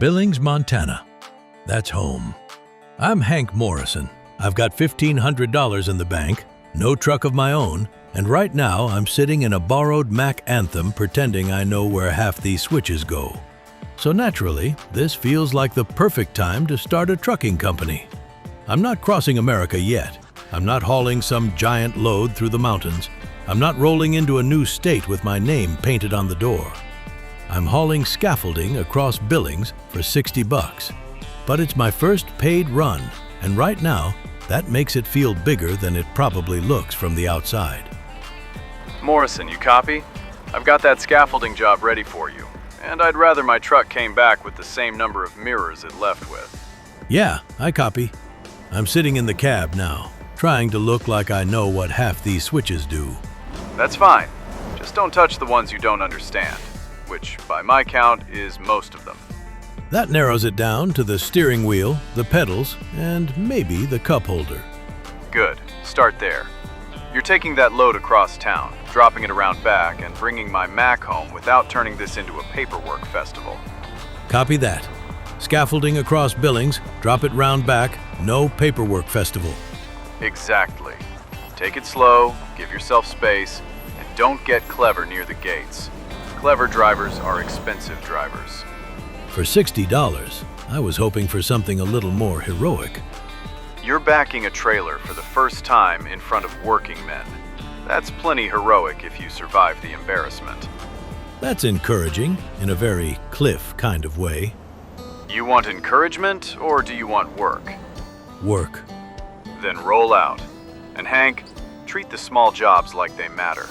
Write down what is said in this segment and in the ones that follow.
Billings, Montana. That's home. I'm Hank Morrison. I've got $1,500 in the bank, no truck of my own, and right now I'm sitting in a borrowed Mack Anthem pretending I know where half these switches go. So naturally, this feels like the perfect time to start a trucking company. I'm not crossing America yet. I'm not hauling some giant load through the mountains. I'm not rolling into a new state with my name painted on the door. I'm hauling scaffolding across Billings for 60 bucks. But it's my first paid run, and right now, that makes it feel bigger than it probably looks from the outside. Morrison, you copy? I've got that scaffolding job ready for you, and I'd rather my truck came back with the same number of mirrors it left with. Yeah, I copy. I'm sitting in the cab now, trying to look like I know what half these switches do. That's fine. Just don't touch the ones you don't understand, which, by my count, is most of them. That narrows it down to the steering wheel, the pedals, and maybe the cup holder. Good. Start there. You're taking that load across town, dropping it around back, and bringing my Mack home without turning this into a paperwork festival. Copy that. Scaffolding across Billings, drop it round back, no paperwork festival. Exactly. Take it slow, give yourself space, and don't get clever near the gates. Clever drivers are expensive drivers. For $60, I was hoping for something a little more heroic. You're backing a trailer for the first time in front of working men. That's plenty heroic if you survive the embarrassment. That's encouraging, in a very Cliff kind of way. You want encouragement, or do you want work? Work. Then roll out. And Hank, treat the small jobs like they matter.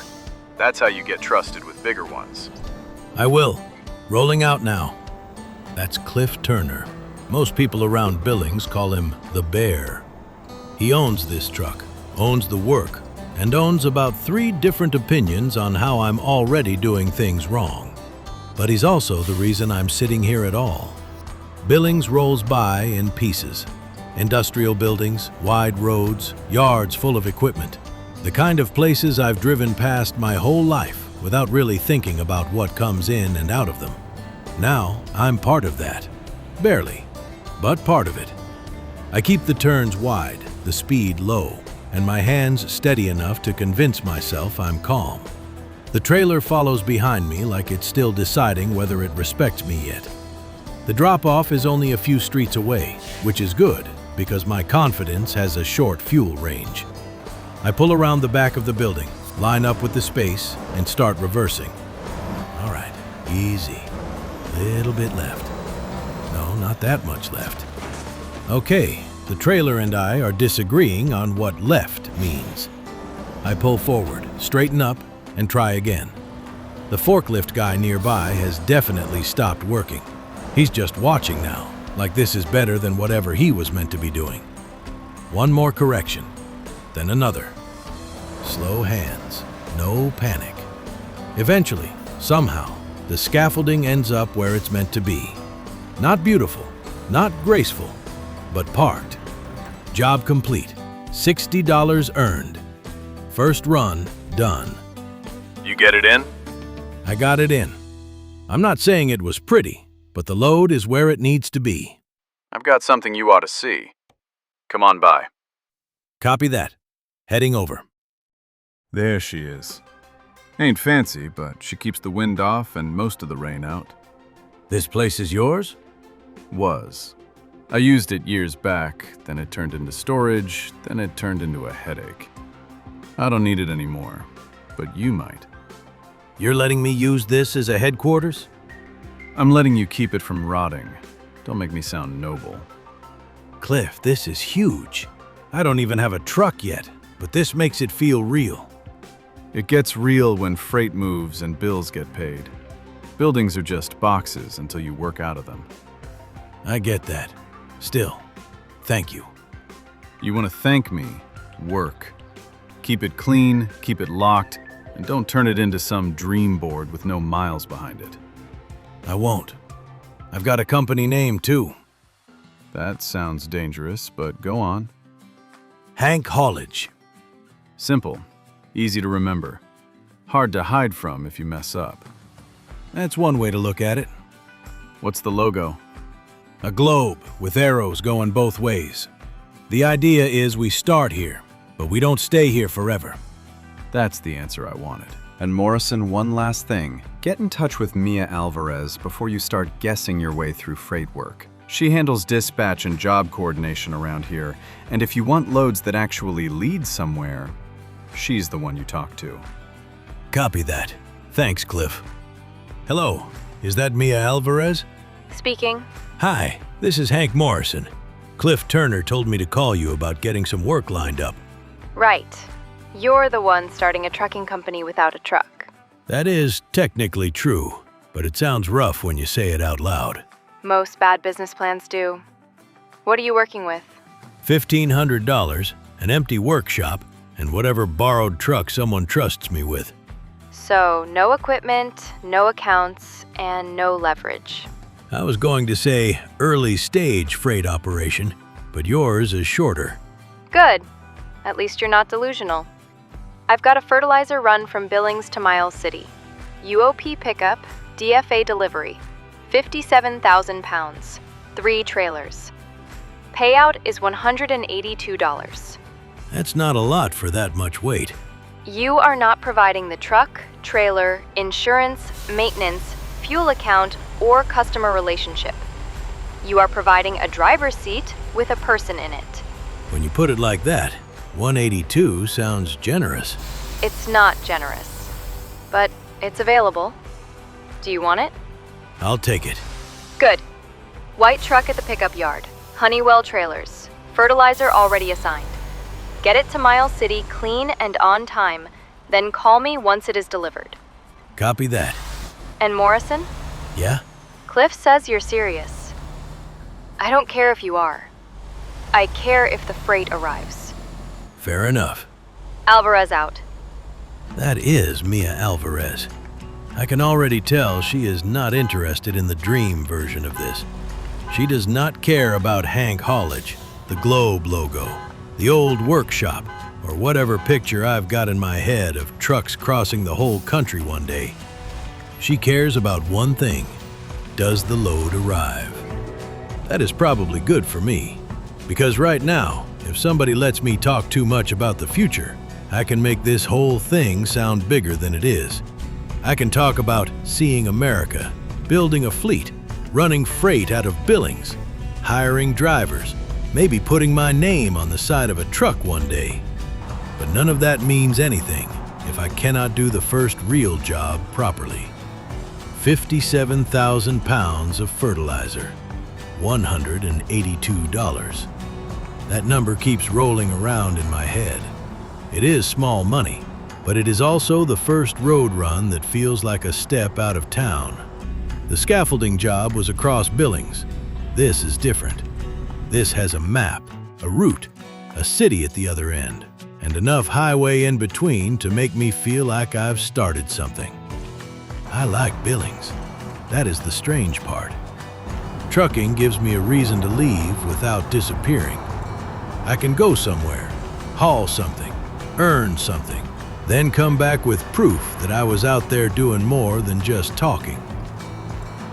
That's how you get trusted with bigger ones. I will. Rolling out now. That's Cliff Turner. Most people around Billings call him the Bear. He owns this truck, owns the work, and owns about 3 different opinions on how I'm already doing things wrong. But he's also the reason I'm sitting here at all. Billings rolls by in pieces. Industrial buildings, wide roads, yards full of equipment. The kind of places I've driven past my whole life without really thinking about what comes in and out of them. Now, I'm part of that. Barely, but part of it. I keep the turns wide, the speed low, and my hands steady enough to convince myself I'm calm. The trailer follows behind me like it's still deciding whether it respects me yet. The drop-off is only a few streets away, which is good because my confidence has a short fuel range. I pull around the back of the building, line up with the space, and start reversing. All right, easy. Little bit left. No, not that much left. Okay, the trailer and I are disagreeing on what left means. I pull forward, straighten up, and try again. The forklift guy nearby has definitely stopped working. He's just watching now, like this is better than whatever he was meant to be doing. One more correction, then another. Slow hands, no panic. Eventually, somehow, the scaffolding ends up where it's meant to be. Not beautiful, not graceful, but parked. Job complete. $60 earned. First run done. You get it in? I got it in. I'm not saying it was pretty, but the load is where it needs to be. I've got something you ought to see. Come on by. Copy that. Heading over. There she is. Ain't fancy, but she keeps the wind off and most of the rain out. This place is yours? Was. I used it years back, then it turned into storage, then it turned into a headache. I don't need it anymore, but you might. You're letting me use this as a headquarters? I'm letting you keep it from rotting. Don't make me sound noble. Cliff, this is huge. I don't even have a truck yet, but this makes it feel real. It gets real when freight moves and bills get paid. Buildings are just boxes until you work out of them. I get that. Still, thank you. You want to thank me? Work. Keep it clean, keep it locked, and don't turn it into some dream board with no miles behind it. I won't. I've got a company name, too. That sounds dangerous, but go on. Hank Haulage. Simple. Easy to remember. Hard to hide from if you mess up. That's one way to look at it. What's the logo? A globe with arrows going both ways. The idea is we start here, but we don't stay here forever. That's the answer I wanted. And Morrison, one last thing. Get in touch with Mia Alvarez before you start guessing your way through freight work. She handles dispatch and job coordination around here, and if you want loads that actually lead somewhere, she's the one you talk to. Copy that. Thanks, Cliff. Hello, is that Mia Alvarez? Speaking. Hi, this is Hank Morrison. Cliff Turner told me to call you about getting some work lined up. Right. You're the one starting a trucking company without a truck. That is technically true, but it sounds rough when you say it out loud. Most bad business plans do. What are you working with? $1,500, an empty workshop, and whatever borrowed truck someone trusts me with. So, no equipment, no accounts, and no leverage. I was going to say early stage freight operation, but yours is shorter. Good. At least you're not delusional. I've got a fertilizer run from Billings to Miles City. UOP pickup, DFA delivery. 57,000 pounds. 3 trailers. Payout is $182. That's not a lot for that much weight. You are not providing the truck, trailer, insurance, maintenance, fuel account, or customer relationship. You are providing a driver's seat with a person in it. When you put it like that, 182 sounds generous. It's not generous, but it's available. Do you want it? I'll take it. Good. White truck at the pickup yard. Honeywell trailers. Fertilizer already assigned. Get it to Miles City clean and on time, then call me once it is delivered. Copy that. And Morrison? Yeah? Cliff says you're serious. I don't care if you are. I care if the freight arrives. Fair enough. Alvarez out. That is Mia Alvarez. I can already tell she is not interested in the dream version of this. She does not care about Hank Haulage, the Globe logo, the old workshop, or whatever picture I've got in my head of trucks crossing the whole country one day. She cares about one thing: does the load arrive? That is probably good for me, because right now, if somebody lets me talk too much about the future, I can make this whole thing sound bigger than it is. I can talk about seeing America, building a fleet, running freight out of Billings, hiring drivers, maybe putting my name on the side of a truck one day. But none of that means anything if I cannot do the first real job properly. 57,000 pounds of fertilizer, $182. That number keeps rolling around in my head. It is small money, but it is also the first road run that feels like a step out of town. The scaffolding job was across Billings. This is different. This has a map, a route, a city at the other end, and enough highway in between to make me feel like I've started something. I like Billings. That is the strange part. Trucking gives me a reason to leave without disappearing. I can go somewhere, haul something, earn something, then come back with proof that I was out there doing more than just talking.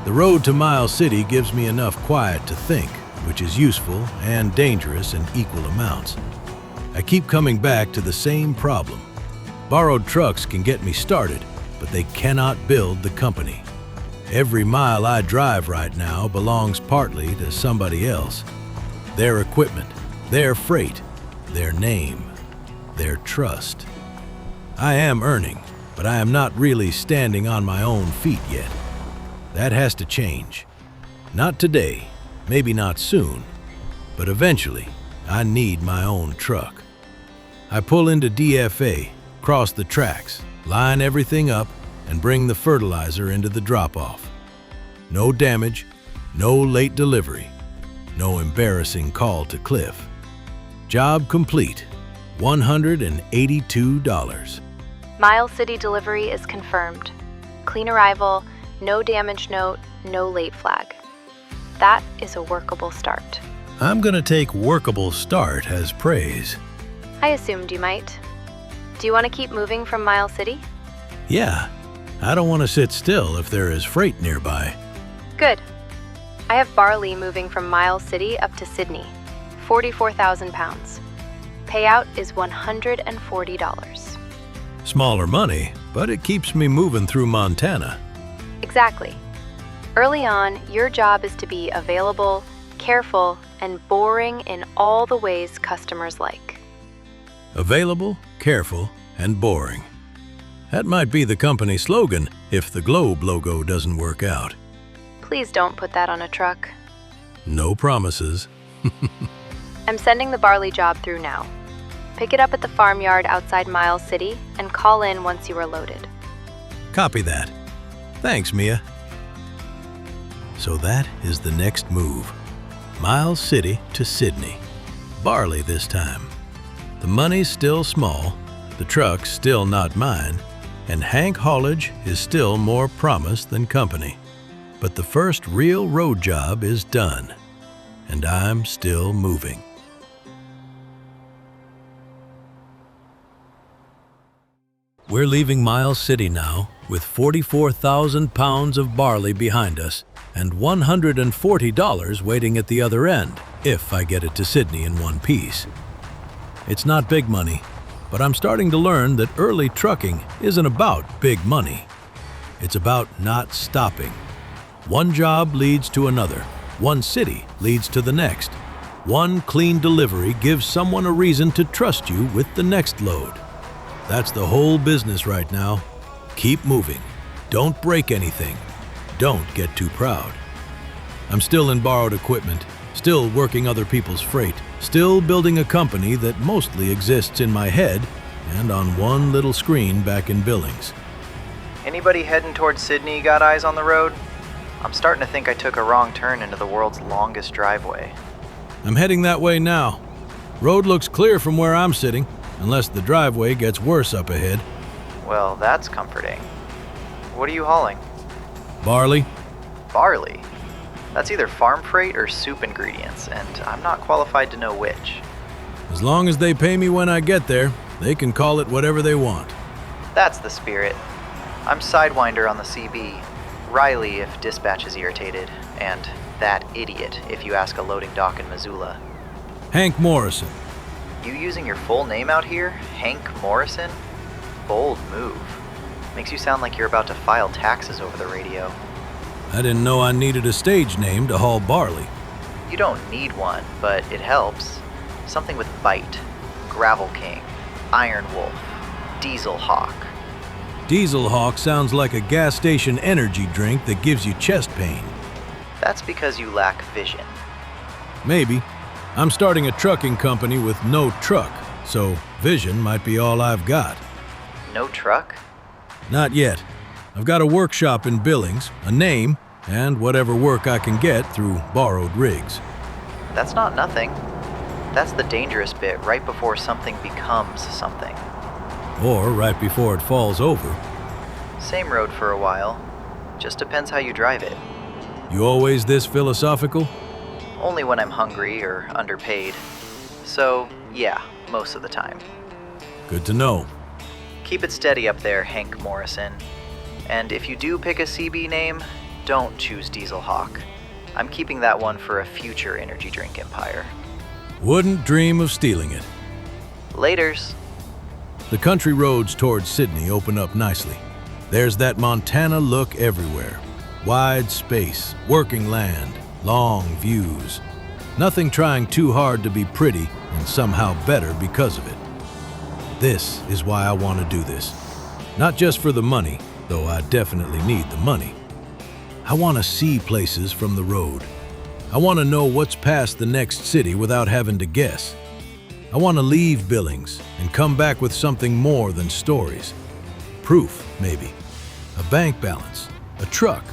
The road to Miles City gives me enough quiet to think, which is useful and dangerous in equal amounts. I keep coming back to the same problem. Borrowed trucks can get me started, but they cannot build the company. Every mile I drive right now belongs partly to somebody else. Their equipment, their freight, their name, their trust. I am earning, but I am not really standing on my own feet yet. That has to change. Not today, maybe not soon, but eventually I need my own truck. I pull into DFA, cross the tracks, line everything up, and bring the fertilizer into the drop-off. No damage, no late delivery, no embarrassing call to Cliff. Job complete, $182. Miles City delivery is confirmed. Clean arrival, no damage note, no late flag. That is a workable start. I'm gonna take workable start as praise. I assumed you might. Do you want to keep moving from Miles City? Yeah, I don't want to sit still if there is freight nearby. Good. I have barley moving from Miles City up to Sydney, 44,000 pounds. Payout is $140. Smaller money, but it keeps me moving through Montana. Exactly. Early on, your job is to be available, careful, and boring in all the ways customers like. Available, careful, and boring. That might be the company slogan if the globe logo doesn't work out. Please don't put that on a truck. No promises. I'm sending the barley job through now. Pick it up at the farmyard outside Miles City and call in once you are loaded. Copy that. Thanks, Mia. So that is the next move. Miles City to Sydney. Barley this time. The money's still small, the truck's still not mine, and Hank Haulage is still more promise than company. But the first real road job is done, and I'm still moving. We're leaving Miles City now with 44,000 pounds of barley behind us and $140 waiting at the other end, if I get it to Sydney in one piece. It's not big money, but I'm starting to learn that early trucking isn't about big money. It's about not stopping. One job leads to another. One city leads to the next. One clean delivery gives someone a reason to trust you with the next load. That's the whole business right now. Keep moving. Don't break anything. Don't get too proud. I'm still in borrowed equipment, still working other people's freight, still building a company that mostly exists in my head and on one little screen back in Billings. Anybody heading towards Sydney got eyes on the road? I'm starting to think I took a wrong turn into the world's longest driveway. I'm heading that way now. Road looks clear from where I'm sitting, unless the driveway gets worse up ahead. Well, that's comforting. What are you hauling? Barley? Barley? That's either farm freight or soup ingredients, and I'm not qualified to know which. As long as they pay me when I get there, they can call it whatever they want. That's the spirit. I'm Sidewinder on the CB, Riley if dispatch is irritated, and that idiot if you ask a loading dock in Missoula. Hank Morrison. You using your full name out here? Hank Morrison? Bold move. Makes you sound like you're about to file taxes over the radio. I didn't know I needed a stage name to haul barley. You don't need one, but it helps. Something with bite. Gravel King, Iron Wolf, Diesel Hawk. Diesel Hawk sounds like a gas station energy drink that gives you chest pain. That's because you lack vision. Maybe. I'm starting a trucking company with no truck, so vision might be all I've got. No truck? Not yet. I've got a workshop in Billings, a name, and whatever work I can get through borrowed rigs. That's not nothing. That's the dangerous bit right before something becomes something. Or right before it falls over. Same road for a while. Just depends how you drive it. You always this philosophical? Only when I'm hungry or underpaid. So, yeah, most of the time. Good to know. Keep it steady up there, Hank Morrison. And if you do pick a CB name, don't choose Diesel Hawk. I'm keeping that one for a future energy drink empire. Wouldn't dream of stealing it. Laters. The country roads towards Sydney open up nicely. There's that Montana look everywhere. Wide space, working land, long views. Nothing trying too hard to be pretty and somehow better because of it. This is why I want to do this. Not just for the money, though I definitely need the money. I want to see places from the road. I want to know what's past the next city without having to guess. I want to leave Billings and come back with something more than stories. Proof, maybe. A bank balance. A truck.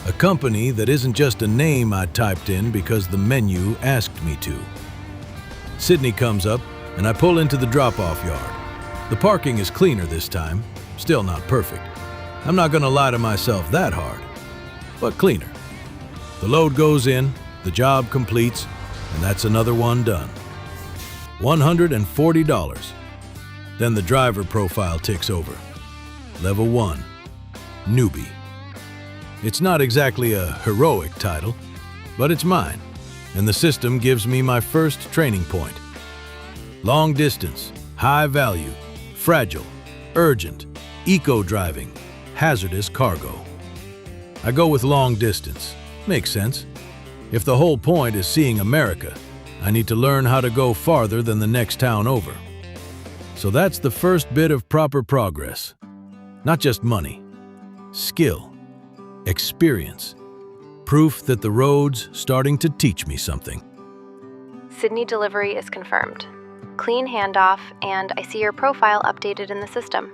A company that isn't just a name I typed in because the menu asked me to. Sydney comes up, and I pull into the drop-off yard. The parking is cleaner this time. Still not perfect. I'm not going to lie to myself that hard. But cleaner. The load goes in, the job completes, and that's another one done. $140. Then the driver profile ticks over. Level 1. Newbie. It's not exactly a heroic title. but it's mine, and the system gives me my first training point. Long distance, high value, fragile, urgent, eco-driving, hazardous cargo. I go with long distance. Makes sense. If the whole point is seeing America, I need to learn how to go farther than the next town over. So that's the first bit of proper progress. Not just money, skill, experience, proof that the road's starting to teach me something. Sydney delivery is confirmed. Clean handoff, and I see your profile updated in the system.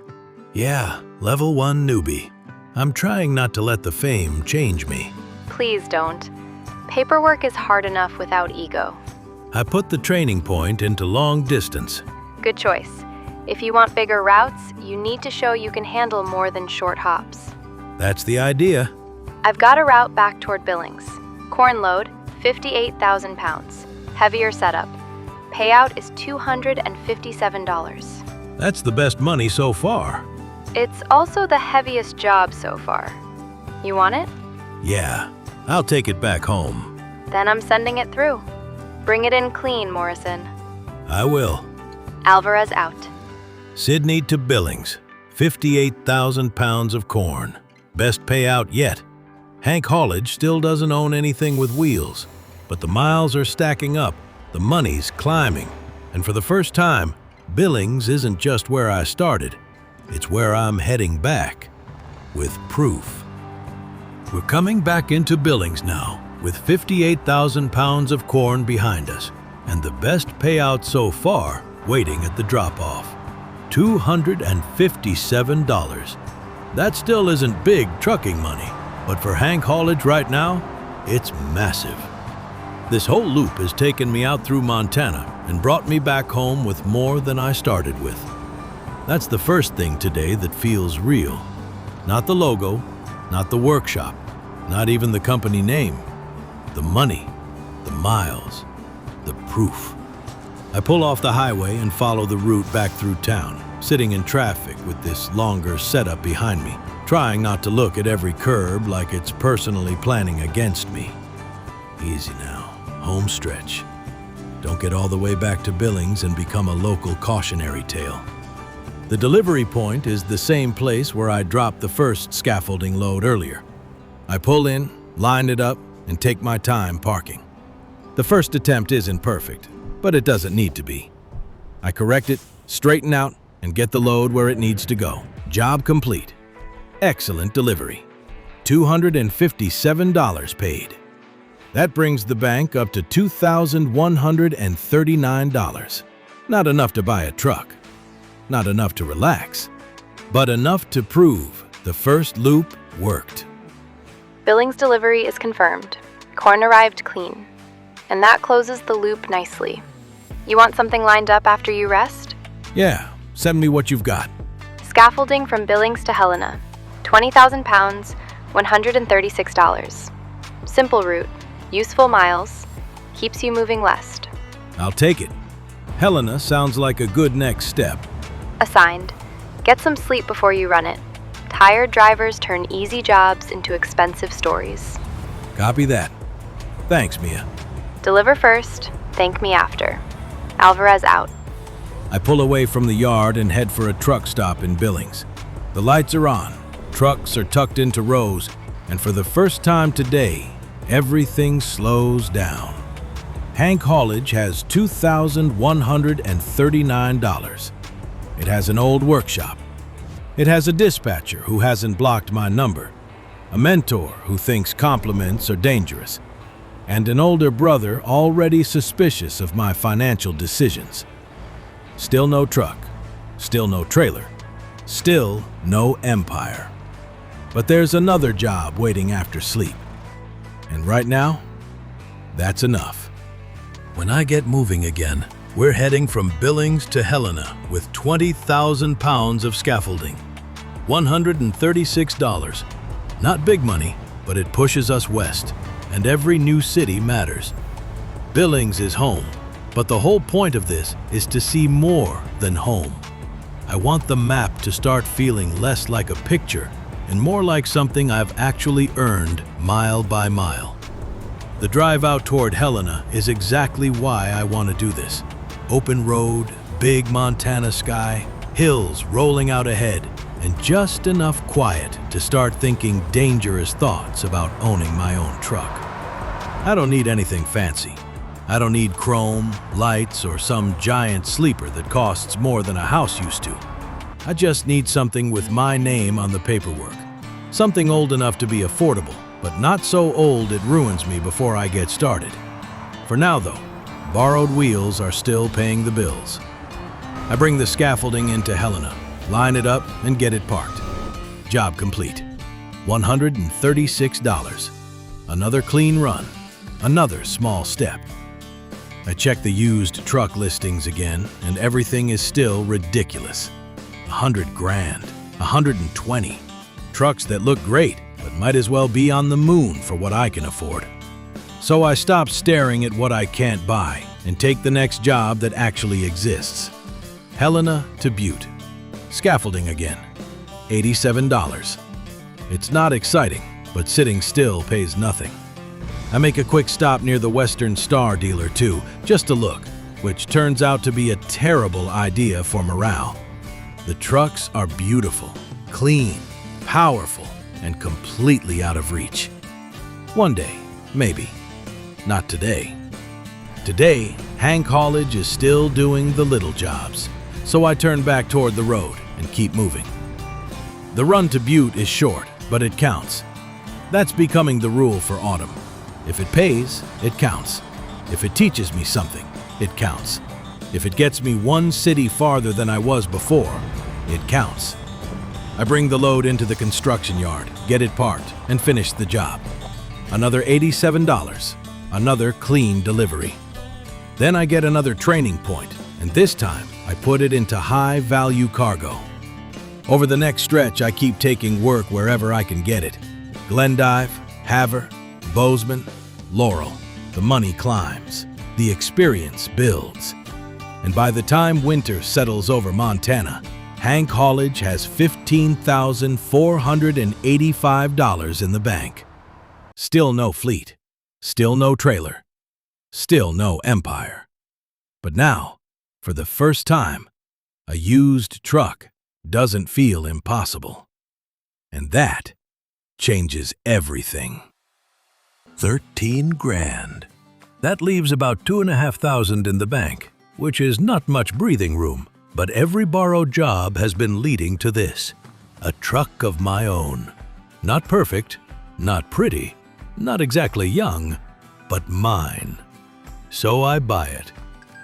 Yeah, level 1 newbie. I'm trying not to let the fame change me. Please don't. Paperwork is hard enough without ego. I put the training point into long distance. Good choice. If you want bigger routes, you need to show you can handle more than short hops. That's the idea. I've got a route back toward Billings. Corn load, 58,000 pounds. Heavier setup. Payout is $257. That's the best money so far. It's also the heaviest job so far. You want it? Yeah, I'll take it back home. Then I'm sending it through. Bring it in clean, Morrison. I will. Alvarez out. Sydney to Billings, 58,000 pounds of corn. Best payout yet. Hank Haulage still doesn't own anything with wheels, but the miles are stacking up, the money's climbing, and for the first time, Billings isn't just where I started, it's where I'm heading back, with proof. We're coming back into Billings now, with 58,000 pounds of corn behind us, and the best payout so far waiting at the drop-off. $257. That still isn't big trucking money, but for Hank Haulage right now, it's massive. This whole loop has taken me out through Montana and brought me back home with more than I started with. That's the first thing today that feels real. Not the logo, not the workshop, not even the company name. The money, the miles, the proof. I pull off the highway and follow the route back through town, sitting in traffic with this longer setup behind me, trying not to look at every curb like it's personally planning against me. Easy now, home stretch. Don't get all the way back to Billings and become a local cautionary tale. The delivery point is the same place where I dropped the first scaffolding load earlier. I pull in, line it up, and take my time parking. The first attempt isn't perfect, but it doesn't need to be. I correct it, straighten out, and get the load where it needs to go. Job complete. Excellent delivery. $257 paid. That brings the bank up to $2,139. Not enough to buy a truck. Not enough to relax. But enough to prove the first loop worked. Billings delivery is confirmed. Corn arrived clean. And that closes the loop nicely. You want something lined up after you rest? Yeah, send me what you've got. Scaffolding from Billings to Helena. 20,000 pounds, $136. Simple route, useful miles, keeps you moving west. I'll take it. Helena sounds like a good next step. Assigned. Get some sleep before you run it. Tired drivers turn easy jobs into expensive stories. Copy that. Thanks, Mia. Deliver first, thank me after. Alvarez out. I pull away from the yard and head for a truck stop in Billings. The lights are on, trucks are tucked into rows, and for the first time today, everything slows down. Hank Haulage has $2,139. It has an old workshop. It has a dispatcher who hasn't blocked my number, a mentor who thinks compliments are dangerous, and an older brother already suspicious of my financial decisions. Still no truck, still no trailer, still no empire. But there's another job waiting after sleep. And right now, that's enough. When I get moving again, we're heading from Billings to Helena with 20,000 pounds of scaffolding. $136. Not big money, but it pushes us west, and every new city matters. Billings is home, but the whole point of this is to see more than home. I want the map to start feeling less like a picture and more like something I've actually earned mile by mile. The drive out toward Helena is exactly why I want to do this. Open road, big Montana sky, hills rolling out ahead, and just enough quiet to start thinking dangerous thoughts about owning my own truck. I don't need anything fancy. I don't need chrome, lights, or some giant sleeper that costs more than a house used to. I just need something with my name on the paperwork. Something old enough to be affordable, but not so old it ruins me before I get started. For now though, borrowed wheels are still paying the bills. I bring the scaffolding into Helena, line it up, and get it parked. Job complete. $136. Another clean run. Another small step. I check the used truck listings again, and everything is still ridiculous. $100 grand, $120. Trucks that look great, but might as well be on the moon for what I can afford. So I stop staring at what I can't buy and take the next job that actually exists. Helena to Butte. Scaffolding again. $87. It's not exciting, but sitting still pays nothing. I make a quick stop near the Western Star dealer too, just to look, which turns out to be a terrible idea for morale. The trucks are beautiful, clean, powerful, and completely out of reach. One day, maybe. Not today. Today, Hank Haulage is still doing the little jobs, so I turn back toward the road and keep moving. The run to Butte is short, but it counts. That's becoming the rule for autumn. If it pays, it counts. If it teaches me something, it counts. If it gets me one city farther than I was before, it counts. I bring the load into the construction yard, get it parked, and finish the job. Another $87. Another clean delivery. Then I get another training point, and this time I put it into high-value cargo. Over the next stretch, I keep taking work wherever I can get it. Glendive, Havre, Bozeman, Laurel. The money climbs. The experience builds. And by the time winter settles over Montana, Hank Haulage has $15,485 in the bank. Still no fleet. Still no trailer. Still no empire. But now, for the first time, a used truck doesn't feel impossible. And that changes everything. 13 grand. That leaves about $2,500 in the bank, which is not much breathing room, but every borrowed job has been leading to this. A truck of my own. Not perfect, not pretty, not exactly young, but mine. So I buy it.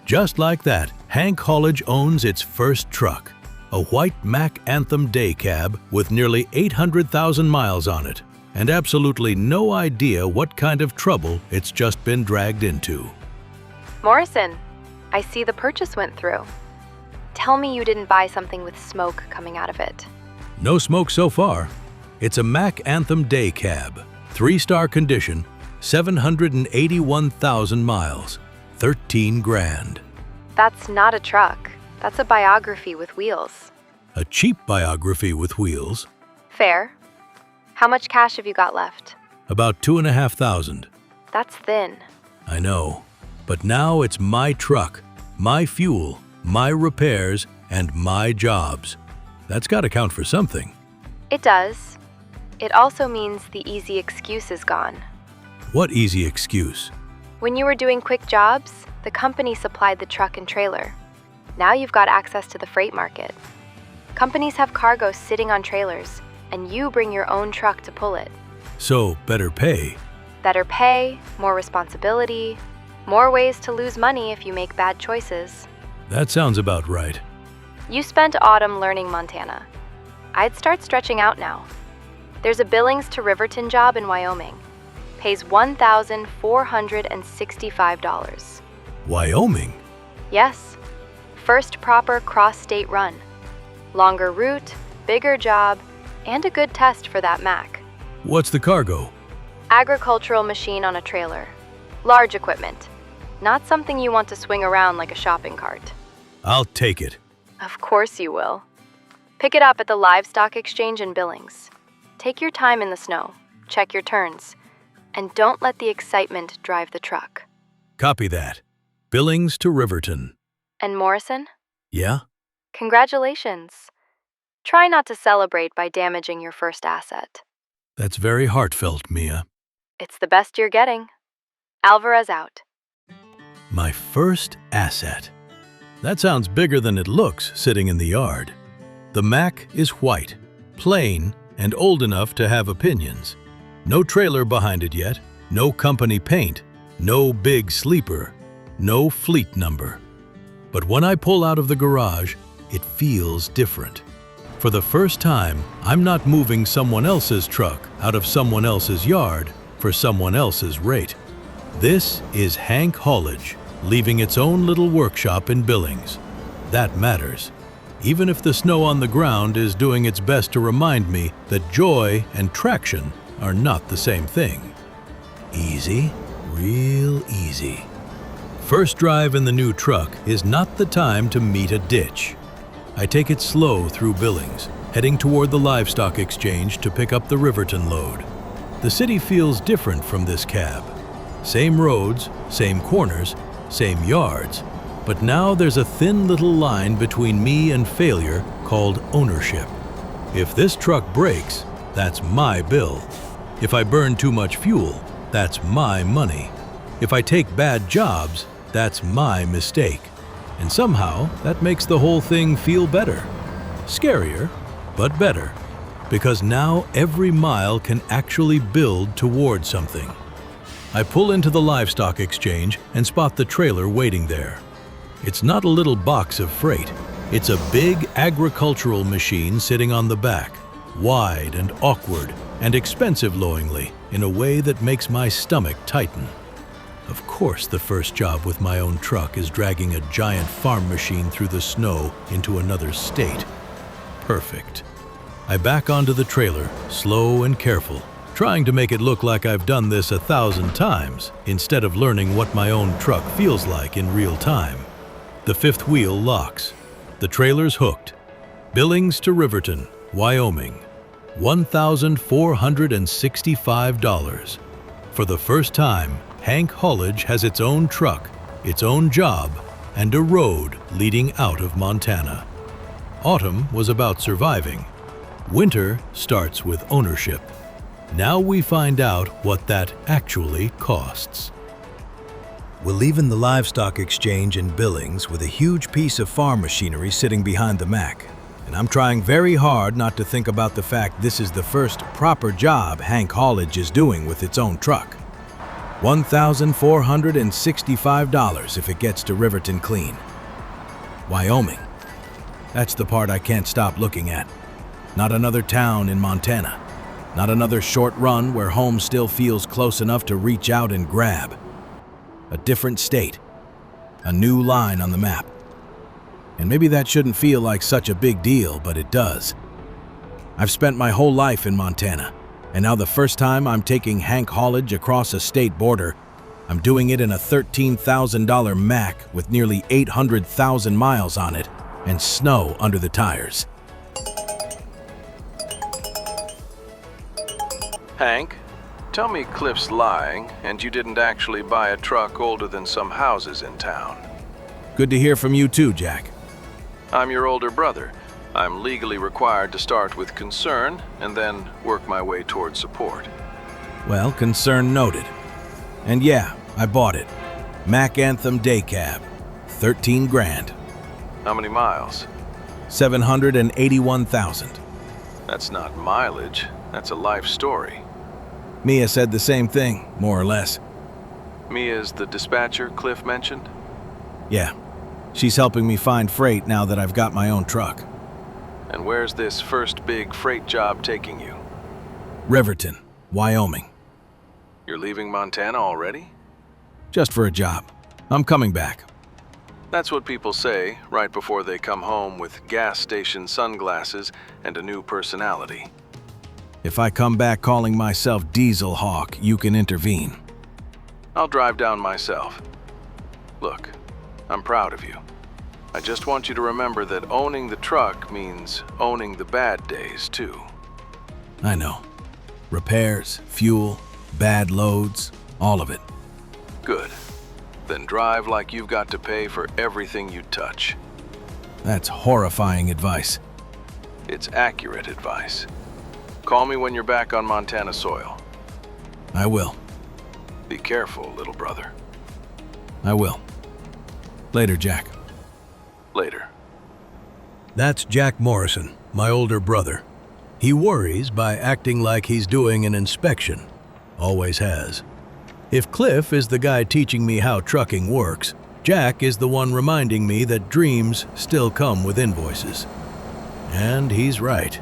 Just like that, Hank Haulage owns its first truck, a white Mack Anthem day cab with nearly 800,000 miles on it, and absolutely no idea what kind of trouble it's just been dragged into. Morrison, I see the purchase went through. Tell me you didn't buy something with smoke coming out of it. No smoke so far. It's a Mack Anthem day cab, 3-star condition, 781,000 miles, 13 grand. That's not a truck. That's a biography with wheels. A cheap biography with wheels. Fair. How much cash have you got left? About $2,500. That's thin. I know, but now it's my truck, my fuel, my repairs, and my jobs. That's got to count for something. It does. It also means the easy excuse is gone. What easy excuse? When you were doing quick jobs, the company supplied the truck and trailer. Now you've got access to the freight market. Companies have cargo sitting on trailers, and you bring your own truck to pull it. So, better pay. Better pay, more responsibility, more ways to lose money if you make bad choices. That sounds about right. You spent autumn learning Montana. I'd start stretching out now. There's a Billings to Riverton job in Wyoming. Pays $1,465. Wyoming? Yes. First proper cross-state run. Longer route, bigger job, and a good test for that Mack. What's the cargo? Agricultural machine on a trailer. Large equipment. Not something you want to swing around like a shopping cart. I'll take it. Of course you will. Pick it up at the livestock exchange in Billings. Take your time in the snow. Check your turns. And don't let the excitement drive the truck. Copy that. Billings to Riverton. And Morrison, Yeah? congratulations. Try not to celebrate by damaging your first asset. That's very heartfelt, Mia. It's the best you're getting. Alvarez out. My first asset. That sounds bigger than it looks sitting in the yard. The Mack is white, plain, and old enough to have opinions. No trailer behind it yet, no company paint, no big sleeper, no fleet number. But when I pull out of the garage, it feels different. For the first time, I'm not moving someone else's truck out of someone else's yard for someone else's rate. This is Hank Haulage, leaving its own little workshop in Billings. That matters, even if the snow on the ground is doing its best to remind me that joy and traction are not the same thing. Easy, real easy. First drive in the new truck is not the time to meet a ditch. I take it slow through Billings, heading toward the livestock exchange to pick up the Riverton load. The city feels different from this cab. Same roads, same corners, same yards, but now there's a thin little line between me and failure called ownership. If this truck breaks, that's my bill. If I burn too much fuel, that's my money. If I take bad jobs, that's my mistake. And somehow, that makes the whole thing feel better. Scarier, but better. Because now every mile can actually build toward something. I pull into the livestock exchange and spot the trailer waiting there. It's not a little box of freight. It's a big agricultural machine sitting on the back, wide and awkward and expensive-looingly in a way that makes my stomach tighten. Of course, the first job with my own truck is dragging a giant farm machine through the snow into another state. Perfect. I back onto the trailer, slow and careful, trying to make it look like I've done this 1,000 times, instead of learning what my own truck feels like in real time. The fifth wheel locks. The trailer's hooked. Billings to Riverton, Wyoming. $1,465. For the first time, Hank Haulage has its own truck, its own job, and a road leading out of Montana. Autumn was about surviving. Winter starts with ownership. Now we find out what that actually costs. We're leaving the livestock exchange in Billings with a huge piece of farm machinery sitting behind the Mack. And I'm trying very hard not to think about the fact this is the first proper job Hank Haulage is doing with its own truck. $1,465 if it gets to Riverton clean. Wyoming. That's the part I can't stop looking at. Not another town in Montana. Not another short run where home still feels close enough to reach out and grab. A different state. A new line on the map. And maybe that shouldn't feel like such a big deal, but it does. I've spent my whole life in Montana, and now the first time I'm taking Hank Haulage across a state border, I'm doing it in a $13,000 Mack with nearly 800,000 miles on it and snow under the tires. Hank, tell me Cliff's lying and you didn't actually buy a truck older than some houses in town. Good to hear from you too, Jack. I'm your older brother. I'm legally required to start with concern and then work my way toward support. Well, concern noted. And yeah, I bought it. Mack Anthem Day Cab. 13 grand. How many miles? 781,000. That's not mileage. That's a life story. Mia said the same thing, more or less. Mia's the dispatcher Cliff mentioned? Yeah. She's helping me find freight now that I've got my own truck. And where's this first big freight job taking you? Riverton, Wyoming. You're leaving Montana already? Just for a job. I'm coming back. That's what people say right before they come home with gas station sunglasses and a new personality. If I come back calling myself Diesel Hawk, you can intervene. I'll drive down myself. Look, I'm proud of you. I just want you to remember that owning the truck means owning the bad days, too. I know. Repairs, fuel, bad loads, all of it. Good. Then drive like you've got to pay for everything you touch. That's horrifying advice. It's accurate advice. Call me when you're back on Montana soil. I will. Be careful, little brother. I will. Later, Jack. Later. That's Jack Morrison, my older brother. He worries by acting like he's doing an inspection. Always has. If Cliff is the guy teaching me how trucking works, Jack is the one reminding me that dreams still come with invoices. And he's right.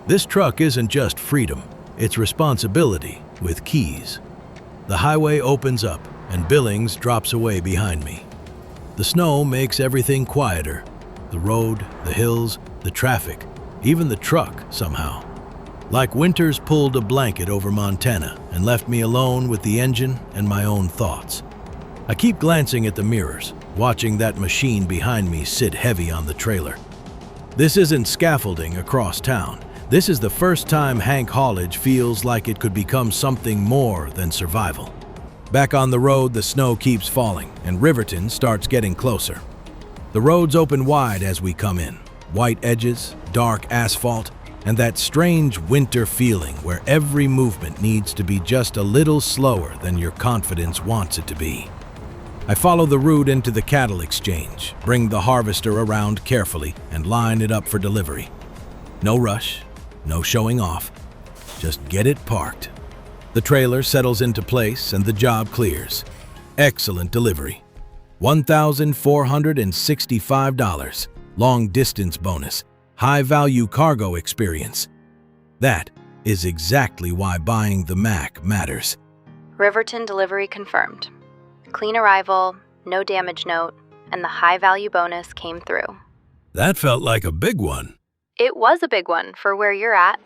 This truck isn't just freedom, it's responsibility with keys. The highway opens up and Billings drops away behind me. The snow makes everything quieter. The road, the hills, the traffic, even the truck somehow. Like winter's pulled a blanket over Montana and left me alone with the engine and my own thoughts. I keep glancing at the mirrors, watching that machine behind me sit heavy on the trailer. This isn't scaffolding across town. This is the first time Hank Haulage feels like it could become something more than survival. Back on the road, the snow keeps falling and Riverton starts getting closer. The roads open wide as we come in. White edges, dark asphalt, and that strange winter feeling where every movement needs to be just a little slower than your confidence wants it to be. I follow the route into the cattle exchange, bring the harvester around carefully, and line it up for delivery. No rush, no showing off, just get it parked. The trailer settles into place and the job clears. Excellent delivery. $1,465, long distance bonus, high-value cargo experience. That is exactly why buying the Mack matters. Riverton delivery confirmed. Clean arrival, no damage note, and the high-value bonus came through. That felt like a big one. It was a big one for where you're at.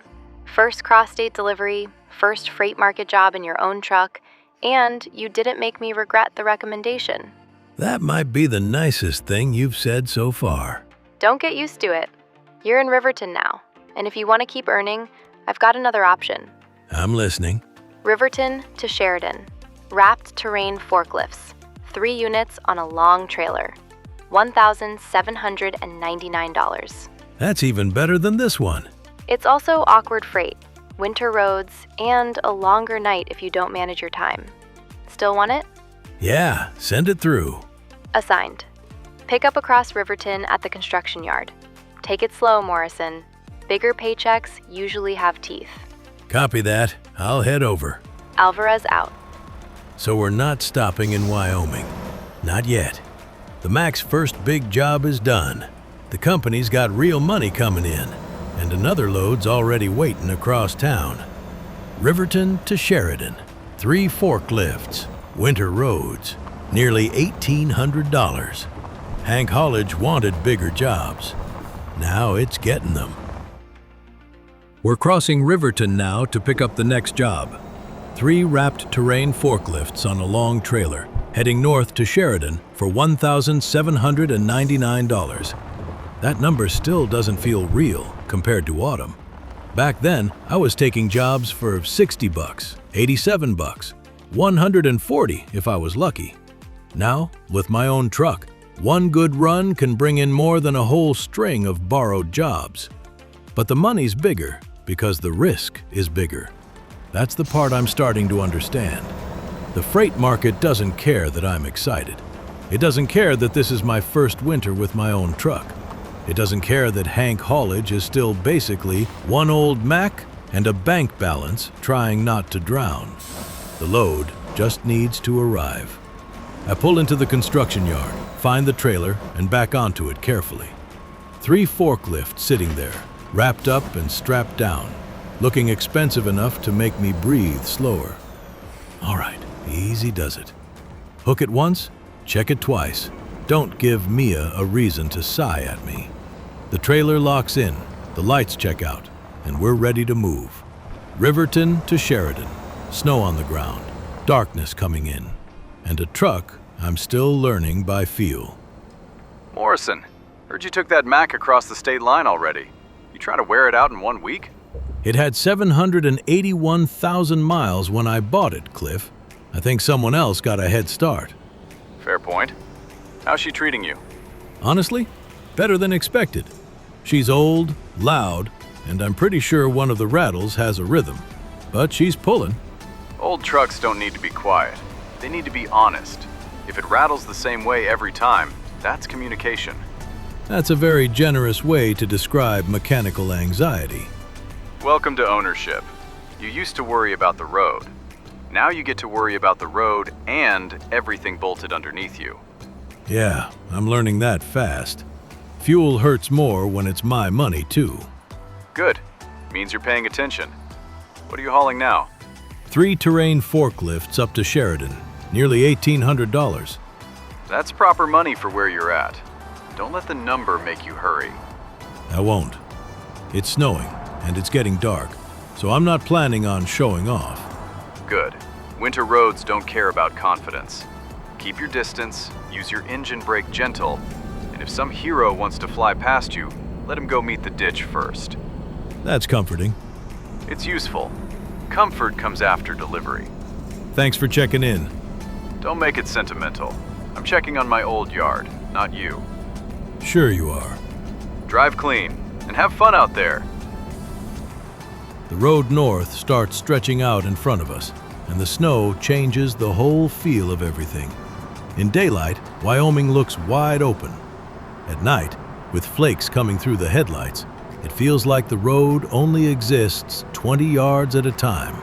First cross-state delivery, first freight market job in your own truck, and you didn't make me regret the recommendation. That might be the nicest thing you've said so far. Don't get used to it. You're in Riverton now, and if you want to keep earning, I've got another option. I'm listening. Riverton to Sheridan. Wrapped terrain forklifts. 3 units on a long trailer. $1,799. That's even better than this one. It's also awkward freight, winter roads, and a longer night if you don't manage your time. Still want it? Yeah, send it through. Assigned. Pick up across Riverton at the construction yard. Take it slow, Morrison. Bigger paychecks usually have teeth. Copy that. I'll head over. Alvarez out. So we're not stopping in Wyoming. Not yet. The Mack's first big job is done. The company's got real money coming in, and another load's already waiting across town. Riverton to Sheridan. 3 forklifts. Winter roads. Nearly $1,800. Hank Haulage wanted bigger jobs. Now it's getting them. We're crossing Riverton now to pick up the next job. 3 wrapped terrain forklifts on a long trailer, heading north to Sheridan for $1,799. That number still doesn't feel real compared to autumn. Back then, I was taking jobs for $60, $87, $140 if I was lucky. Now, with my own truck, one good run can bring in more than a whole string of borrowed jobs. But the money's bigger because the risk is bigger. That's the part I'm starting to understand. The freight market doesn't care that I'm excited. It doesn't care that this is my first winter with my own truck. It doesn't care that Hank Haulage is still basically one old Mack and a bank balance trying not to drown. The load just needs to arrive. I pull into the construction yard, find the trailer, and back onto it carefully. 3 forklifts sitting there, wrapped up and strapped down, looking expensive enough to make me breathe slower. All right, easy does it. Hook it once, check it twice. Don't give Mia a reason to sigh at me. The trailer locks in, the lights check out, and we're ready to move. Riverton to Sheridan, snow on the ground, darkness coming in, and a truck I'm still learning by feel. Morrison, heard you took that Mack across the state line already. You trying to wear it out in 1 week? It had 781,000 miles when I bought it, Cliff. I think someone else got a head start. Fair point. How's she treating you? Honestly, better than expected. She's old, loud, and I'm pretty sure one of the rattles has a rhythm. But she's pulling. Old trucks don't need to be quiet. They need to be honest. If it rattles the same way every time, that's communication. That's a very generous way to describe mechanical anxiety. Welcome to ownership. You used to worry about the road. Now you get to worry about the road and everything bolted underneath you. Yeah, I'm learning that fast. Fuel hurts more when it's my money, too. Good. Means you're paying attention. What are you hauling now? 3 terrain forklifts up to Sheridan, nearly $1,800. That's proper money for where you're at. Don't let the number make you hurry. I won't. It's snowing, and it's getting dark, so I'm not planning on showing off. Good. Winter roads don't care about confidence. Keep your distance, use your engine brake gentle, and if some hero wants to fly past you, let him go meet the ditch first. That's comforting. It's useful. Comfort comes after delivery. Thanks for checking in. Don't make it sentimental. I'm checking on my old yard, not you. Sure you are. Drive clean, and have fun out there. The road north starts stretching out in front of us, and the snow changes the whole feel of everything. In daylight, Wyoming looks wide open. At night, with flakes coming through the headlights, it feels like the road only exists 20 yards at a time.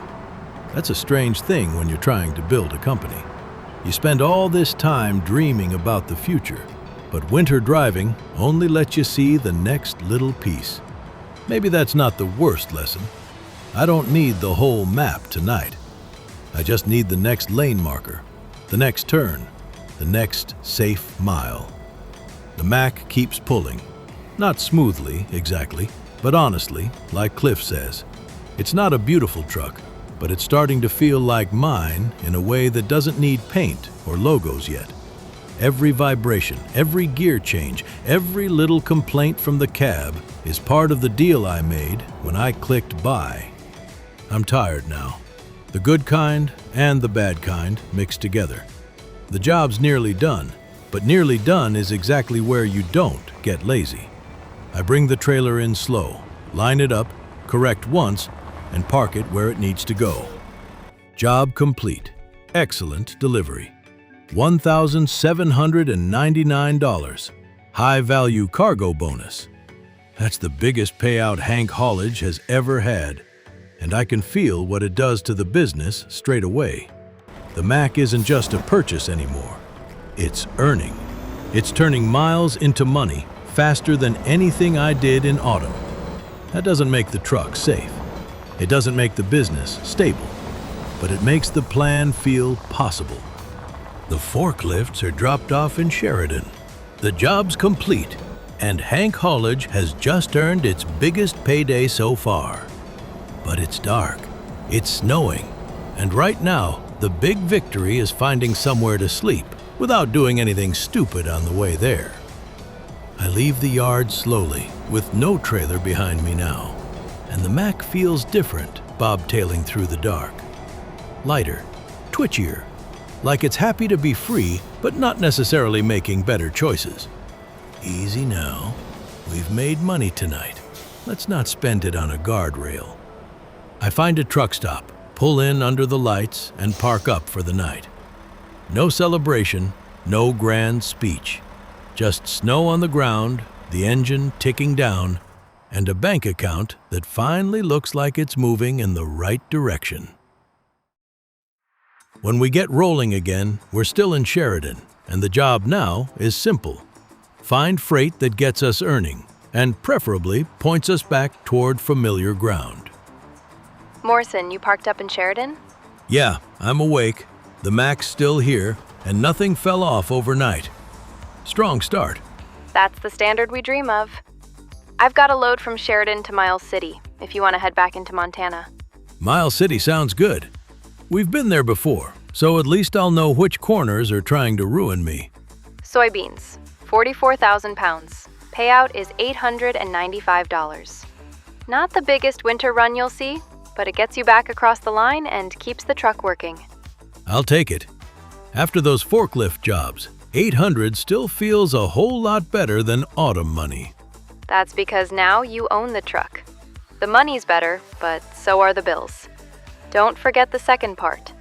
That's a strange thing when you're trying to build a company. You spend all this time dreaming about the future, but winter driving only lets you see the next little piece. Maybe that's not the worst lesson. I don't need the whole map tonight. I just need the next lane marker, the next turn, the next safe mile. The Mack keeps pulling. Not smoothly, exactly, but honestly, like Cliff says. It's not a beautiful truck, but it's starting to feel like mine in a way that doesn't need paint or logos yet. Every vibration, every gear change, every little complaint from the cab is part of the deal I made when I clicked buy. I'm tired now. The good kind and the bad kind mixed together. The job's nearly done, but nearly done is exactly where you don't get lazy. I bring the trailer in slow, line it up, correct once, and park it where it needs to go. Job complete. Excellent delivery. $1,799. High-value cargo bonus. That's the biggest payout Hank Haulage has ever had, and I can feel what it does to the business straight away. The Mack isn't just a purchase anymore. It's earning. It's turning miles into money faster than anything I did in autumn. That doesn't make the truck safe. It doesn't make the business stable, but it makes the plan feel possible. The forklifts are dropped off in Sheridan. The job's complete, and Hank Haulage has just earned its biggest payday so far. But it's dark, it's snowing, and right now, the big victory is finding somewhere to sleep without doing anything stupid on the way there. I leave the yard slowly, with no trailer behind me now, and the Mack feels different, bobtailing through the dark. Lighter, twitchier, like it's happy to be free, but not necessarily making better choices. Easy now. We've made money tonight. Let's not spend it on a guardrail. I find a truck stop, pull in under the lights, and park up for the night. No celebration, no grand speech. Just snow on the ground, the engine ticking down, and a bank account that finally looks like it's moving in the right direction. When we get rolling again, we're still in Sheridan, and the job now is simple. Find freight that gets us earning, and preferably points us back toward familiar ground. Morrison, you parked up in Sheridan? Yeah, I'm awake. The Mack's still here, and nothing fell off overnight. Strong start. That's the standard we dream of. I've got a load from Sheridan to Miles City, if you want to head back into Montana. Miles City sounds good. We've been there before, so at least I'll know which corners are trying to ruin me. Soybeans, 44,000 pounds. Payout is $895. Not the biggest winter run you'll see, but it gets you back across the line and keeps the truck working. I'll take it. After those forklift jobs, 800 still feels a whole lot better than autumn money. That's because now you own the truck. The money's better, but so are the bills. Don't forget the second part.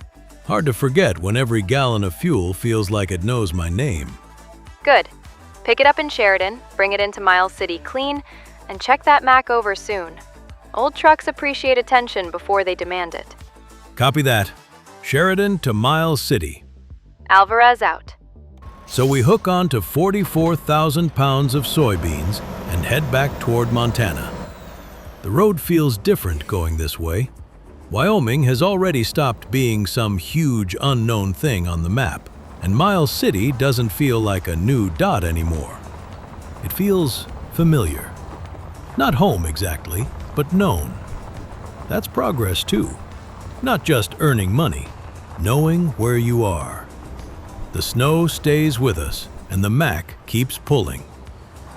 Hard to forget when every gallon of fuel feels like it knows my name. Good. Pick it up in Sheridan, bring it into Miles City clean, and check that Mack over soon. Old trucks appreciate attention before they demand it. Copy that. Sheridan to Miles City. Alvarez out. So we hook on to 44,000 pounds of soybeans and head back toward Montana. The road feels different going this way. Wyoming has already stopped being some huge unknown thing on the map, and Miles City doesn't feel like a new dot anymore. It feels familiar. Not home exactly, but known. That's progress too. Not just earning money, knowing where you are. The snow stays with us, and the Mack keeps pulling.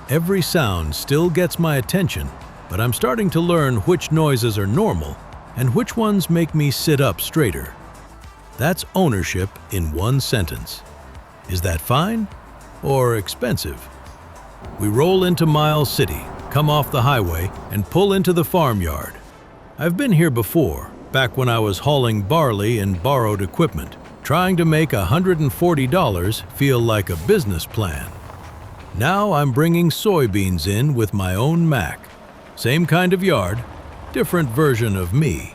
Every sound still gets my attention, but I'm starting to learn which noises are normal and which ones make me sit up straighter. That's ownership in one sentence. Is that fine or expensive? We roll into Miles City, come off the highway, and pull into the farmyard. I've been here before, back when I was hauling barley and borrowed equipment, trying to make $140 feel like a business plan. Now I'm bringing soybeans in with my own Mack. Same kind of yard, different version of me.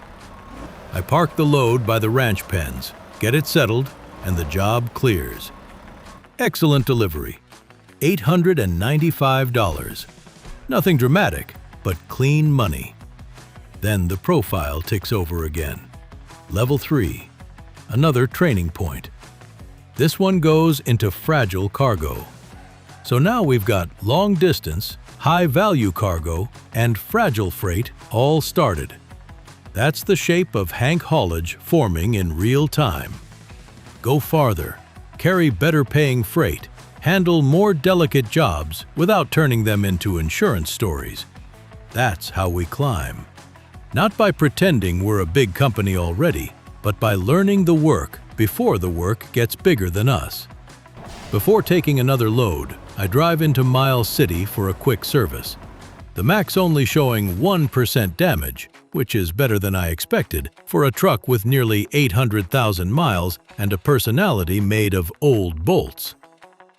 I park the load by the ranch pens, get it settled, and the job clears. Excellent delivery. $895. Nothing dramatic, but clean money. Then the profile ticks over again. Level 3. Another training point. This one goes into fragile cargo. So now we've got long distance, high value cargo, and fragile freight all started. That's the shape of Hank Haulage forming in real time. Go farther, carry better paying freight, handle more delicate jobs without turning them into insurance stories. That's how we climb. Not by pretending we're a big company already, but by learning the work before the work gets bigger than us. Before taking another load, I drive into Miles City for a quick service. The Mack's only showing 1% damage, which is better than I expected for a truck with nearly 800,000 miles and a personality made of old bolts.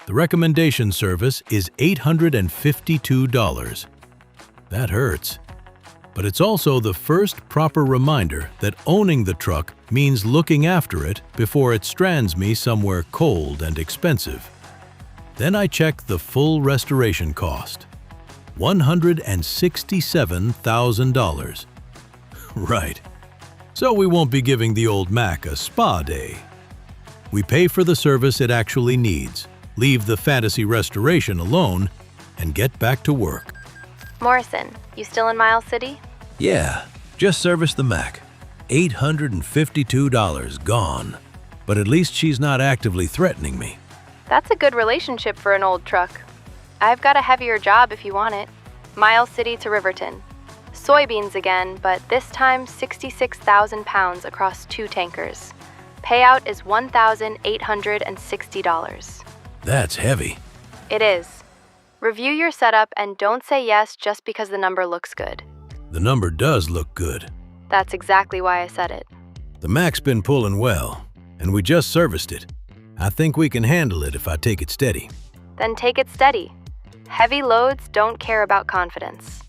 The recommendation service is $852. That hurts. But it's also the first proper reminder that owning the truck means looking after it before it strands me somewhere cold and expensive. Then I check the full restoration cost. $167,000. Right. So we won't be giving the old Mack a spa day. We pay for the service it actually needs, leave the fantasy restoration alone, and get back to work. Morrison, you still in Miles City? Yeah, just serviced the Mack. $852 gone. But at least she's not actively threatening me. That's a good relationship for an old truck. I've got a heavier job if you want it. Miles City to Riverton. Soybeans again, but this time 66,000 pounds across 2 tankers. Payout is $1,860. That's heavy. It is. Review your setup and don't say yes just because the number looks good. The number does look good. That's exactly why I said it. The Mack's been pulling well, and we just serviced it. I think we can handle it if I take it steady. Then take it steady. Heavy loads don't care about confidence.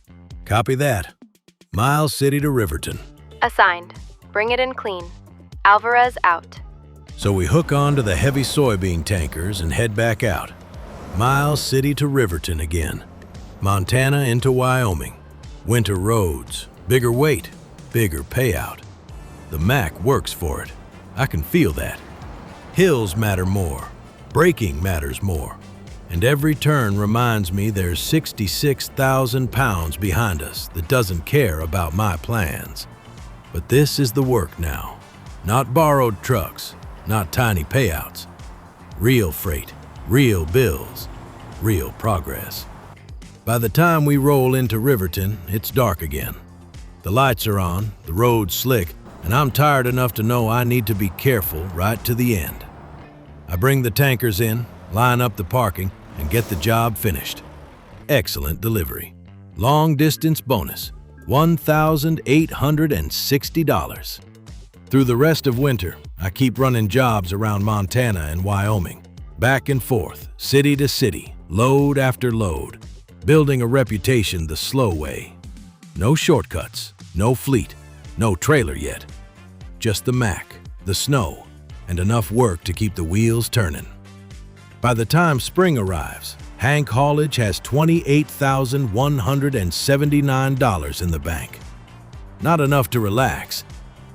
Copy that. Miles City to Riverton. Assigned. Bring it in clean. Alvarez out. So we hook on to the heavy soybean tankers and head back out. Miles City to Riverton again. Montana into Wyoming. Winter roads, bigger weight, bigger payout. The Mack works for it. I can feel that. Hills matter more. Braking matters more. And every turn reminds me there's 66,000 pounds behind us that doesn't care about my plans. But this is the work now. Not borrowed trucks, not tiny payouts. Real freight, real bills, real progress. By the time we roll into Riverton, it's dark again. The lights are on, the road's slick, and I'm tired enough to know I need to be careful right to the end. I bring the tankers in, line up the parking, and get the job finished. Excellent delivery. Long distance bonus, $1,860. Through the rest of winter, I keep running jobs around Montana and Wyoming, back and forth, city to city, load after load, building a reputation the slow way. No shortcuts, no fleet, no trailer yet. Just the Mack, the snow, and enough work to keep the wheels turning. By the time spring arrives, Hank Haulage has $28,179 in the bank. Not enough to relax,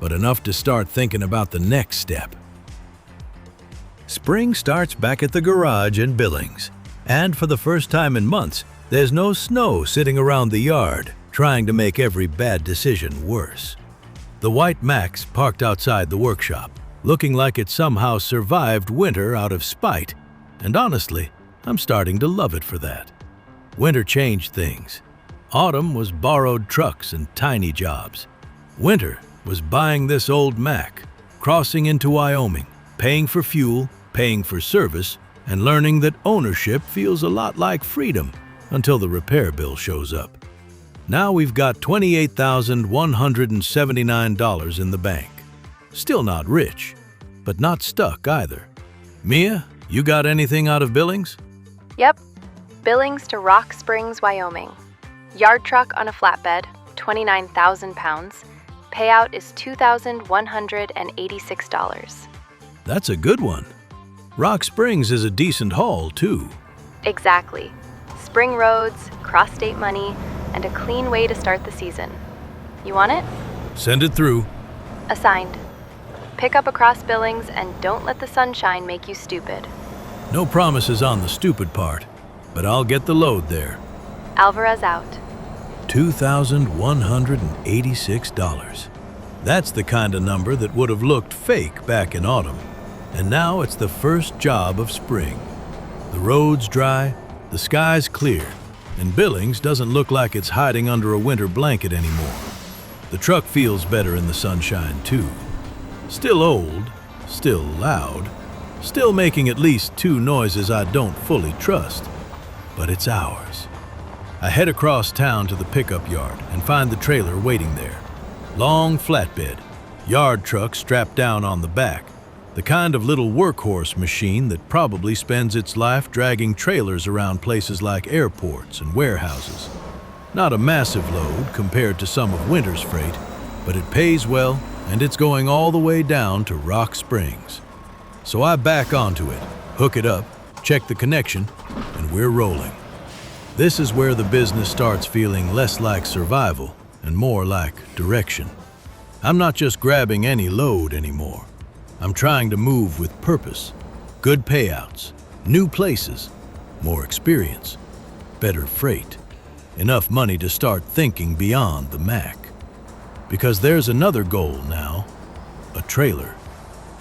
but enough to start thinking about the next step. Spring starts back at the garage in Billings, and for the first time in months, there's no snow sitting around the yard, trying to make every bad decision worse. The white Macks parked outside the workshop, looking like it somehow survived winter out of spite, and honestly, I'm starting to love it for that. Winter changed things. Autumn was borrowed trucks and tiny jobs. Winter was buying this old Mack, crossing into Wyoming, paying for fuel, paying for service, and learning that ownership feels a lot like freedom until the repair bill shows up. Now we've got $28,179 in the bank. Still not rich, but not stuck either. Mia, you got anything out of Billings? Yep. Billings to Rock Springs, Wyoming. Yard truck on a flatbed, 29,000 pounds. Payout is $2,186. That's a good one. Rock Springs is a decent haul, too. Exactly. Spring roads, cross-state money, and a clean way to start the season. You want it? Send it through. Assigned. Pick up across Billings and don't let the sunshine make you stupid. No promises on the stupid part, but I'll get the load there. Alvarez out. $2,186. That's the kind of number that would have looked fake back in autumn. And now it's the first job of spring. The road's dry, the sky's clear, and Billings doesn't look like it's hiding under a winter blanket anymore. The truck feels better in the sunshine, too. Still old, still loud, still making at least two noises I don't fully trust. But it's ours. I head across town to the pickup yard and find the trailer waiting there. Long flatbed, yard truck strapped down on the back, the kind of little workhorse machine that probably spends its life dragging trailers around places like airports and warehouses. Not a massive load compared to some of winter's freight, but it pays well, and it's going all the way down to Rock Springs. So I back onto it, hook it up, check the connection, and we're rolling. This is where the business starts feeling less like survival and more like direction. I'm not just grabbing any load anymore. I'm trying to move with purpose, good payouts, new places, more experience, better freight, enough money to start thinking beyond the Mack. Because there's another goal now, a trailer.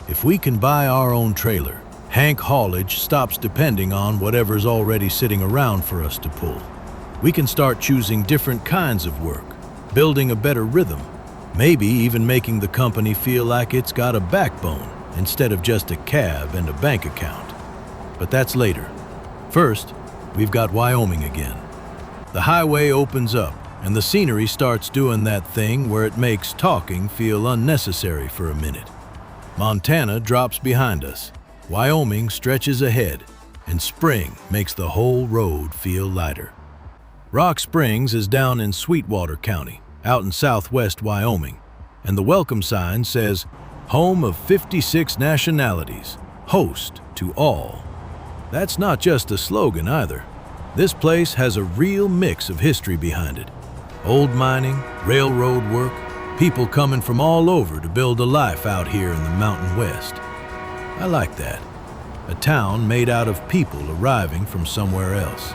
If we can buy our own trailer, Hank Haulage stops depending on whatever's already sitting around for us to pull. We can start choosing different kinds of work, building a better rhythm, maybe even making the company feel like it's got a backbone instead of just a cab and a bank account. But that's later. First, we've got Wyoming again. The highway opens up, and the scenery starts doing that thing where it makes talking feel unnecessary for a minute. Montana drops behind us, Wyoming stretches ahead, and spring makes the whole road feel lighter. Rock Springs is down in Sweetwater County, out in southwest Wyoming, and the welcome sign says, "Home of 56 nationalities, host to all." That's not just a slogan either. This place has a real mix of history behind it. Old mining, railroad work, people coming from all over to build a life out here in the Mountain West. I like that. A town made out of people arriving from somewhere else.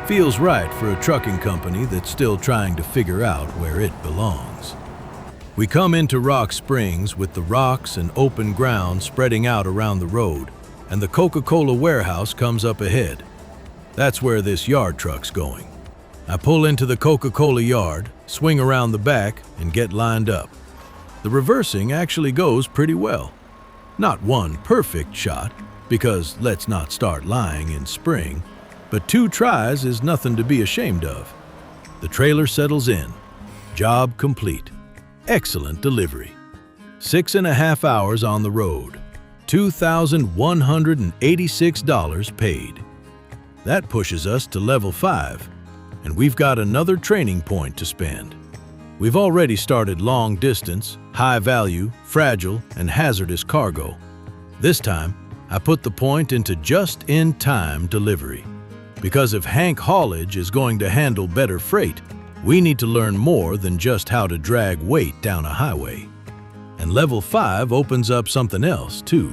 Feels right for a trucking company that's still trying to figure out where it belongs. We come into Rock Springs with the rocks and open ground spreading out around the road, and the Coca-Cola warehouse comes up ahead. That's where this yard truck's going. I pull into the Coca-Cola yard, swing around the back, and get lined up. The reversing actually goes pretty well. Not one perfect shot, because let's not start lying in spring, but 2 tries is nothing to be ashamed of. The trailer settles in. Job complete. Excellent delivery. 6.5 hours on the road. $2,186 paid. That pushes us to level 5, and we've got another training point to spend. We've already started long distance, high value, fragile, and hazardous cargo. This time, I put the point into just-in-time delivery. Because if Hank Haulage is going to handle better freight, we need to learn more than just how to drag weight down a highway. And level 5 opens up something else, too.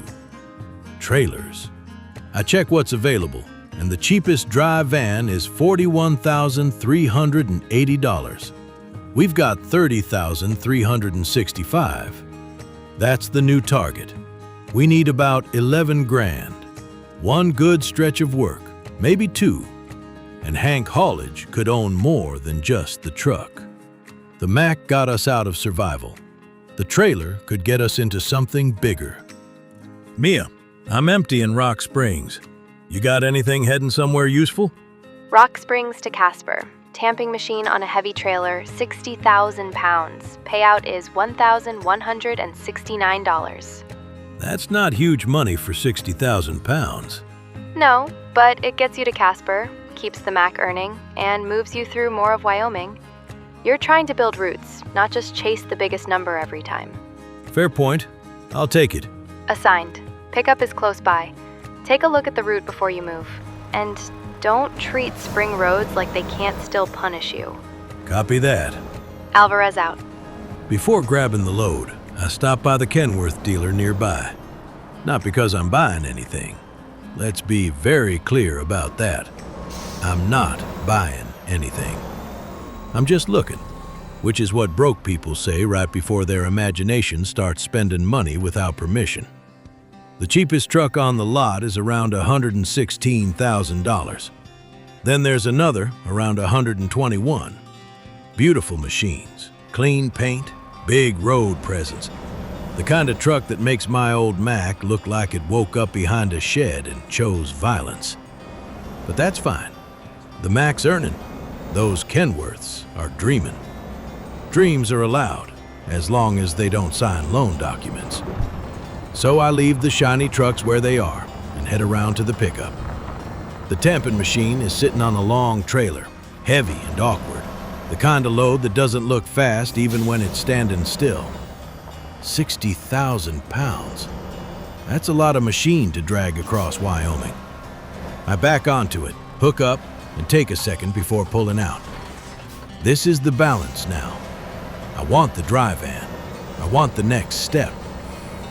Trailers. I check what's available, and the cheapest dry van is $41,380. We've got $30,365. That's the new target. We need about 11 grand. 1 good stretch of work, maybe 2. And Hank Haulage could own more than just the truck. The Mack got us out of survival. The trailer could get us into something bigger. Mia, I'm empty in Rock Springs. You got anything heading somewhere useful? Rock Springs to Casper. Tamping machine on a heavy trailer, 60,000 pounds. Payout is $1,169. That's not huge money for 60,000 pounds. No, but it gets you to Casper, keeps the Mack earning, and moves you through more of Wyoming. You're trying to build roots, not just chase the biggest number every time. Fair point. I'll take it. Assigned. Pickup is close by. Take a look at the route before you move. And don't treat spring roads like they can't still punish you. Copy that. Alvarez out. Before grabbing the load, I stopped by the Kenworth dealer nearby. Not because I'm buying anything. Let's be very clear about that. I'm not buying anything. I'm just looking, which is what broke people say right before their imagination starts spending money without permission. The cheapest truck on the lot is around $116,000. Then there's another around $121,000. Beautiful machines, clean paint, big road presence. The kind of truck that makes my old Mack look like it woke up behind a shed and chose violence. But that's fine. The Mack's earning. Those Kenworths are dreaming. Dreams are allowed, as long as they don't sign loan documents. So I leave the shiny trucks where they are and head around to the pickup. The tamping machine is sitting on a long trailer, heavy and awkward. The kind of load that doesn't look fast even when it's standing still. 60,000 pounds. That's a lot of machine to drag across Wyoming. I back onto it, hook up, and take a second before pulling out. This is the balance now. I want the dry van. I want the next step.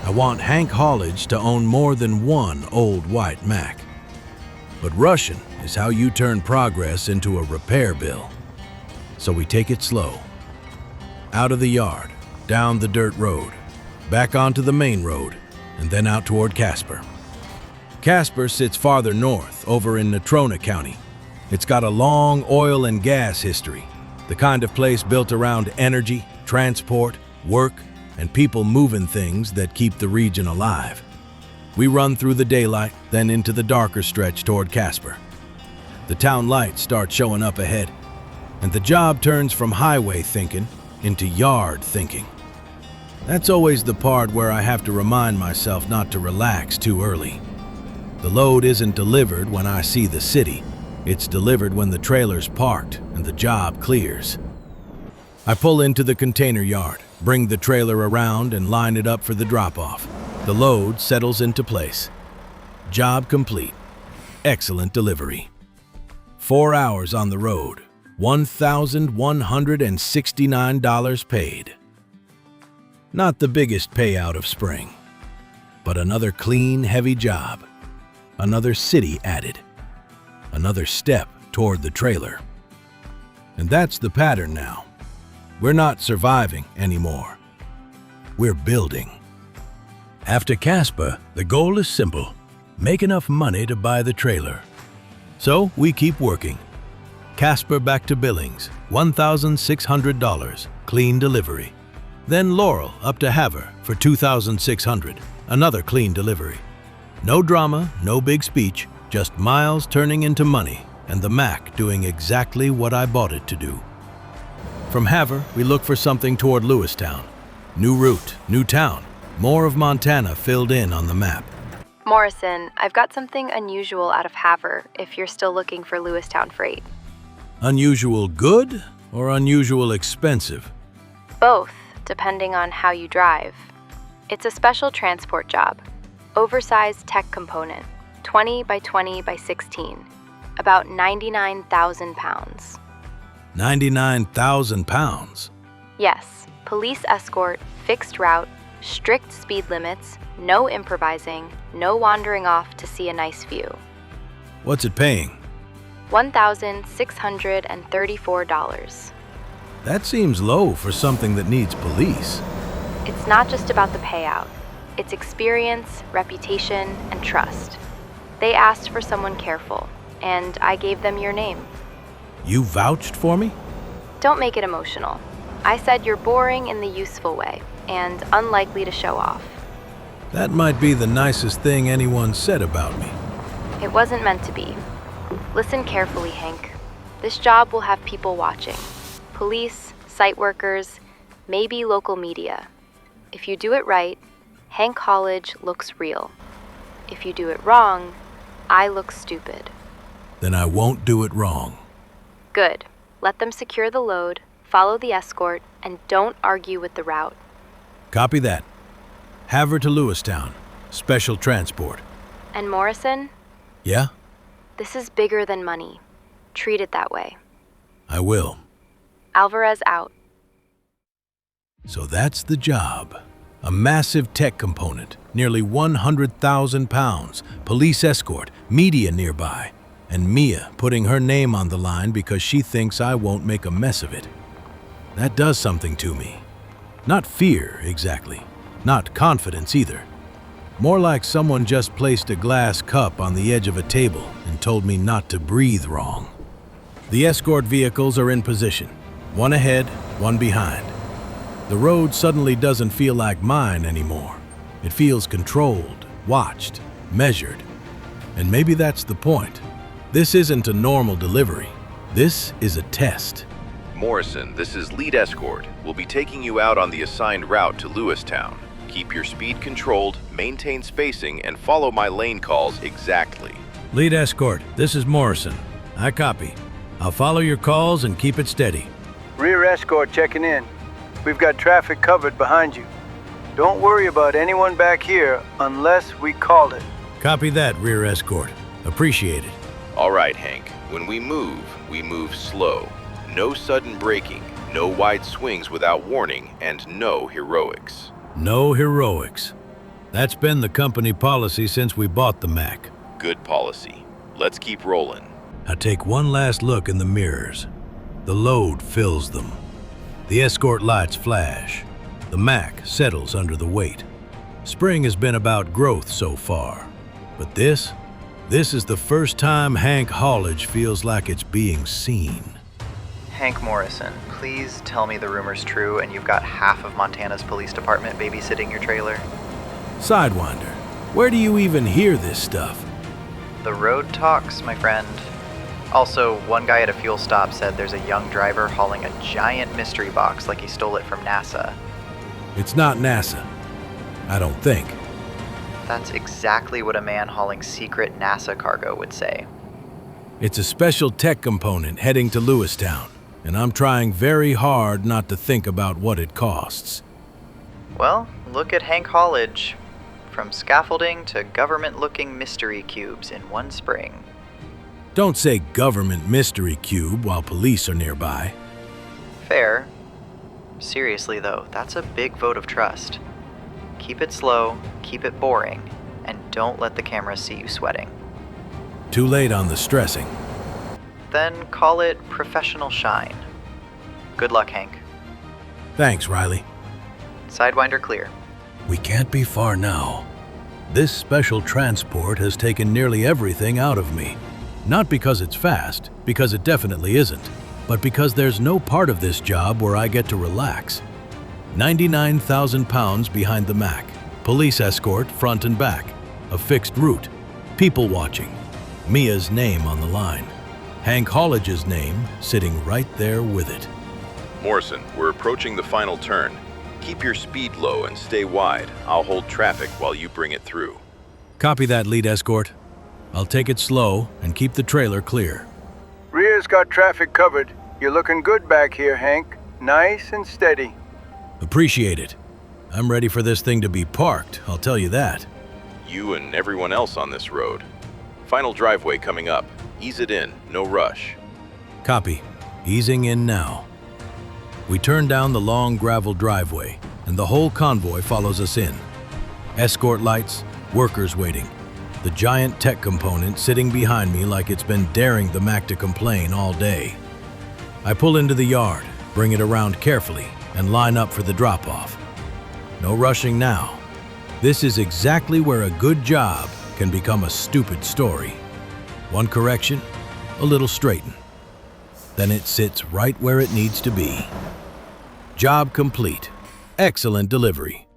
I want Hank Haulage to own more than one old white Mack. But rushing is how you turn progress into a repair bill. So we take it slow. Out of the yard, down the dirt road, back onto the main road, and then out toward Casper. Casper sits farther north, over in Natrona County. It's got a long oil and gas history, the kind of place built around energy, transport, work, and people moving things that keep the region alive. We run through the daylight, then into the darker stretch toward Casper. The town lights start showing up ahead, and the job turns from highway thinking into yard thinking. That's always the part where I have to remind myself not to relax too early. The load isn't delivered when I see the city. It's delivered when the trailer's parked and the job clears. I pull into the container yard, bring the trailer around and line it up for the drop-off. The load settles into place. Job complete. Excellent delivery. 4 hours on the road. $1,169 paid. Not the biggest payout of spring, but another clean, heavy job. Another city added. Another step toward the trailer. And that's the pattern now. We're not surviving anymore. We're building. After Casper, the goal is simple. Make enough money to buy the trailer. So we keep working. Casper back to Billings, $1,600, clean delivery. Then Laurel up to Havre for $2,600, another clean delivery. No drama, no big speech, just miles turning into money, and the Mack doing exactly what I bought it to do. From Havre, we look for something toward Lewistown. New route, new town, more of Montana filled in on the map. Morrison, I've got something unusual out of Havre if you're still looking for Lewistown freight. Unusual good or unusual expensive? Both, depending on how you drive. It's a special transport job. Oversized tech component, 20 by 20 by 16, about 99,000 pounds. 99,000 pounds? Yes, police escort, fixed route, strict speed limits, no improvising, no wandering off to see a nice view. What's it paying? $1,634. That seems low for something that needs police. It's not just about the payout. It's experience, reputation, and trust. They asked for someone careful, and I gave them your name. You vouched for me? Don't make it emotional. I said you're boring in the useful way, and unlikely to show off. That might be the nicest thing anyone said about me. It wasn't meant to be. Listen carefully, Hank. This job will have people watching. Police, site workers, maybe local media. If you do it right, Hank Haulage looks real. If you do it wrong, I look stupid. Then I won't do it wrong. Good. Let them secure the load, follow the escort, and don't argue with the route. Copy that. Havre to Lewistown. Special transport. And Morrison, Yeah? this is bigger than money. Treat it that way. I will. Alvarez out. So that's the job. A massive tech component, nearly 100,000 pounds, police escort, media nearby, and Mia putting her name on the line because she thinks I won't make a mess of it. That does something to me. Not fear, exactly. Not confidence either. More like someone just placed a glass cup on the edge of a table and told me not to breathe wrong. The escort vehicles are in position. One ahead, one behind. The road suddenly doesn't feel like mine anymore. It feels controlled, watched, measured. And maybe that's the point. This isn't a normal delivery. This is a test. Morrison, this is Lead Escort. We'll be taking you out on the assigned route to Lewistown. Keep your speed controlled, maintain spacing, and follow my lane calls exactly. Lead escort, this is Morrison. I copy. I'll follow your calls and keep it steady. Rear escort checking in. We've got traffic covered behind you. Don't worry about anyone back here unless we called it. Copy that, rear escort. Appreciate it. All right, Hank. When we move slow. No sudden braking, no wide swings without warning, and no heroics. No heroics. That's been the company policy since we bought the Mack. Good policy. Let's keep rolling. I take one last look in the mirrors. The load fills them. The escort lights flash. The Mack settles under the weight. Spring has been about growth so far. But this is the first time Hank Haulage feels like it's being seen. Hank Morrison, please tell me the rumor's true and you've got half of Montana's police department babysitting your trailer. Sidewinder, where do you even hear this stuff? The road talks, my friend. Also, one guy at a fuel stop said there's a young driver hauling a giant mystery box like he stole it from NASA. It's not NASA. I don't think. That's exactly what a man hauling secret NASA cargo would say. It's a special tech component heading to Lewistown, and I'm trying very hard not to think about what it costs. Well, look at Hank Haulage. From scaffolding to government-looking mystery cubes in one spring. Don't say government mystery cube while police are nearby. Fair. Seriously though, that's a big vote of trust. Keep it slow, keep it boring, and don't let the cameras see you sweating. Too late on the stressing. Then call it professional shine. Good luck, Hank. Thanks, Riley. Sidewinder clear. We can't be far now. This special transport has taken nearly everything out of me. Not because it's fast, because it definitely isn't, but because there's no part of this job where I get to relax. 99,000 pounds behind the Mack, police escort front and back, a fixed route, people watching, Mia's name on the line, Hank Haulage's name sitting right there with it. Morrison, we're approaching the final turn. Keep your speed low and stay wide. I'll hold traffic while you bring it through. Copy that, lead escort. I'll take it slow and keep the trailer clear. Rear's got traffic covered. You're looking good back here, Hank. Nice and steady. Appreciate it. I'm ready for this thing to be parked, I'll tell you that. You and everyone else on this road. Final driveway coming up. Ease it in, no rush. Copy. Easing in now. We turn down the long gravel driveway, and the whole convoy follows us in. Escort lights, workers waiting. The giant tech component sitting behind me like it's been daring the Mack to complain all day. I pull into the yard, bring it around carefully, and line up for the drop-off. No rushing now. This is exactly where a good job can become a stupid story. One correction, a little straighten. Then it sits right where it needs to be. Job complete. Excellent delivery.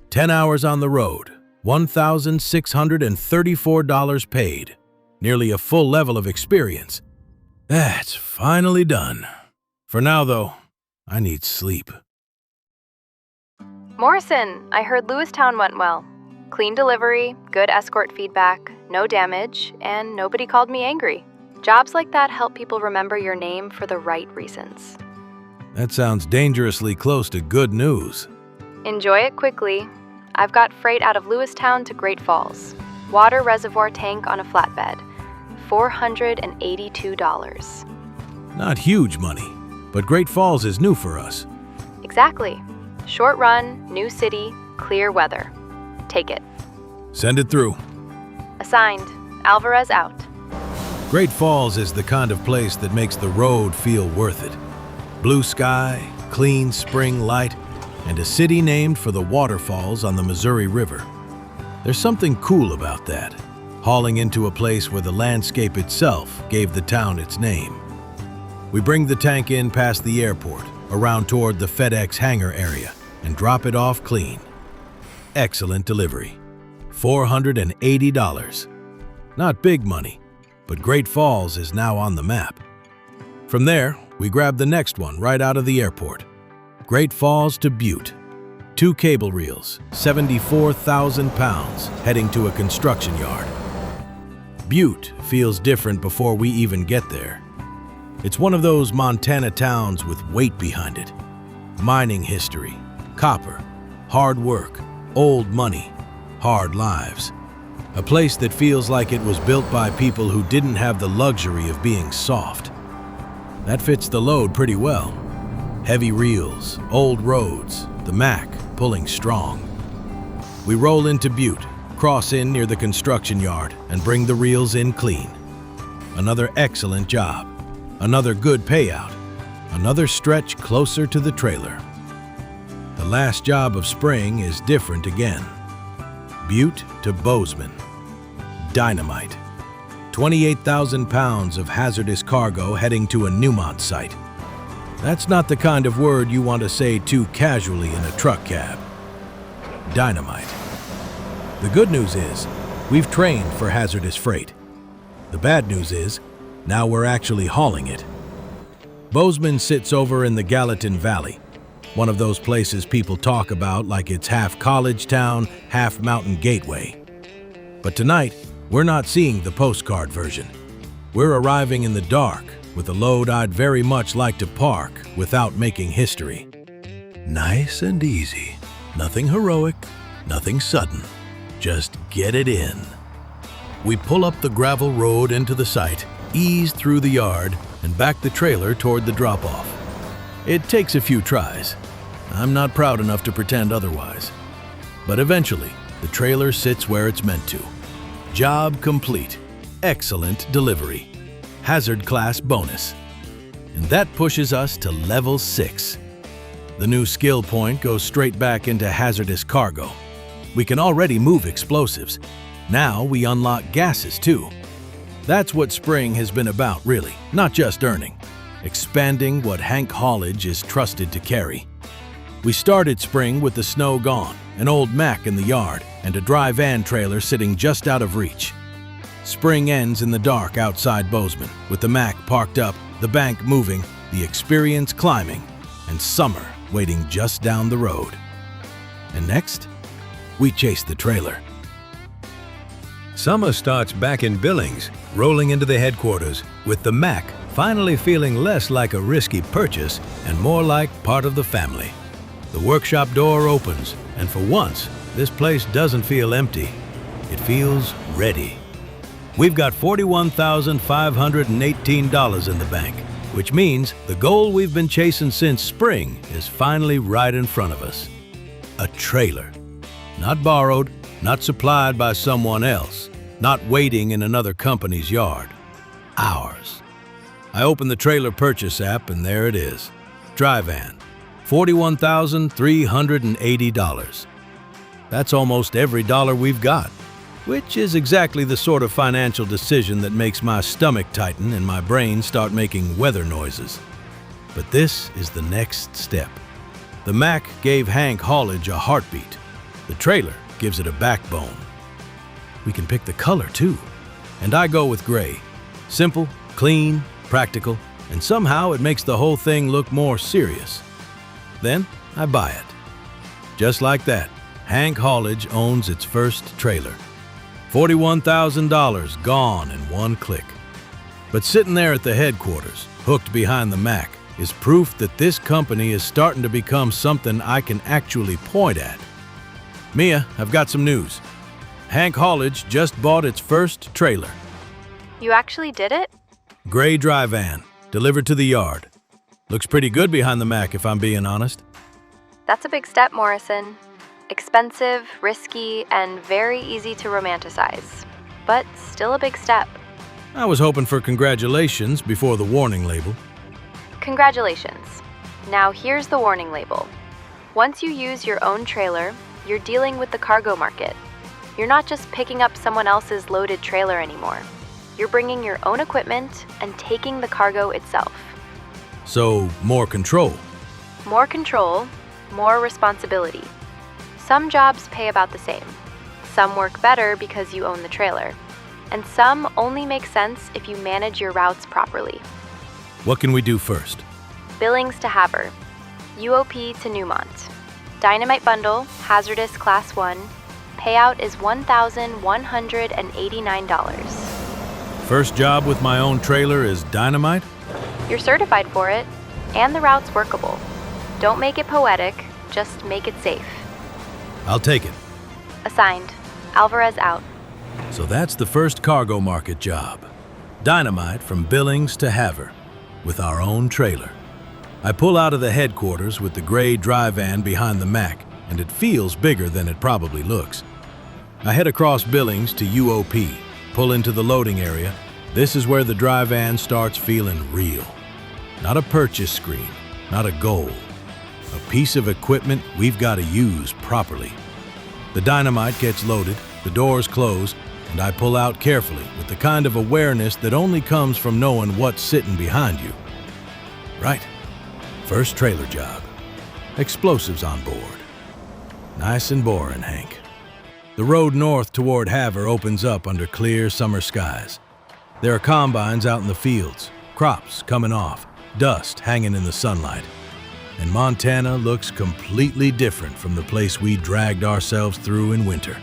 10 hours on the road, $1,634 paid. Nearly a full level of experience. That's finally done. For now, though, I need sleep. Morrison, I heard Lewistown went well. Clean delivery, good escort feedback, no damage, and nobody called me angry. Jobs like that help people remember your name for the right reasons. That sounds dangerously close to good news. Enjoy it quickly. I've got freight out of Lewistown to Great Falls. Water reservoir tank on a flatbed. $482. Not huge money, but Great Falls is new for us. Exactly. Short run, new city, clear weather. Take it. Send it through. Assigned. Alvarez out. Great Falls is the kind of place that makes the road feel worth it. Blue sky, clean spring light, and a city named for the waterfalls on the Missouri River. There's something cool about that, hauling into a place where the landscape itself gave the town its name. We bring the tank in past the airport, around toward the FedEx hangar area, and drop it off clean. Excellent delivery. $480. Not big money, but Great Falls is now on the map. From there, we grab the next one right out of the airport. Great Falls to Butte. 2 cable reels, 74,000 pounds, heading to a construction yard. Butte feels different before we even get there. It's one of those Montana towns with weight behind it. Mining history, copper, hard work, old money, hard lives. A place that feels like it was built by people who didn't have the luxury of being soft. That fits the load pretty well. Heavy reels, old roads, the Mack pulling strong. We roll into Butte, cross in near the construction yard, and bring the reels in clean. Another excellent job. Another good payout. Another stretch closer to the trailer. The last job of spring is different again. Butte to Bozeman. Dynamite. 28,000 pounds of hazardous cargo heading to a Newmont site. That's not the kind of word you want to say too casually in a truck cab. Dynamite. The good news is, we've trained for hazardous freight. The bad news is, now we're actually hauling it. Bozeman sits over in the Gallatin Valley, one of those places people talk about like it's half college town, half mountain gateway. But tonight, we're not seeing the postcard version. We're arriving in the dark with a load I'd very much like to park without making history. Nice and easy. Nothing heroic, nothing sudden. Just get it in. We pull up the gravel road into the site, ease through the yard, and back the trailer toward the drop-off. It takes a few tries. I'm not proud enough to pretend otherwise. But eventually, the trailer sits where it's meant to. Job complete. Excellent delivery. Hazard class bonus. And that pushes us to level 6. The new skill point goes straight back into hazardous cargo. We can already move explosives. Now we unlock gases too. That's what spring has been about, really, not just earning. Expanding what Hank Haulage is trusted to carry. We started spring with the snow gone, an old Mack in the yard, and a dry van trailer sitting just out of reach. Spring ends in the dark outside Bozeman, with the Mack parked up, the bank moving, the experience climbing, and summer waiting just down the road. And next, we chase the trailer. Summer starts back in Billings, rolling into the headquarters, with the Mack finally feeling less like a risky purchase and more like part of the family. The workshop door opens, and for once, this place doesn't feel empty. It feels ready. We've got $41,518 in the bank, which means the goal we've been chasing since spring is finally right in front of us. A trailer. Not borrowed, not supplied by someone else, not waiting in another company's yard. Ours. I open the trailer purchase app and there it is. Dry van. $41,380. That's almost every dollar we've got, which is exactly the sort of financial decision that makes my stomach tighten and my brain start making weather noises. But this is the next step. The Mack gave Hank Haulage a heartbeat. The trailer gives it a backbone. We can pick the color too. And I go with gray. Simple, clean, practical, and somehow it makes the whole thing look more serious. Then I buy it. Just like that, Hank Haulage owns its first trailer. $41,000 gone in one click. But sitting there at the headquarters, hooked behind the Mack, is proof that this company is starting to become something I can actually point at. Mia, I've got some news. Hank Haulage just bought its first trailer. You actually did it? Gray dry van, delivered to the yard. Looks pretty good behind the Mack, if I'm being honest. That's a big step, Morrison. Expensive, risky, and very easy to romanticize. But still a big step. I was hoping for congratulations before the warning label. Congratulations. Now here's the warning label. Once you use your own trailer, you're dealing with the cargo market. You're not just picking up someone else's loaded trailer anymore. You're bringing your own equipment and taking the cargo itself. So, more control. More control, more responsibility. Some jobs pay about the same. Some work better because you own the trailer. And some only make sense if you manage your routes properly. What can we do first? Billings to Havre. UOP to Newmont. Dynamite bundle, hazardous class 1. Payout is $1,189. First job with my own trailer is dynamite? You're certified for it, and the route's workable. Don't make it poetic, just make it safe. I'll take it. Assigned. Alvarez out. So that's the first cargo market job. Dynamite from Billings to Havre, with our own trailer. I pull out of the headquarters with the gray dry van behind the Mack, and it feels bigger than it probably looks. I head across Billings to UOP, pull into the loading area. This is where the dry van starts feeling real. Not a purchase screen, not a goal. A piece of equipment we've got to use properly. The dynamite gets loaded, the doors close, and I pull out carefully with the kind of awareness that only comes from knowing what's sitting behind you. Right. First trailer job. Explosives on board. Nice and boring, Hank. The road north toward Havre opens up under clear summer skies. There are combines out in the fields, crops coming off, dust hanging in the sunlight. And Montana looks completely different from the place we dragged ourselves through in winter.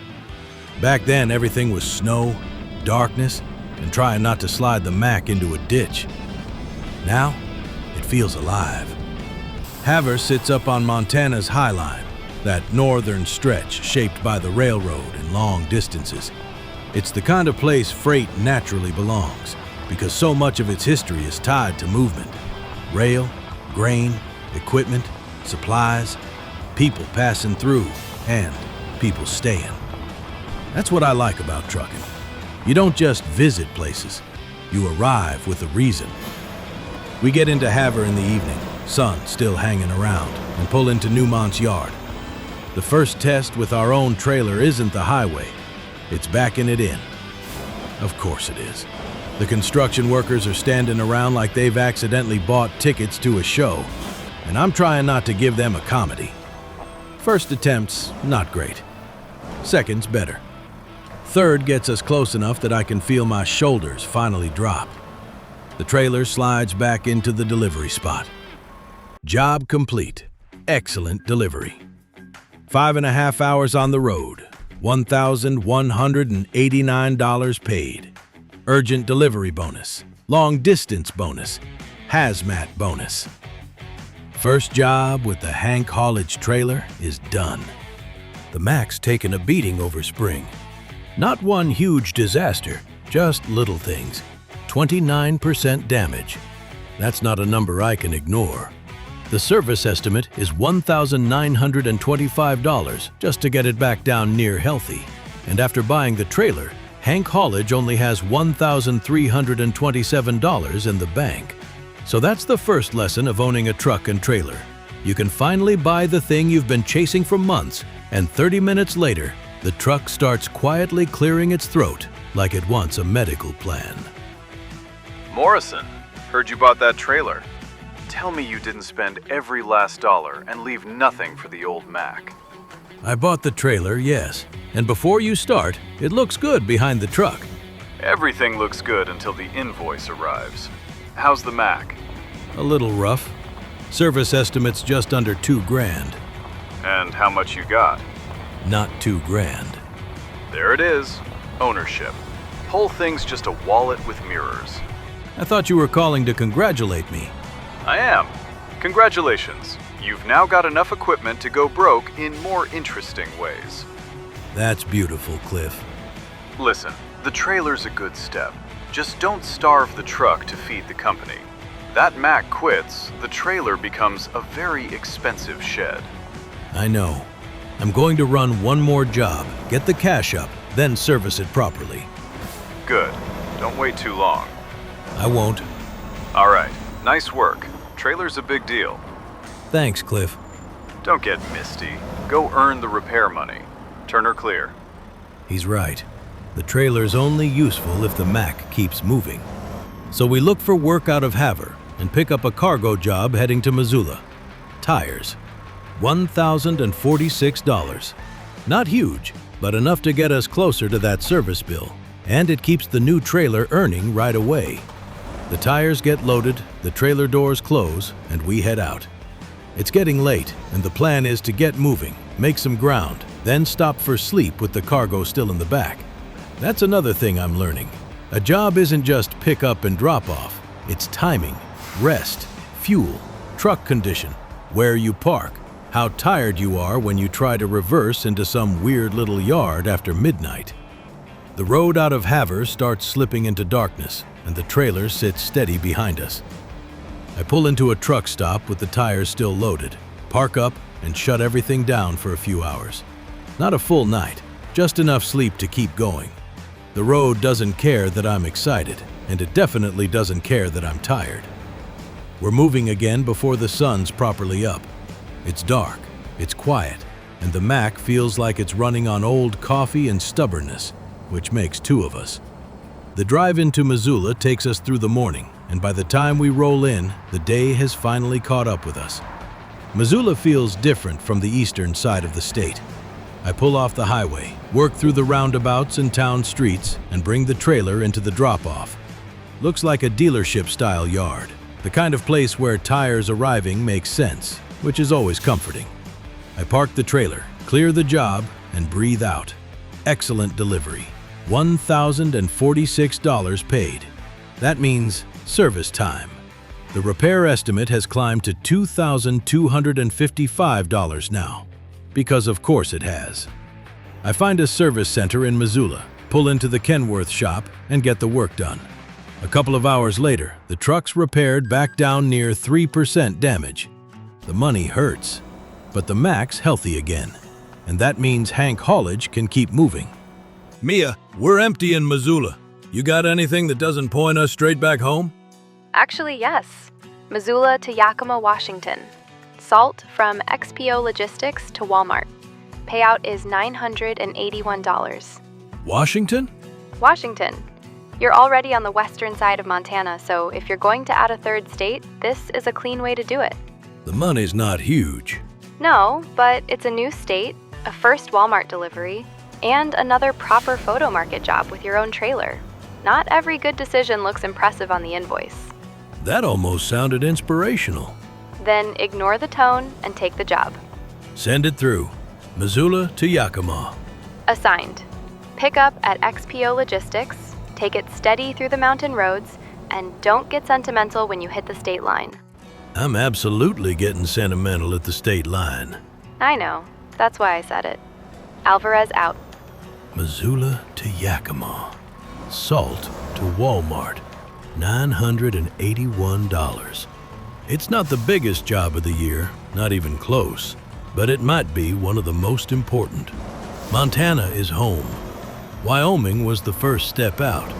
Back then, everything was snow, darkness, and trying not to slide the Mack into a ditch. Now, it feels alive. Havre sits up on Montana's High Line, that northern stretch shaped by the railroad and long distances. It's the kind of place freight naturally belongs, because so much of its history is tied to movement. Rail, grain, equipment, supplies, people passing through, and people staying. That's what I like about trucking. You don't just visit places, you arrive with a reason. We get into Havre in the evening, sun still hanging around, and pull into Newmont's yard. The first test with our own trailer isn't the highway, it's backing it in. Of course it is. The construction workers are standing around like they've accidentally bought tickets to a show, and I'm trying not to give them a comedy. First attempt's not great. Second's better. Third gets us close enough that I can feel my shoulders finally drop. The trailer slides back into the delivery spot. Job complete. Excellent delivery. 5.5 hours on the road. $1,189 paid. Urgent delivery bonus. Long distance bonus. Hazmat bonus. First job with the Hank Haulage trailer is done. The Mack's taken a beating over spring. Not one huge disaster, just little things. 29% damage. That's not a number I can ignore. The service estimate is $1,925 just to get it back down near healthy. And after buying the trailer, Hank Haulage only has $1,327 in the bank. So that's the first lesson of owning a truck and trailer. You can finally buy the thing you've been chasing for months, and 30 minutes later, the truck starts quietly clearing its throat like it wants a medical plan. Morrison, heard you bought that trailer. Tell me you didn't spend every last dollar and leave nothing for the old Mack. I bought the trailer, yes. And before you start, it looks good behind the truck. Everything looks good until the invoice arrives. How's the Mack? A little rough. Service estimate's just under $2,000. And how much you got? Not $2,000. There it is. Ownership. Whole thing's just a wallet with mirrors. I thought you were calling to congratulate me. I am. Congratulations. You've now got enough equipment to go broke in more interesting ways. That's beautiful, Cliff. Listen, the trailer's a good step. Just don't starve the truck to feed the company. That Mack quits, the trailer becomes a very expensive shed. I know. I'm going to run one more job, get the cash up, then service it properly. Good. Don't wait too long. I won't. All right. Nice work. Trailer's a big deal. Thanks, Cliff. Don't get misty. Go earn the repair money. Turn her clear. He's right. The trailer's only useful if the Mack keeps moving. So we look for work out of Havre and pick up a cargo job heading to Missoula. Tires. $1,046. Not huge, but enough to get us closer to that service bill. And it keeps the new trailer earning right away. The tires get loaded, the trailer doors close, and we head out. It's getting late, and the plan is to get moving, make some ground, then stop for sleep with the cargo still in the back. That's another thing I'm learning. A job isn't just pick up and drop off. It's timing, rest, fuel, truck condition, where you park, how tired you are when you try to reverse into some weird little yard after midnight. The road out of Havre starts slipping into darkness, and the trailer sits steady behind us. I pull into a truck stop with the tires still loaded, park up, and shut everything down for a few hours. Not a full night, just enough sleep to keep going. The road doesn't care that I'm excited, and it definitely doesn't care that I'm tired. We're moving again before the sun's properly up. It's dark, it's quiet, and the Mack feels like it's running on old coffee and stubbornness, which makes two of us. The drive into Missoula takes us through the morning, and by the time we roll in, the day has finally caught up with us. Missoula feels different from the eastern side of the state. I pull off the highway, work through the roundabouts and town streets, and bring the trailer into the drop-off. Looks like a dealership-style yard, the kind of place where tires arriving makes sense, which is always comforting. I park the trailer, clear the job, and breathe out. Excellent delivery. $1,046 paid. That means service time. The repair estimate has climbed to $2,255 now, because of course it has. I find a service center in Missoula, pull into the Kenworth shop, and get the work done. A couple of hours later, the truck's repaired back down near 3% damage. The money hurts, but the Mack's healthy again, and that means Hank Haulage can keep moving. Mia, we're empty in Missoula. You got anything that doesn't point us straight back home? Actually, yes. Missoula to Yakima, Washington. Salt from XPO Logistics to Walmart. Payout is $981. Washington? Washington. You're already on the western side of Montana, so if you're going to add a third state, this is a clean way to do it. The money's not huge. No, but it's a new state, a first Walmart delivery, and another proper photo market job with your own trailer. Not every good decision looks impressive on the invoice. That almost sounded inspirational. Then ignore the tone and take the job. Send it through. Missoula to Yakima. Assigned. Pick up at XPO Logistics, take it steady through the mountain roads, and don't get sentimental when you hit the state line. I'm absolutely getting sentimental at the state line. I know. That's why I said it. Alvarez out. Missoula to Yakima. Salt to Walmart. $981. It's not the biggest job of the year, not even close, but it might be one of the most important. Montana is home. Wyoming was the first step out.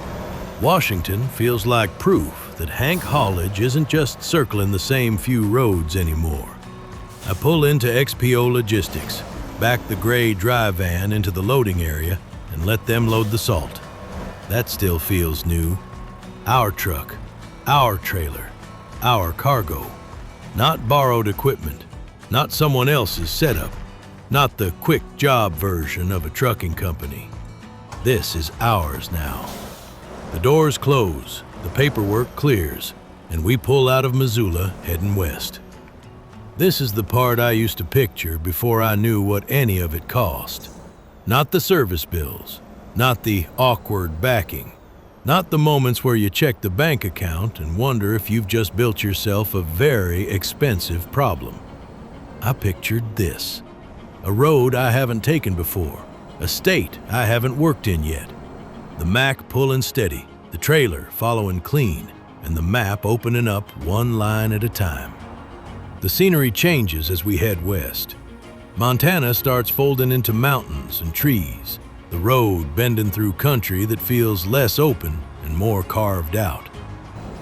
Washington feels like proof that Hank Haulage isn't just circling the same few roads anymore. I pull into XPO Logistics, back the gray dry van into the loading area, and let them load the salt. That still feels new. Our truck, our trailer, our cargo. Not borrowed equipment, not someone else's setup, not the quick job version of a trucking company. This is ours now. The doors close, the paperwork clears, and we pull out of Missoula heading west. This is the part I used to picture before I knew what any of it cost. Not the service bills, not the awkward backing, not the moments where you check the bank account and wonder if you've just built yourself a very expensive problem. I pictured this. A road I haven't taken before, a state I haven't worked in yet. The Mack pulling steady, the trailer following clean, and the map opening up one line at a time. The scenery changes as we head west. Montana starts folding into mountains and trees, the road bending through country that feels less open and more carved out.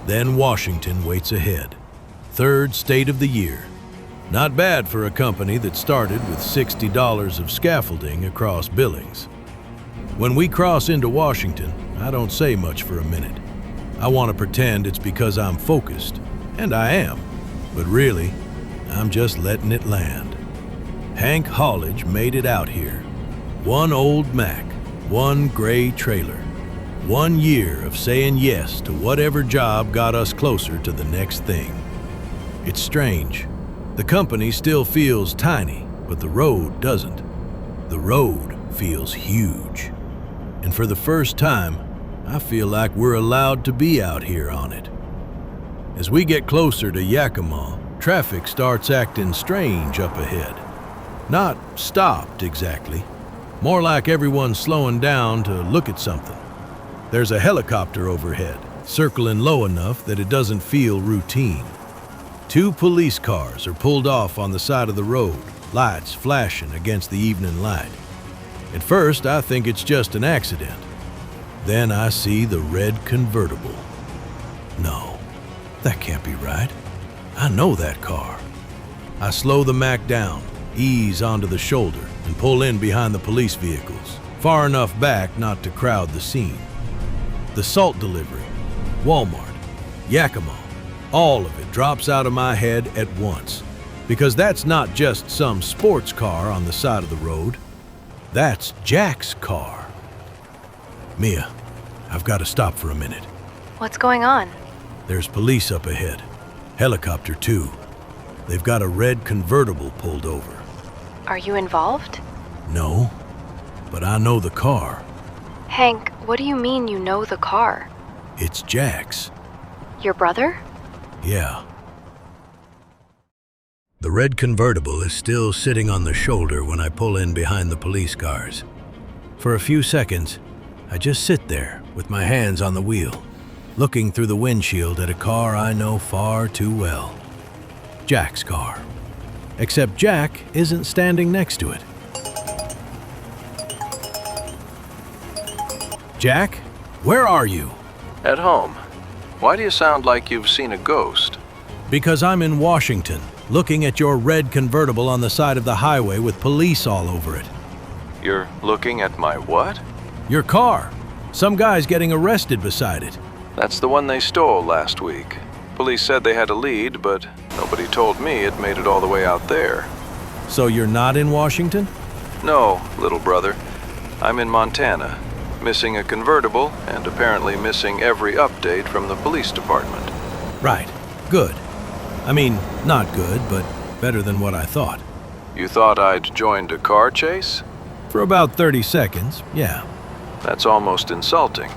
Then Washington waits ahead. Third state of the year. Not bad for a company that started with $60 of scaffolding across Billings. When we cross into Washington, I don't say much for a minute. I want to pretend it's because I'm focused, and I am, but really, I'm just letting it land. Hank Haulage made it out here. One old Mack, one gray trailer, 1 year of saying yes to whatever job got us closer to the next thing. It's strange. The company still feels tiny, but the road doesn't. The road feels huge. And for the first time, I feel like we're allowed to be out here on it. As we get closer to Yakima, traffic starts acting strange up ahead. Not stopped exactly, more like everyone's slowing down to look at something. There's a helicopter overhead, circling low enough that it doesn't feel routine. 2 police cars are pulled off on the side of the road, lights flashing against the evening light. At first, I think it's just an accident. Then I see the red convertible. No, that can't be right. I know that car. I slow the Mack down, ease onto the shoulder, and pull in behind the police vehicles, far enough back not to crowd the scene. The salt delivery, Walmart, Yakima, all of it drops out of my head at once, because that's not just some sports car on the side of the road. That's Jack's car. Mia, I've got to stop for a minute. What's going on? There's police up ahead. Helicopter too. They've got a red convertible pulled over. Are you involved? No, but I know the car. Hank, what do you mean you know the car? It's Jack's. Your brother? Yeah. The red convertible is still sitting on the shoulder when I pull in behind the police cars. For a few seconds, I just sit there with my hands on the wheel, looking through the windshield at a car I know far too well. Jack's car. Except Jack isn't standing next to it. Jack, where are you? At home. Why do you sound like you've seen a ghost? Because I'm in Washington, looking at your red convertible on the side of the highway with police all over it. You're looking at my what? Your car. Some guy's getting arrested beside it. That's the one they stole last week. Police said they had a lead, but nobody told me it made it all the way out there. So you're not in Washington? No, little brother. I'm in Montana, missing a convertible and apparently missing every update from the police department. Right. Good. I mean, not good, but better than what I thought. You thought I'd joined a car chase? For about 30 seconds, yeah. That's almost insulting.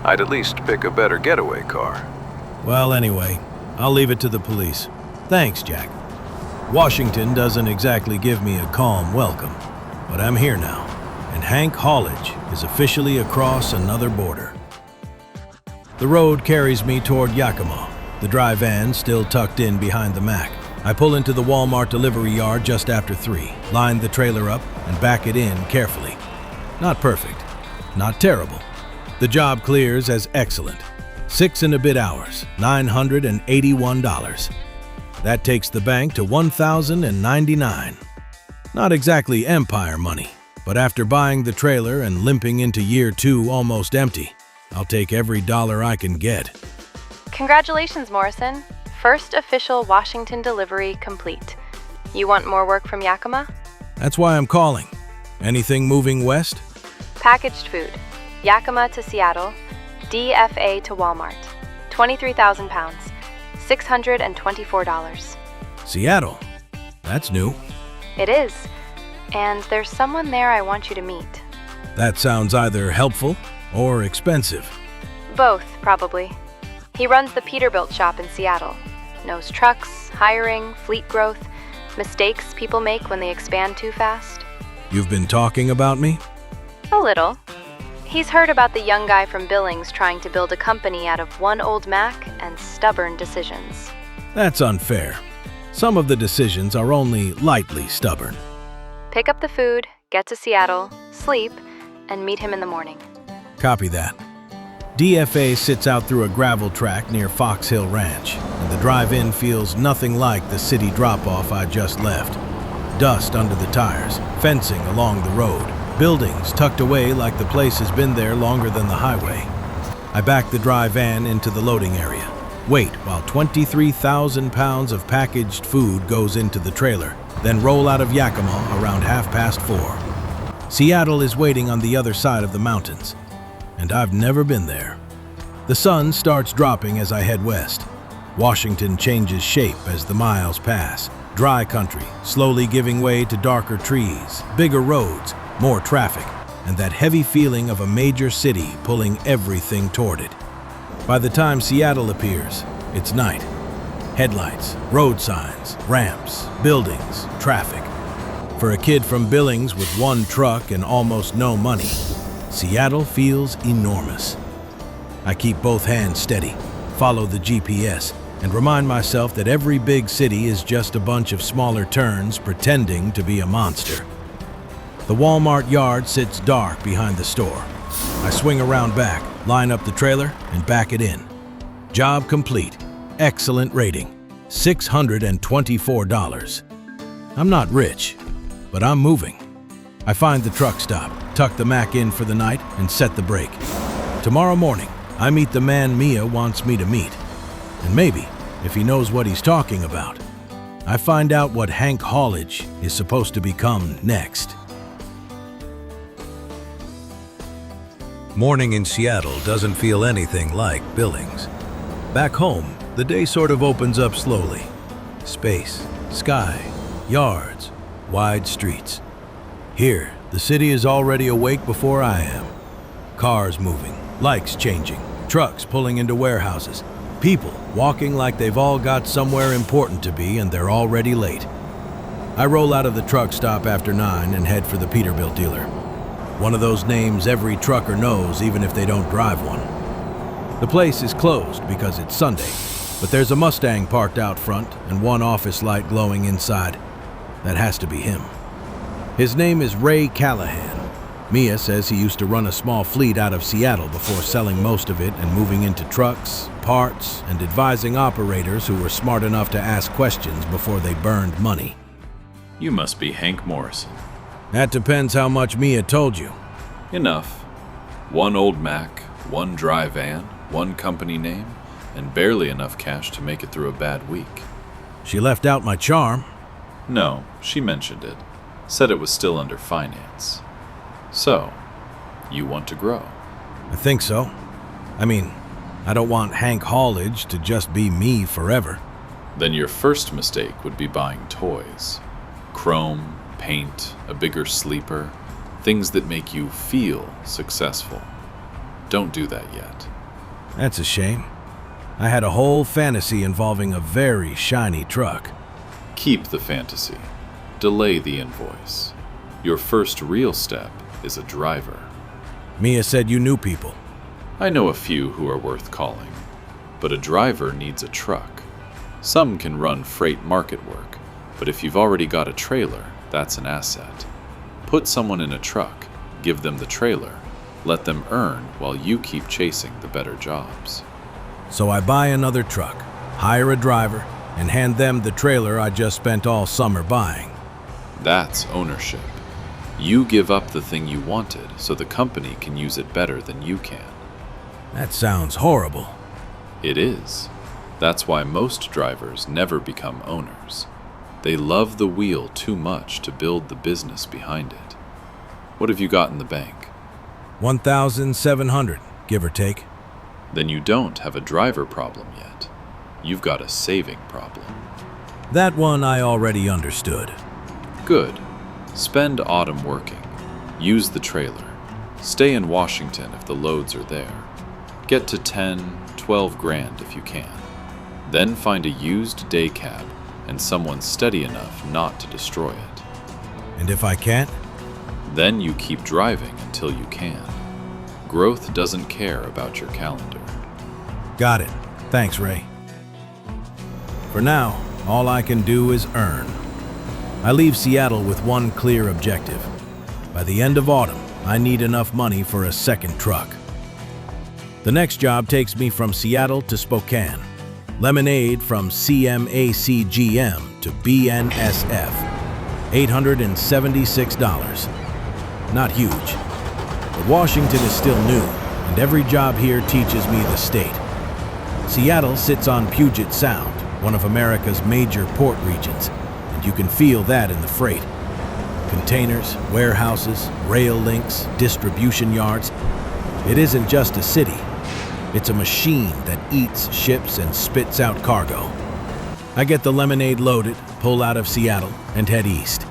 I'd at least pick a better getaway car. Well, anyway, I'll leave it to the police. Thanks, Jack. Washington doesn't exactly give me a calm welcome, but I'm here now, and Hank Haulage is officially across another border. The road carries me toward Yakima, the dry van still tucked in behind the Mack. I pull into the Walmart delivery yard just after 3, line the trailer up, and back it in carefully. Not perfect, not terrible. The job clears as excellent. 6 and a bit hours, $981. That takes the bank to $1,099. Not exactly empire money, but after buying the trailer and limping into year 2 almost empty, I'll take every dollar I can get. Congratulations, Morrison. First official Washington delivery complete. You want more work from Yakima? That's why I'm calling. Anything moving west? Packaged food. Yakima to Seattle. DFA to Walmart. 23,000 pounds. $624. Seattle. That's new. It is. And there's someone there I want you to meet. That sounds either helpful or expensive. Both, probably. He runs the Peterbilt shop in Seattle. Knows trucks, hiring, fleet growth, mistakes people make when they expand too fast. You've been talking about me? A little. He's heard about the young guy from Billings trying to build a company out of one old Mack and stubborn decisions. That's unfair. Some of the decisions are only lightly stubborn. Pick up the food, get to Seattle, sleep, and meet him in the morning. Copy that. DFA sits out through a gravel track near Fox Hill Ranch, and the drive-in feels nothing like the city drop-off I just left. Dust under the tires, fencing along the road, buildings tucked away like the place has been there longer than the highway. I back the dry van into the loading area, wait while 23,000 pounds of packaged food goes into the trailer, then roll out of Yakima around 4:30. Seattle is waiting on the other side of the mountains, and I've never been there. The sun starts dropping as I head west. Washington changes shape as the miles pass. Dry country, slowly giving way to darker trees, bigger roads, more traffic, and that heavy feeling of a major city pulling everything toward it. By the time Seattle appears, it's night. Headlights, road signs, ramps, buildings, traffic. For a kid from Billings with one truck and almost no money, Seattle feels enormous. I keep both hands steady, follow the GPS, and remind myself that every big city is just a bunch of smaller turns pretending to be a monster. The Walmart yard sits dark behind the store. I swing around back, line up the trailer, and back it in. Job complete. Excellent rating. $624. I'm not rich, but I'm moving. I find the truck stop, tuck the Mack in for the night, and set the brake. Tomorrow morning, I meet the man Mia wants me to meet. And maybe, if he knows what he's talking about, I find out what Hank Haulage is supposed to become next. Morning in Seattle doesn't feel anything like Billings. Back home, the day sort of opens up slowly. Space, sky, yards, wide streets. Here, the city is already awake before I am. Cars moving, lights changing, trucks pulling into warehouses, people walking like they've all got somewhere important to be and they're already late. I roll out of the truck stop after 9 and head for the Peterbilt dealer. One of those names every trucker knows even if they don't drive one. The place is closed because it's Sunday, but there's a Mustang parked out front and one office light glowing inside. That has to be him. His name is Ray Callahan. Mia says he used to run a small fleet out of Seattle before selling most of it and moving into trucks, parts, and advising operators who were smart enough to ask questions before they burned money. You must be Hank Morrison. That depends how much Mia told you. Enough. One old Mack, one dry van, one company name, and barely enough cash to make it through a bad week. She left out my charm. No, she mentioned it. Said it was still under finance. So, you want to grow? I think so. I mean, I don't want Hank Haulage to just be me forever. Then your first mistake would be buying toys. Chrome, paint, a bigger sleeper, things that make you feel successful. Don't do that yet. That's a shame. I had a whole fantasy involving a very shiny truck. Keep the fantasy. Delay the invoice. Your first real step is a driver. Mia said you knew people. I know a few who are worth calling, but a driver needs a truck. Some can run freight market work, but if you've already got a trailer, that's an asset. Put someone in a truck, give them the trailer, let them earn while you keep chasing the better jobs. So I buy another truck, hire a driver, and hand them the trailer I just spent all summer buying. That's ownership. You give up the thing you wanted so the company can use it better than you can. That sounds horrible. It is. That's why most drivers never become owners. They love the wheel too much to build the business behind it. What have you got in the bank? $1,700, give or take. Then you don't have a driver problem yet. You've got a saving problem. That one I already understood. Good. Spend autumn working. Use the trailer. Stay in Washington if the loads are there. Get to 10, 12 grand if you can. Then find a used day cab and someone steady enough not to destroy it. And if I can't? Then you keep driving until you can. Growth doesn't care about your calendar. Got it. Thanks, Ray. For now, all I can do is earn. I leave Seattle with one clear objective. By the end of autumn, I need enough money for a second truck. The next job takes me from Seattle to Spokane. Lemonade from CMACGM to BNSF. $876. Not huge. But Washington is still new, and every job here teaches me the state. Seattle sits on Puget Sound, one of America's major port regions, and you can feel that in the freight. Containers, warehouses, rail links, distribution yards. It isn't just a city. It's a machine that eats ships and spits out cargo. I get the Lemonade loaded, pull out of Seattle, and head east.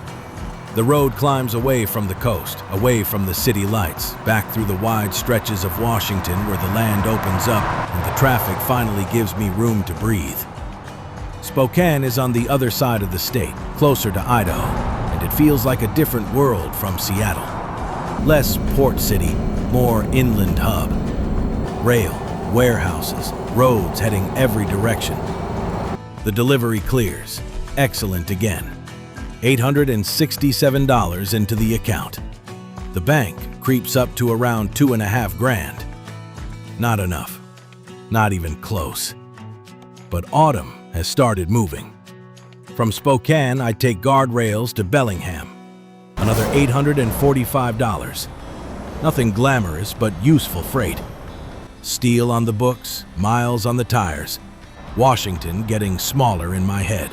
The road climbs away from the coast, away from the city lights, back through the wide stretches of Washington where the land opens up and the traffic finally gives me room to breathe. Spokane is on the other side of the state, closer to Idaho, and it feels like a different world from Seattle. Less port city, more inland hub. Rail, warehouses, roads heading every direction. The delivery clears. Excellent again. $867 into the account. The bank creeps up to around 2.5 grand. Not enough. Not even close. But autumn has started moving. From Spokane, I take guardrails to Bellingham. Another $845. Nothing glamorous, but useful freight. Steel on the books, miles on the tires. Washington getting smaller in my head.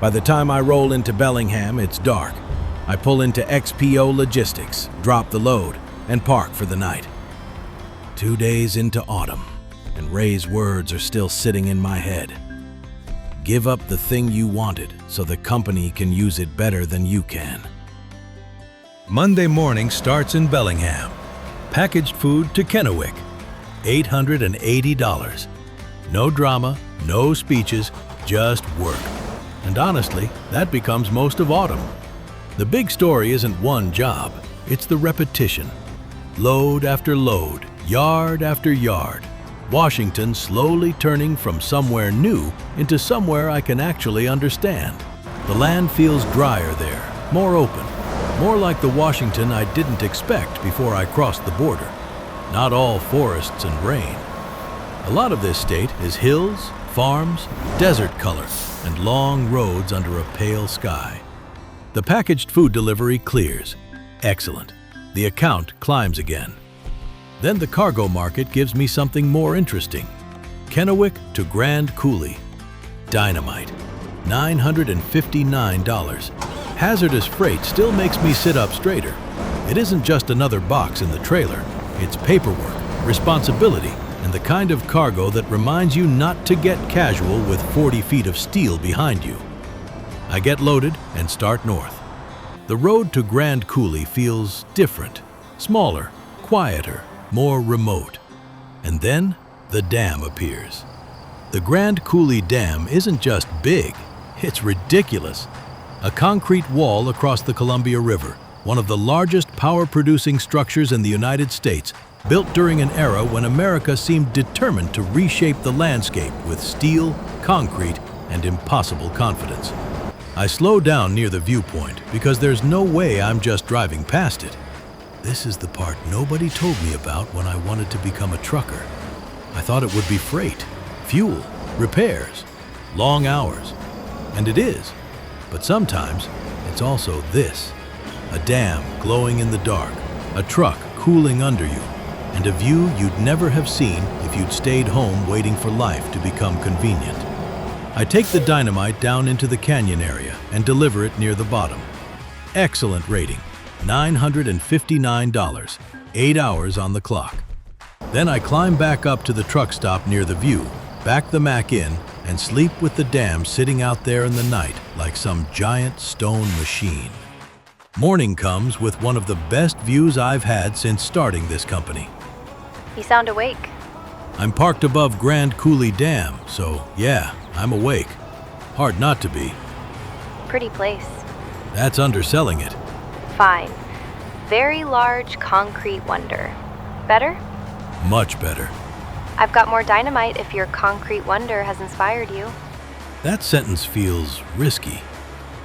By the time I roll into Bellingham, it's dark. I pull into XPO Logistics, drop the load, and park for the night. 2 days into autumn, and Ray's words are still sitting in my head. Give up the thing you wanted so the company can use it better than you can. Monday morning starts in Bellingham. Packaged food to Kennewick. $880. No drama, no speeches, just work. And honestly, that becomes most of autumn. The big story isn't one job, it's the repetition. Load after load, yard after yard. Washington slowly turning from somewhere new into somewhere I can actually understand. The land feels drier there, more open, more like the Washington I didn't expect before I crossed the border. Not all forests and rain. A lot of this state is hills, farms, desert color, and long roads under a pale sky. The packaged food delivery clears. Excellent. The account climbs again. Then the cargo market gives me something more interesting. Kennewick to Grand Coulee. Dynamite. $959. Hazardous freight still makes me sit up straighter. It isn't just another box in the trailer. It's paperwork, responsibility, and the kind of cargo that reminds you not to get casual with 40 feet of steel behind you. I get loaded and start north. The road to Grand Coulee feels different, smaller, quieter, more remote. And then the dam appears. The Grand Coulee Dam isn't just big, it's ridiculous. A concrete wall across the Columbia River, one of the largest power-producing structures in the United States, built during an era when America seemed determined to reshape the landscape with steel, concrete, and impossible confidence. I slow down near the viewpoint because there's no way I'm just driving past it. This is the part nobody told me about when I wanted to become a trucker. I thought it would be freight, fuel, repairs, long hours. And it is. But sometimes it's also this. A dam glowing in the dark, a truck cooling under you, and a view you'd never have seen if you'd stayed home waiting for life to become convenient. I take the dynamite down into the canyon area and deliver it near the bottom. Excellent rating, $959, 8 hours on the clock. Then I climb back up to the truck stop near the view, back the Mack in, and sleep with the dam sitting out there in the night like some giant stone machine. Morning comes with one of the best views I've had since starting this company. You sound awake. I'm parked above Grand Coulee Dam, so yeah, I'm awake. Hard not to be. Pretty place. That's underselling it. Fine. Very large concrete wonder. Better? Much better. I've got more dynamite if your concrete wonder has inspired you. That sentence feels risky.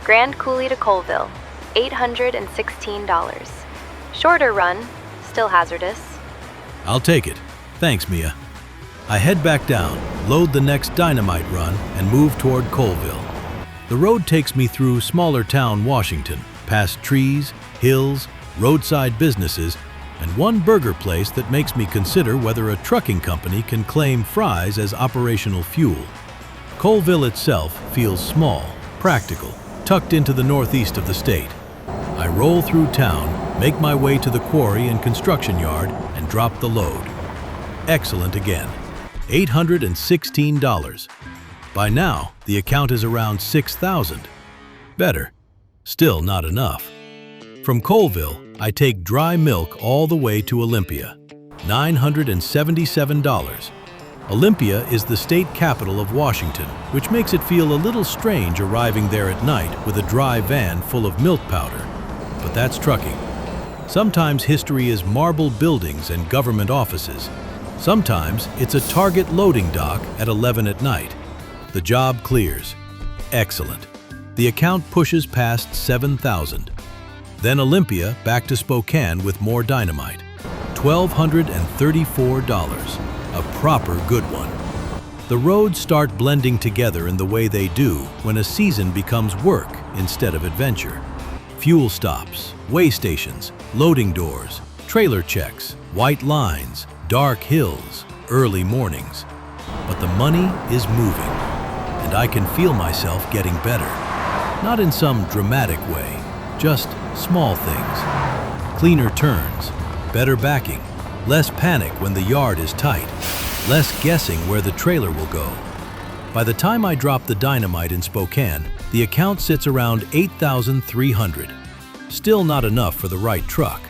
Grand Coulee to Colville, $816. Shorter run, still hazardous. I'll take it. Thanks, Mia. I head back down, load the next dynamite run, and move toward Colville. The road takes me through smaller town Washington, past trees, hills, roadside businesses, and one burger place that makes me consider whether a trucking company can claim fries as operational fuel. Colville itself feels small, practical, tucked into the northeast of the state. I roll through town, make my way to the quarry and construction yard, and drop the load. Excellent again. $816. By now, the account is around $6,000. Better. Still not enough. From Colville, I take dry milk all the way to Olympia. $977. Olympia is the state capital of Washington, which makes it feel a little strange arriving there at night with a dry van full of milk powder. But that's trucking. Sometimes history is marble buildings and government offices. Sometimes it's a Target loading dock at 11 at night. The job clears. Excellent. The account pushes past 7,000. Then Olympia back to Spokane with more dynamite. $1,234. A proper good one. The roads start blending together in the way they do when a season becomes work instead of adventure. Fuel stops, way stations, loading doors, trailer checks, white lines, dark hills, early mornings. But the money is moving, and I can feel myself getting better. Not in some dramatic way, just small things. Cleaner turns, better backing, less panic when the yard is tight, less guessing where the trailer will go. By the time I drop the dynamite in Spokane, the account sits around $8,300. Still not enough for the right truck,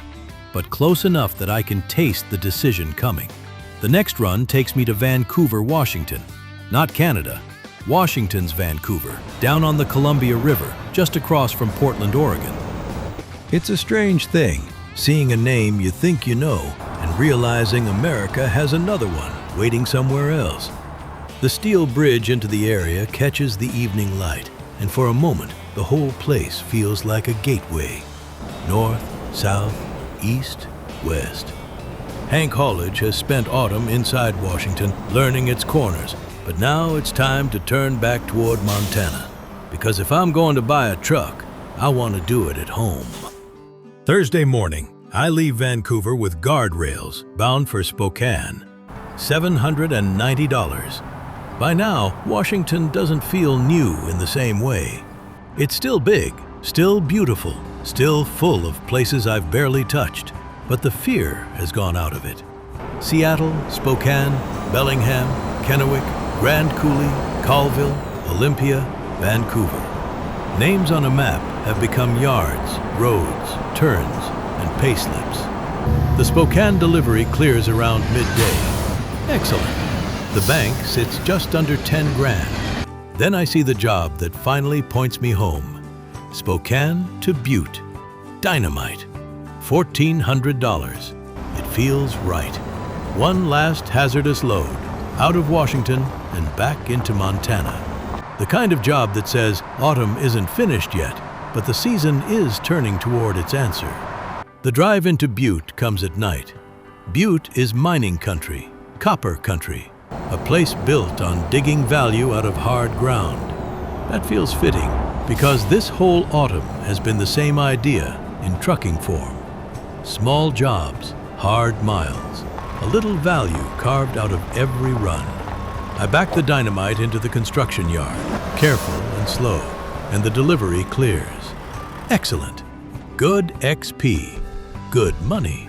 but close enough that I can taste the decision coming. The next run takes me to Vancouver, Washington. Not Canada, Washington's Vancouver, down on the Columbia River, just across from Portland, Oregon. It's a strange thing, seeing a name you think you know and realizing America has another one waiting somewhere else. The steel bridge into the area catches the evening light, and for a moment, the whole place feels like a gateway. North, south, east, west. Hank Haulage has spent autumn inside Washington learning its corners, but now it's time to turn back toward Montana. Because if I'm going to buy a truck, I want to do it at home. Thursday morning, I leave Vancouver with guardrails, bound for Spokane. $790. By now, Washington doesn't feel new in the same way. It's still big, still beautiful, still full of places I've barely touched, but the fear has gone out of it. Seattle, Spokane, Bellingham, Kennewick, Grand Coulee, Colville, Olympia, Vancouver. Names on a map have become yards, roads, turns, and payslips. The Spokane delivery clears around midday. Excellent. The bank sits just under 10 grand. Then I see the job that finally points me home. Spokane to Butte. Dynamite. $1,400. It feels right. One last hazardous load, out of Washington and back into Montana. The kind of job that says autumn isn't finished yet, but the season is turning toward its answer. The drive into Butte comes at night. Butte is mining country, copper country, a place built on digging value out of hard ground. That feels fitting, because this whole autumn has been the same idea in trucking form. Small jobs, hard miles, a little value carved out of every run. I back the dynamite into the construction yard, careful and slow, and the delivery clears. Excellent. Good XP. Good money.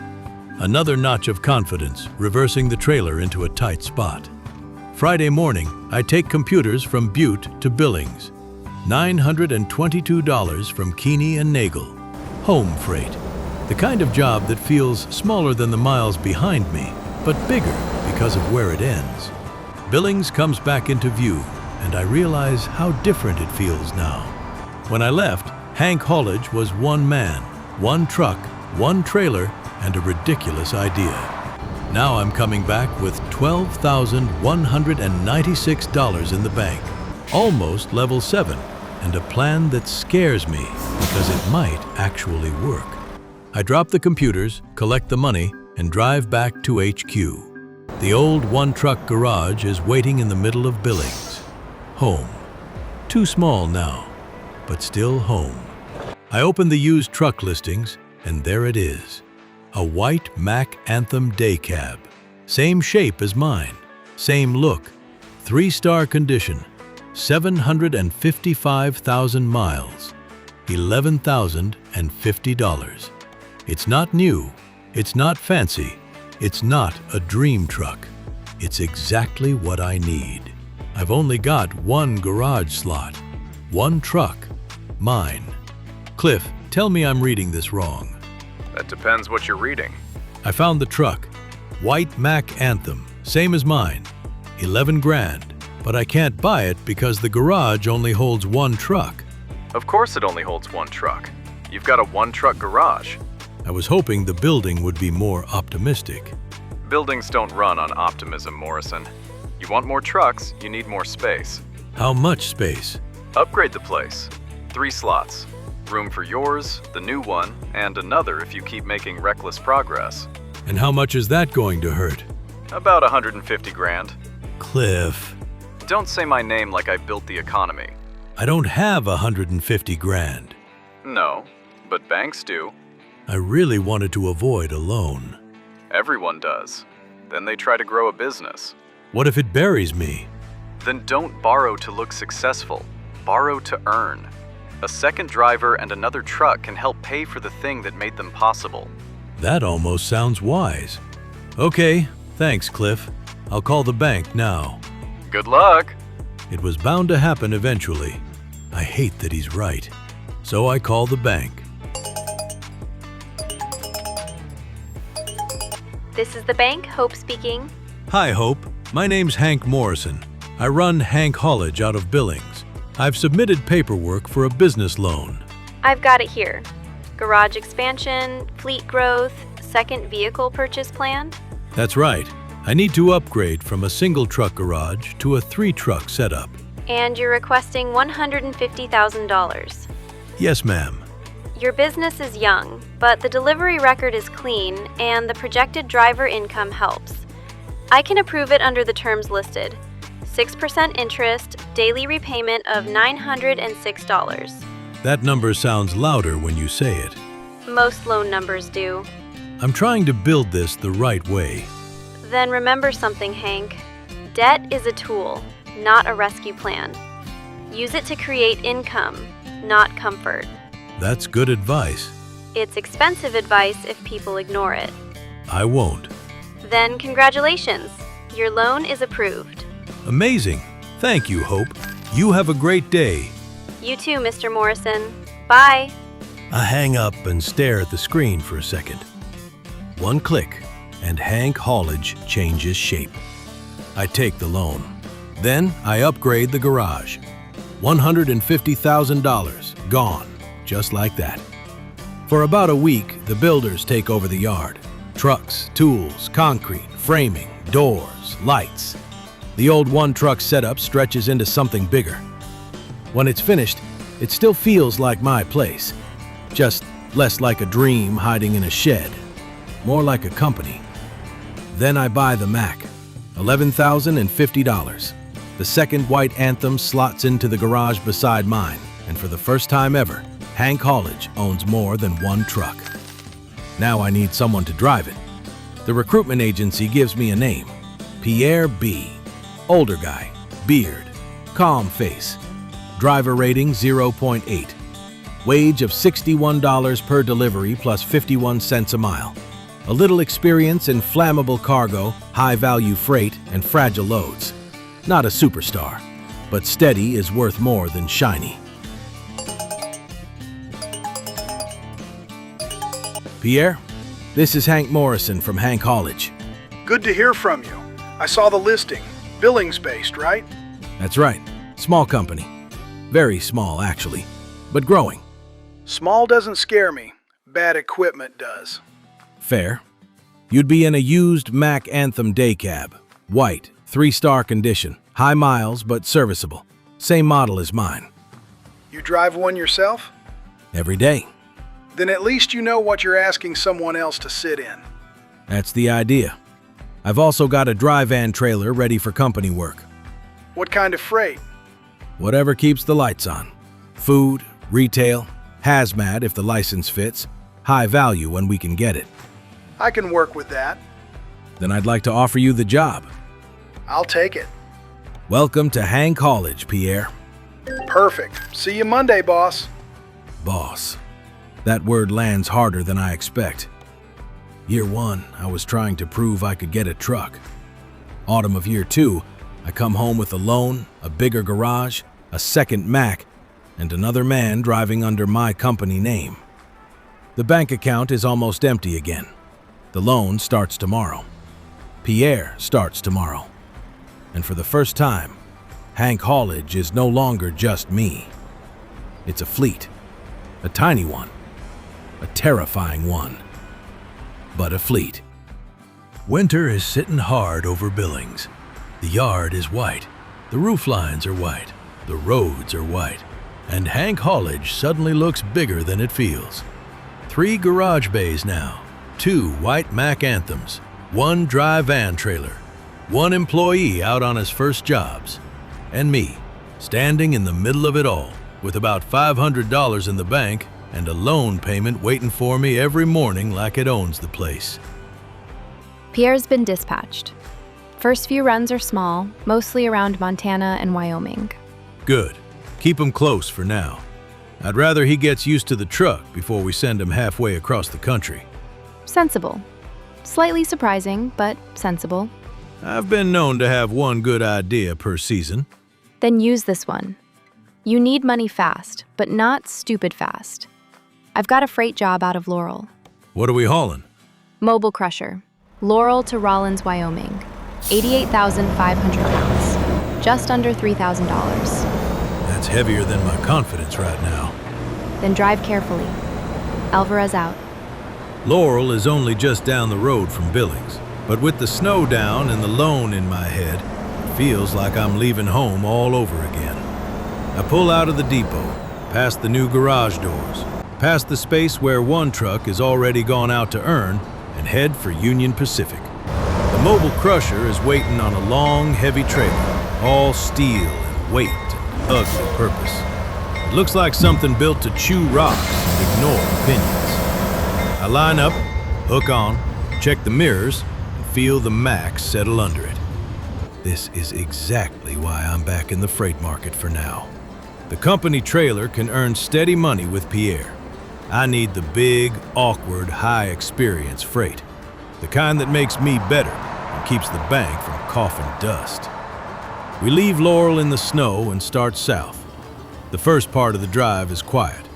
Another notch of confidence, reversing the trailer into a tight spot. Friday morning, I take computers from Butte to Billings. $922 from Keeney and Nagel. Home freight. The kind of job that feels smaller than the miles behind me, but bigger because of where it ends. Billings comes back into view, and I realize how different it feels now. When I left, Hank Haulage was one man, one truck, one trailer, and a ridiculous idea. Now I'm coming back with $12,196 in the bank, almost level 7, and a plan that scares me because it might actually work. I drop the computers, collect the money, and drive back to HQ. The old one-truck garage is waiting in the middle of Billings. Home. Too small now, but still home. I open the used truck listings, and there it is. A white Mack Anthem day cab. Same shape as mine. Same look. 3-star condition. 755,000 miles. $11,050. It's not new. It's not fancy. It's not a dream truck. It's exactly what I need. I've only got one garage slot. One truck. Mine. Cliff, tell me I'm reading this wrong. That depends what you're reading. I found the truck. White Mack Anthem. Same as mine. 11 grand. But I can't buy it because the garage only holds one truck. Of course it only holds one truck. You've got a one-truck garage. I was hoping the building would be more optimistic. Buildings don't run on optimism, Morrison. You want more trucks, you need more space. How much space? Upgrade the place. 3 slots. Room for yours, the new one, and another if you keep making reckless progress. And how much is that going to hurt? About 150 grand. Cliff. Don't say my name like I built the economy. I don't have 150 grand. No, but banks do. I really wanted to avoid a loan. Everyone does. Then they try to grow a business. What if it buries me? Then don't borrow to look successful. Borrow to earn. A second driver and another truck can help pay for the thing that made them possible. That almost sounds wise. Okay, thanks, Cliff. I'll call the bank now. Good luck! It was bound to happen eventually. I hate that he's right. So I call the bank. This is the bank, Hope speaking. Hi, Hope. My name's Hank Morrison. I run Hank Haulage out of Billings. I've submitted paperwork for a business loan. I've got it here. Garage expansion, fleet growth, second vehicle purchase planned. That's right. I need to upgrade from a single truck garage to a 3-truck setup. And you're requesting $150,000. Yes, ma'am. Your business is young, but the delivery record is clean and the projected driver income helps. I can approve it under the terms listed. 6% interest, daily repayment of $906. That number sounds louder when you say it. Most loan numbers do. I'm trying to build this the right way. Then remember something, Hank. Debt is a tool, not a rescue plan. Use it to create income, not comfort. That's good advice. It's expensive advice if people ignore it. I won't. Then congratulations, your loan is approved. Amazing. Thank you, Hope. You have a great day. You too, Mr. Morrison. Bye. I hang up and stare at the screen for a second. One click, and Hank Haulage changes shape. I take the loan. Then I upgrade the garage. $150,000 gone, just like that. For about a week, the builders take over the yard. Trucks, tools, concrete, framing, doors, lights. The old one-truck setup stretches into something bigger. When it's finished, it still feels like my place. Just less like a dream hiding in a shed. More like a company. Then I buy the Mack. $11,050. The second white Anthem slots into the garage beside mine, and for the first time ever, Hank Haulage owns more than one truck. Now I need someone to drive it. The recruitment agency gives me a name, Pierre B. Older guy, beard, calm face. Driver rating 0.8. Wage of $61 per delivery plus 51 cents a mile. A little experience in flammable cargo, high-value freight, and fragile loads. Not a superstar, but steady is worth more than shiny. Pierre, this is Hank Morrison from Hank Haulage. Good to hear from you. I saw the listing. Billings based, right? That's right. Small company. Very small, actually, but growing. Small doesn't scare me. Bad equipment does. Fair. You'd be in a used Mack Anthem day cab. White, 3-star condition. High miles, but serviceable. Same model as mine. You drive one yourself? Every day. Then at least you know what you're asking someone else to sit in. That's the idea. I've also got a dry van trailer ready for company work. What kind of freight? Whatever keeps the lights on. Food, retail, hazmat if the license fits. High value when we can get it. I can work with that. Then I'd like to offer you the job. I'll take it. Welcome to Hank Haulage, Pierre. Perfect. See you Monday, boss. Boss. That word lands harder than I expect. Year 1, I was trying to prove I could get a truck. Autumn of year 2, I come home with a loan, a bigger garage, a second Mack, and another man driving under my company name. The bank account is almost empty again. The loan starts tomorrow. Pierre starts tomorrow. And for the first time, Hank Haulage is no longer just me. It's a fleet. A tiny one. A terrifying one. But a fleet. Winter is sitting hard over Billings. The yard is white. The roof lines are white. The roads are white. And Hank Haulage suddenly looks bigger than it feels. 3 garage bays now. 2 white Mack Anthems. 1 dry van trailer. 1 employee out on his first jobs. And me, standing in the middle of it all, with about $500 in the bank and a loan payment waiting for me every morning like it owns the place. Pierre's been dispatched. First few runs are small, mostly around Montana and Wyoming. Good. Keep him close for now. I'd rather he gets used to the truck before we send him halfway across the country. Sensible. Slightly surprising, but sensible. I've been known to have one good idea per season. Then use this one. You need money fast, but not stupid fast. I've got a freight job out of Laurel. What are we hauling? Mobile crusher. Laurel to Rollins, Wyoming. 88,500 pounds. Just under $3,000. That's heavier than my confidence right now. Then drive carefully. Alvarez out. Laurel is only just down the road from Billings, but with the snow down and the loan in my head, it feels like I'm leaving home all over again. I pull out of the depot, past the new garage doors, past the space where one truck has already gone out to earn, and head for Union Pacific. The mobile crusher is waiting on a long, heavy trailer, all steel and weight and ugly purpose. It looks like something built to chew rocks and ignore opinions. I line up, hook on, check the mirrors, and feel the Mack settle under it. This is exactly why I'm back in the freight market for now. The company trailer can earn steady money with Pierre. I need the big, awkward, high-experience freight. The kind that makes me better and keeps the bank from coughing dust. We leave Laurel in the snow and start south. The first part of the drive is quiet.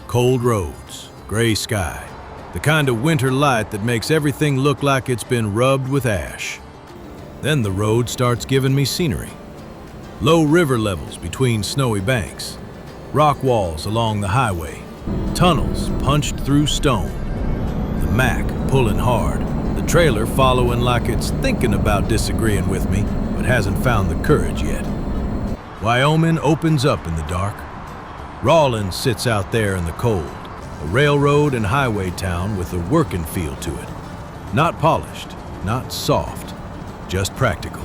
Cold roads, gray sky, the kind of winter light that makes everything look like it's been rubbed with ash. Then the road starts giving me scenery. Low river levels between snowy banks, rock walls along the highway, tunnels punched through stone, the Mack pulling hard, the trailer following like it's thinking about disagreeing with me, but hasn't found the courage yet. Wyoming opens up in the dark. Rawlins sits out there in the cold, a railroad and highway town with a working feel to it. Not polished, not soft, just practical.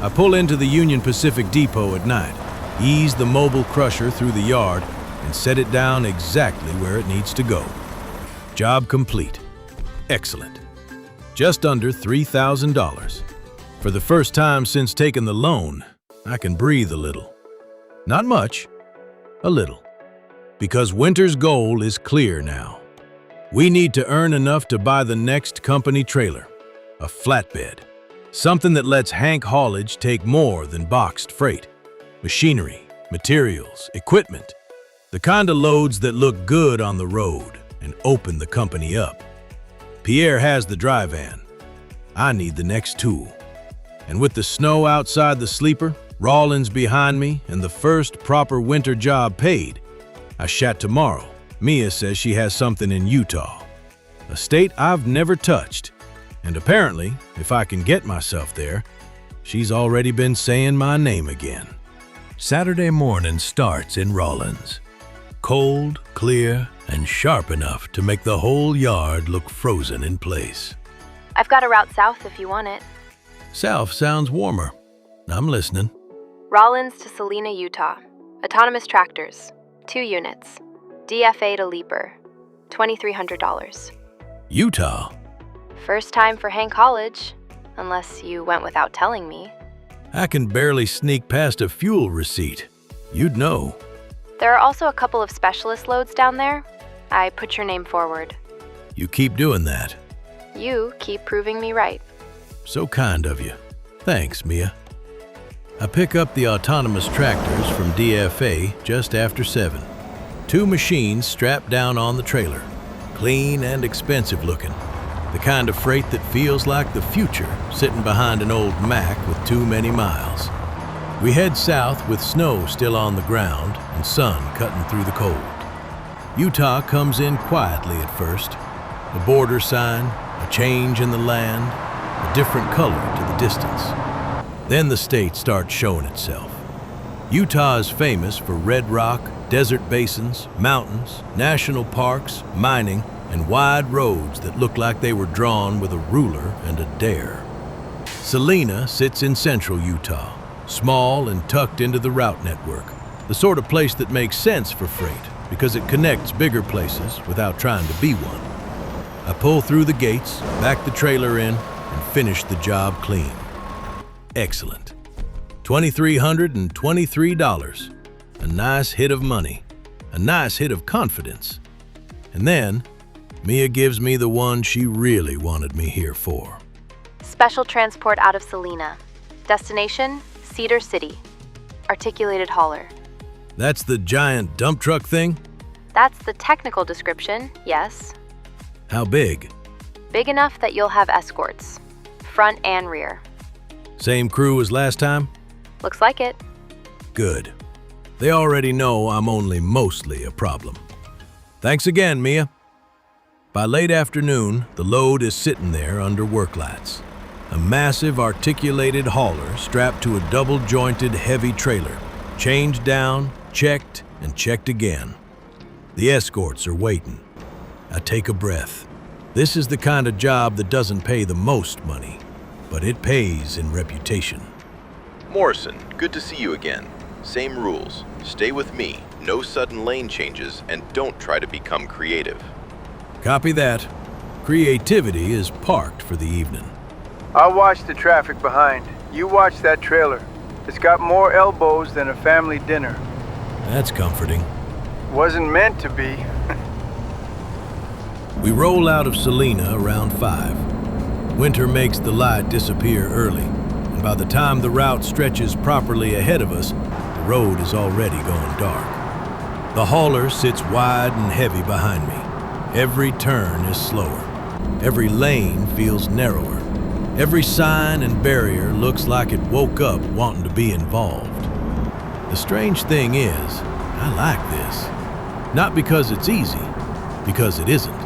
I pull into the Union Pacific Depot at night, ease the mobile crusher through the yard, and set it down exactly where it needs to go. Job complete. Excellent. Just under $3,000. For the first time since taking the loan, I can breathe a little. Not much, a little. Because Winter's goal is clear now. We need to earn enough to buy the next company trailer, a flatbed. Something that lets Hank Haulage take more than boxed freight. Machinery, materials, equipment. The kind of loads that look good on the road and open the company up. Pierre has the dry van. I need the next tool. And with the snow outside the sleeper, Rawlins behind me, and the first proper winter job paid, I shat tomorrow. Mia says she has something in Utah, a state I've never touched. And apparently, if I can get myself there, she's already been saying my name again. Saturday morning starts in Rawlins. Cold, clear, and sharp enough to make the whole yard look frozen in place. I've got a route south if you want it. South sounds warmer. I'm listening. Rawlins to Salina, Utah. Autonomous tractors. 2 units. DFA to Leaper. $2,300. Utah? First time for Hank Haulage, unless you went without telling me. I can barely sneak past a fuel receipt. You'd know. There are also a couple of specialist loads down there. I put your name forward. You keep doing that. You keep proving me right. So kind of you. Thanks, Mia. I pick up the autonomous tractors from DFA just after 7. 2 machines strapped down on the trailer. Clean and expensive looking. The kind of freight that feels like the future sitting behind an old Mack with too many miles. We head south with snow still on the ground and sun cutting through the cold. Utah comes in quietly at first. A border sign, a change in the land, a different color to the distance. Then the state starts showing itself. Utah is famous for red rock, desert basins, mountains, national parks, mining, and wide roads that look like they were drawn with a ruler and a dare. Salina sits in central Utah, small and tucked into the route network, the sort of place that makes sense for freight because it connects bigger places without trying to be one. I pull through the gates, back the trailer in, and finish the job clean. Excellent. $2,323. A nice hit of money, a nice hit of confidence. And then, Mia gives me the one she really wanted me here for. Special transport out of Salina. Destination, Cedar City. Articulated hauler. That's the giant dump truck thing? That's the technical description, yes. How big? Big enough that you'll have escorts. Front and rear. Same crew as last time? Looks like it. Good. They already know I'm only mostly a problem. Thanks again, Mia. By late afternoon, the load is sitting there under work lights. A massive articulated hauler strapped to a double-jointed heavy trailer, changed down, checked, and checked again. The escorts are waiting. I take a breath. This is the kind of job that doesn't pay the most money, but it pays in reputation. Morrison, good to see you again. Same rules. Stay with me, no sudden lane changes, and don't try to become creative. Copy that. Creativity is parked for the evening. I'll watch the traffic behind. You watch that trailer. It's got more elbows than a family dinner. That's comforting. Wasn't meant to be. We roll out of Salina around 5. Winter makes the light disappear early, and by the time the route stretches properly ahead of us, the road is already going dark. The hauler sits wide and heavy behind me. Every turn is slower. Every lane feels narrower. Every sign and barrier looks like it woke up wanting to be involved. The strange thing is, I like this. Not because it's easy, because it isn't.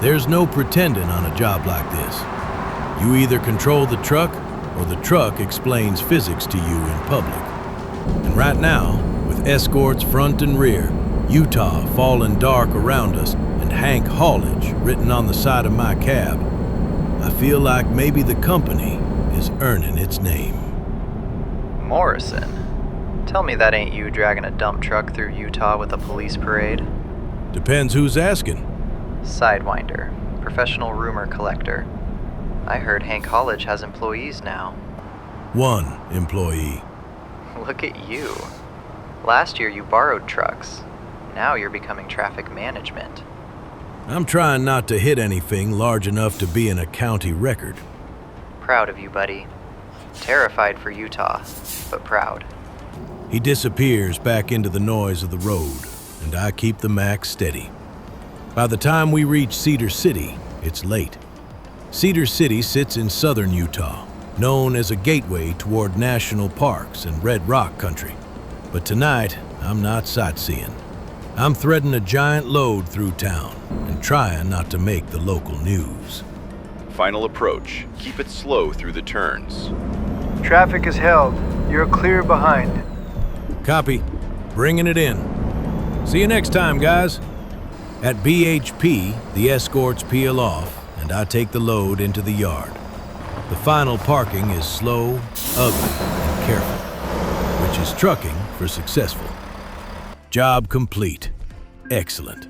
There's no pretending on a job like this. You either control the truck, or the truck explains physics to you in public. And right now, with escorts front and rear, Utah falling dark around us, and Hank Haulage written on the side of my cab, I feel like maybe the company is earning its name. Morrison? Tell me that ain't you dragging a dump truck through Utah with a police parade? Depends who's asking. Sidewinder. Professional rumor collector. I heard Hank Haulage has employees now. 1 employee. Look at you. Last year you borrowed trucks. Now you're becoming traffic management. I'm trying not to hit anything large enough to be in a county record. Proud of you, buddy. Terrified for Utah, but proud. He disappears back into the noise of the road, and I keep the Mack steady. By the time we reach Cedar City, it's late. Cedar City sits in southern Utah, known as a gateway toward national parks and red rock country. But tonight, I'm not sightseeing. I'm threading a giant load through town and trying not to make the local news. Final approach. Keep it slow through the turns. Traffic is held. You're clear behind. Copy. Bringing it in. See you next time, guys. At BHP, the escorts peel off, and I take the load into the yard. The final parking is slow, ugly, and careful, which is trucking for successful. Job complete. Excellent.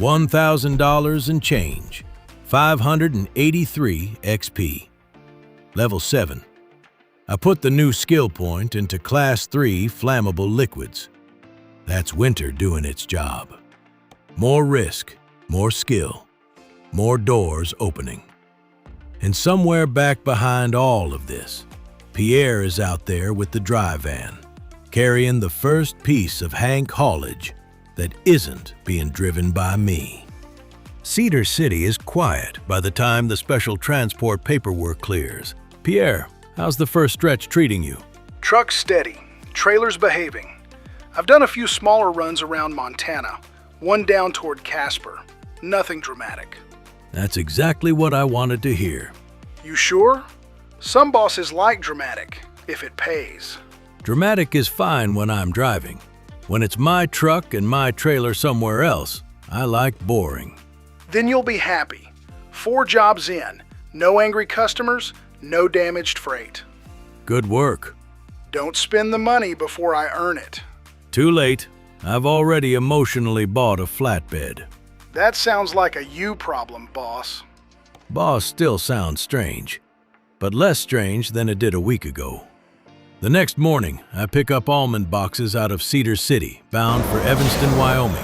$1,000 and change. 583 XP. Level 7. I put the new skill point into Class 3 flammable liquids. That's Winter doing its job. More risk, more skill, more doors opening. And somewhere back behind all of this, Pierre is out there with the dry van, carrying the first piece of Hank Haulage that isn't being driven by me. Cedar City is quiet by the time the special transport paperwork clears. Pierre, how's the first stretch treating you? Truck steady. Trailer's behaving. I've done a few smaller runs around Montana. One down toward Casper. Nothing dramatic. That's exactly what I wanted to hear. You sure? Some bosses like dramatic, if it pays. Dramatic is fine when I'm driving. When it's my truck and my trailer somewhere else, I like boring. Then you'll be happy. 4 jobs in. No angry customers, no damaged freight. Good work. Don't spend the money before I earn it. Too late. I've already emotionally bought a flatbed. That sounds like a you problem, boss. Boss still sounds strange, but less strange than it did a week ago. The next morning, I pick up almond boxes out of Cedar City, bound for Evanston, Wyoming.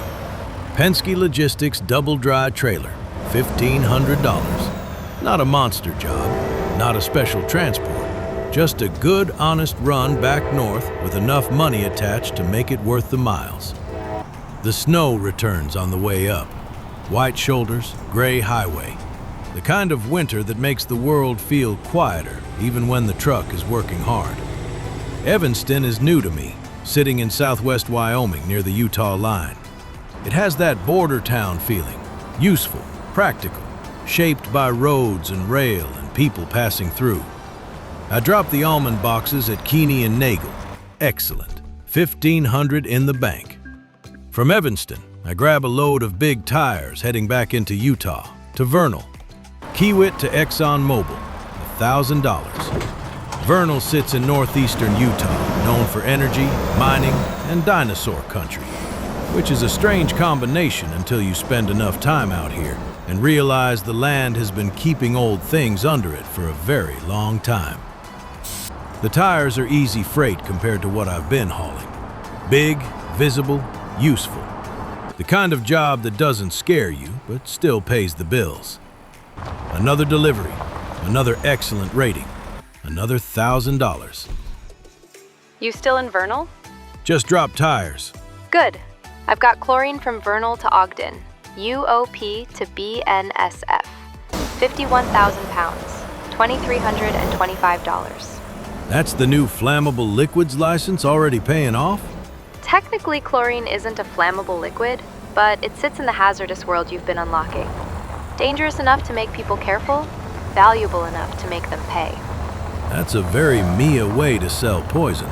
Penske Logistics double dry trailer, $1,500. Not a monster job, not a special transport, just a good, honest run back north with enough money attached to make it worth the miles. The snow returns on the way up. White shoulders, gray highway. The kind of winter that makes the world feel quieter even when the truck is working hard. Evanston is new to me, sitting in southwest Wyoming near the Utah line. It has that border town feeling, useful, practical, shaped by roads and rail and people passing through. I dropped the almond boxes at Keeney and Nagel. Excellent. $1,500 in the bank. From Evanston, I grab a load of big tires heading back into Utah, to Vernal. Kiewit to ExxonMobil, $1,000. Vernal sits in northeastern Utah, known for energy, mining, and dinosaur country, which is a strange combination until you spend enough time out here. and realize the land has been keeping old things under it for a very long time. The tires are easy freight compared to what I've been hauling. Big, visible, useful. The kind of job that doesn't scare you, but still pays the bills. Another delivery, another excellent rating, another $1,000. You still in Vernal? Just dropped tires. Good. I've got chlorine from Vernal to Ogden, UOP to BNSF. 51,000 pounds, $2,325. That's the new flammable liquids license already paying off? Technically, chlorine isn't a flammable liquid, but it sits in the hazardous world you've been unlocking. Dangerous enough to make people careful, valuable enough to make them pay. That's a very Mia way to sell poison.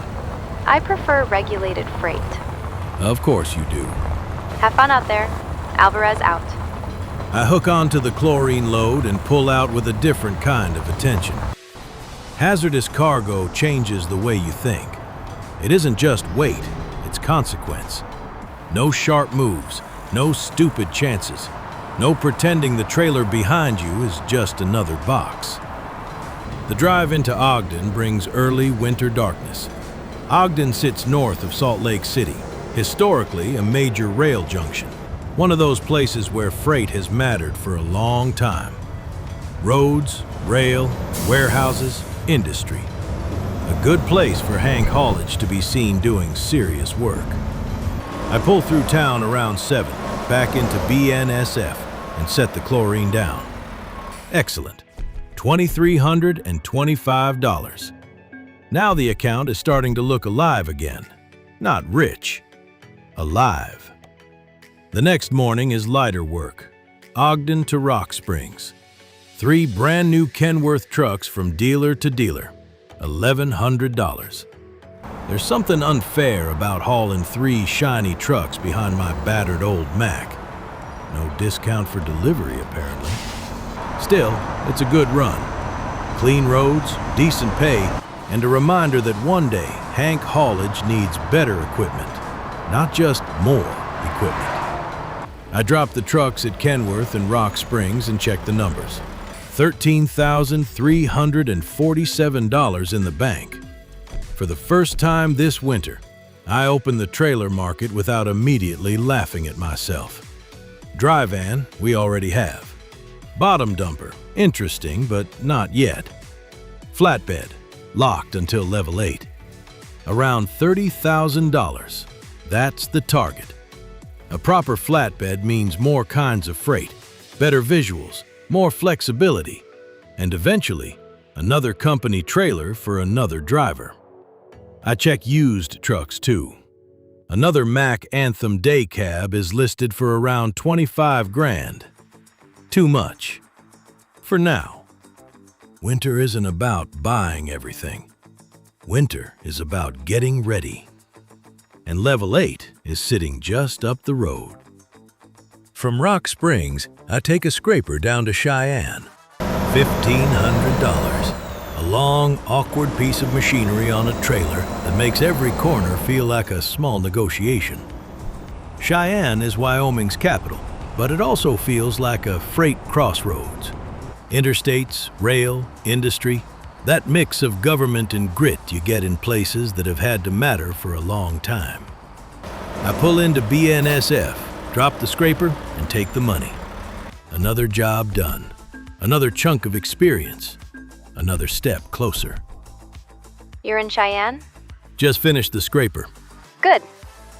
I prefer regulated freight. Of course you do. Have fun out there. Alvarez out. I hook onto the chlorine load and pull out with a different kind of attention. Hazardous cargo changes the way you think. It isn't just weight, it's consequence. No sharp moves, no stupid chances, no pretending the trailer behind you is just another box. The drive into Ogden brings early winter darkness. Ogden sits north of Salt Lake City, historically a major rail junction, one of those places where freight has mattered for a long time. Roads, rail, warehouses, industry. A good place for Hank Haulage to be seen doing serious work. I pull through town around 7, back into BNSF, and set the chlorine down. Excellent. $2,325. Now the account is starting to look alive again. Not rich. Alive. The next morning is lighter work. Ogden to Rock Springs. 3 brand new Kenworth trucks from dealer to dealer. $1,100. There's something unfair about hauling 3 shiny trucks behind my battered old Mack. No discount for delivery, apparently. Still, it's a good run. Clean roads, decent pay, and a reminder that one day Hank Haulage needs better equipment, not just more equipment. I dropped the trucks at Kenworth and Rock Springs and checked the numbers. $13,347 in the bank. For the first time this winter, I opened the trailer market without immediately laughing at myself. Dry van, we already have. Bottom dumper, interesting, but not yet. Flatbed, locked until level 8. Around $30,000. That's the target. A proper flatbed means more kinds of freight, better visuals, more flexibility, and eventually, another company trailer for another driver. I check used trucks too. Another Mack Anthem day cab is listed for around 25 grand. Too much. For now. Winter isn't about buying everything. Winter is about getting ready. And level 8 is sitting just up the road. From Rock Springs, I take a scraper down to Cheyenne. $1,500. A long, awkward piece of machinery on a trailer that makes every corner feel like a small negotiation. Cheyenne is Wyoming's capital, but it also feels like a freight crossroads. Interstates, rail, industry, that mix of government and grit you get in places that have had to matter for a long time. I pull into BNSF, drop the scraper, and take the money. Another job done. Another chunk of experience. Another step closer. You're in Cheyenne? Just finished the scraper. Good.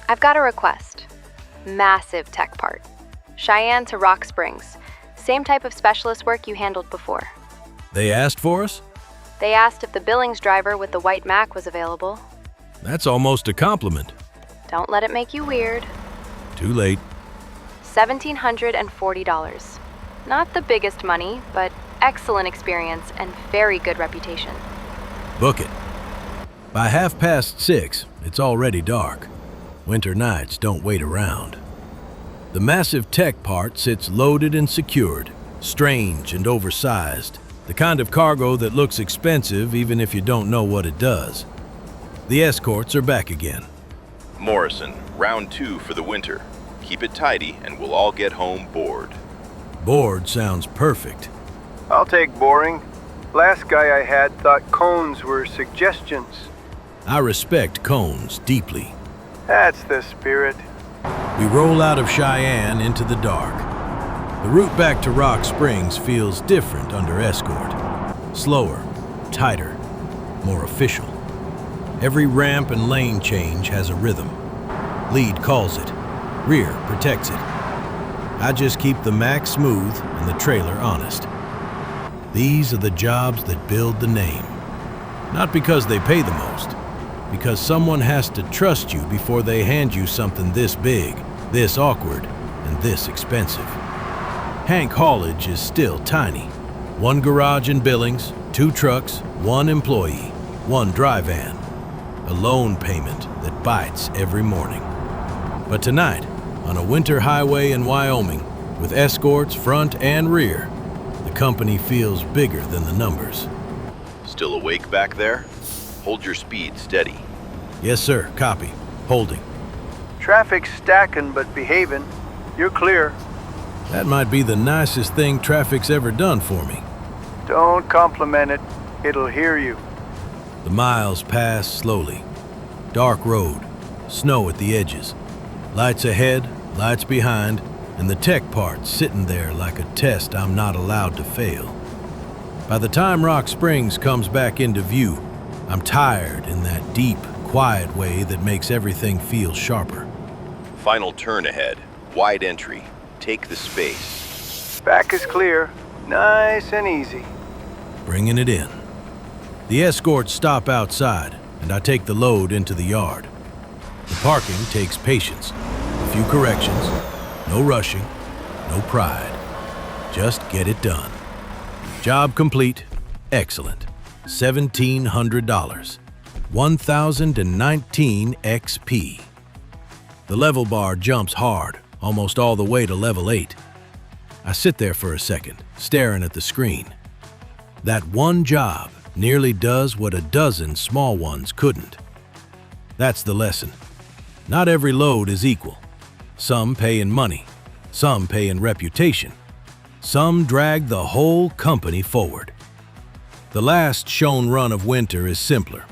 I've got a request. Massive tech part. Cheyenne to Rock Springs. Same type of specialist work you handled before. They asked for us? They asked if the Billings driver with the white Mack was available. That's almost a compliment. Don't let it make you weird. Too late. $1,740. Not the biggest money, but excellent experience and very good reputation. Book it. By 6:30, it's already dark. Winter nights don't wait around. The massive tech part sits loaded and secured, strange and oversized, the kind of cargo that looks expensive even if you don't know what it does. The escorts are back again. Morrison, round 2 for the winter. Keep it tidy and we'll all get home bored. Bored sounds perfect. I'll take boring. Last guy I had thought cones were suggestions. I respect cones deeply. That's the spirit. We roll out of Cheyenne into the dark. The route back to Rock Springs feels different under escort. Slower, tighter, more official. Every ramp and lane change has a rhythm. Lead calls it. Rear protects it. I just keep the Mack smooth and the trailer honest. These are the jobs that build the name. Not because they pay the most, because someone has to trust you before they hand you something this big, this awkward, and this expensive. Hank Haulage is still tiny. 1 garage in Billings, 2 trucks, 1 employee, 1 dry van. A loan payment that bites every morning. But tonight, on a winter highway in Wyoming, with escorts front and rear, the company feels bigger than the numbers. Still awake back there? Hold your speed steady. Yes, sir. Copy. Holding. Traffic's stacking but behaving. You're clear. That might be the nicest thing traffic's ever done for me. Don't compliment it. It'll hear you. The miles pass slowly. Dark road, snow at the edges. Lights ahead, lights behind, and the tech part sitting there like a test I'm not allowed to fail. By the time Rock Springs comes back into view, I'm tired in that deep, quiet way that makes everything feel sharper. Final turn ahead. Wide entry. Take the space. Back is clear. Nice and easy. Bringing it in. The escorts stop outside, and I take the load into the yard. The parking takes patience. A few corrections. No rushing. No pride. Just get it done. Job complete. Excellent. $1,700. 1,019 XP. The level bar jumps hard, almost all the way to level 8. I sit there for a second, staring at the screen. That one job nearly does what a dozen small ones couldn't. That's the lesson. Not every load is equal. Some pay in money, some pay in reputation, some drag the whole company forward. The last shown run of winter is simpler.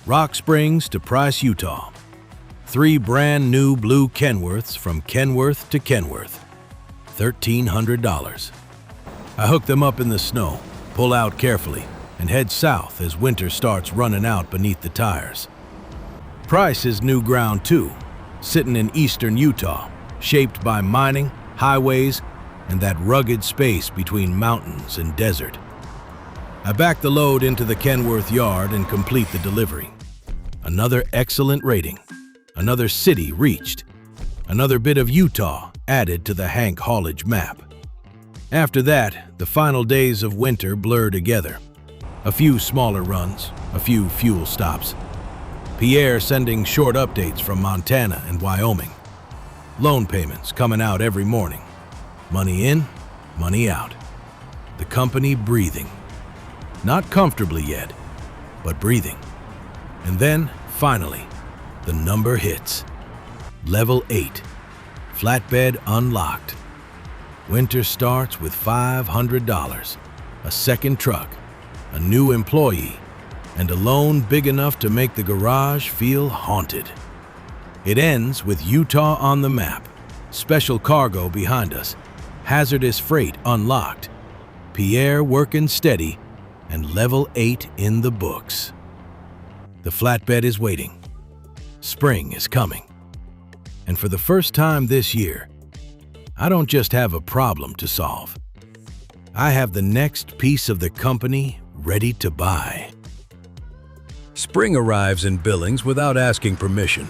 Rock Springs to Price, Utah. 3 brand new blue Kenworths from Kenworth to Kenworth. $1,300. I hook them up in the snow, pull out carefully, and head south as winter starts running out beneath the tires. Price is new ground too, sitting in eastern Utah, shaped by mining, highways, and that rugged space between mountains and desert. I back the load into the Kenworth yard and complete the delivery. Another excellent rating, another city reached, another bit of Utah added to the Hank Haulage map. After that, the final days of winter blur together. A few smaller runs, a few fuel stops. Pierre sending short updates from Montana and Wyoming. Loan payments coming out every morning. Money in, money out. The company breathing. Not comfortably yet, but breathing. And then, finally, the number hits. Level 8. Flatbed unlocked. Winter starts with $500, a second truck, a new employee, and a loan big enough to make the garage feel haunted. It ends with Utah on the map, special cargo behind us, hazardous freight unlocked, Pierre working steady, and level 8 in the books. The flatbed is waiting. Spring is coming. And for the first time this year, I don't just have a problem to solve. I have the next piece of the company ready to buy. Spring arrives in Billings without asking permission.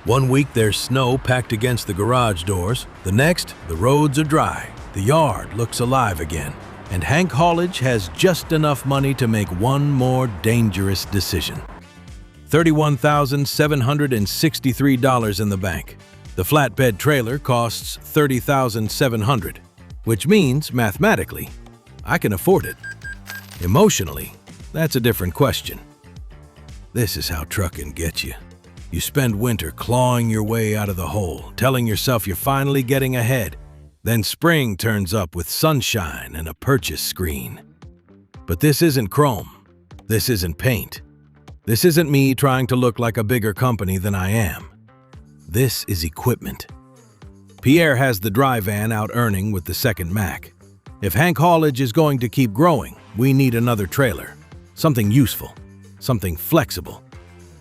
One week there's snow packed against the garage doors. The next, the roads are dry. The yard looks alive again. And Hank Haulage has just enough money to make one more dangerous decision. $31,763 in the bank. The flatbed trailer costs $30,700, which means, mathematically, I can afford it. Emotionally, that's a different question. This is how trucking gets you. You spend winter clawing your way out of the hole, telling yourself you're finally getting ahead. Then spring turns up with sunshine and a purchase screen. But this isn't chrome. This isn't paint. This isn't me trying to look like a bigger company than I am. This is equipment. Pierre has the dry van out earning with the second Mack. If Hank Haulage is going to keep growing, we need another trailer. Something useful, something flexible,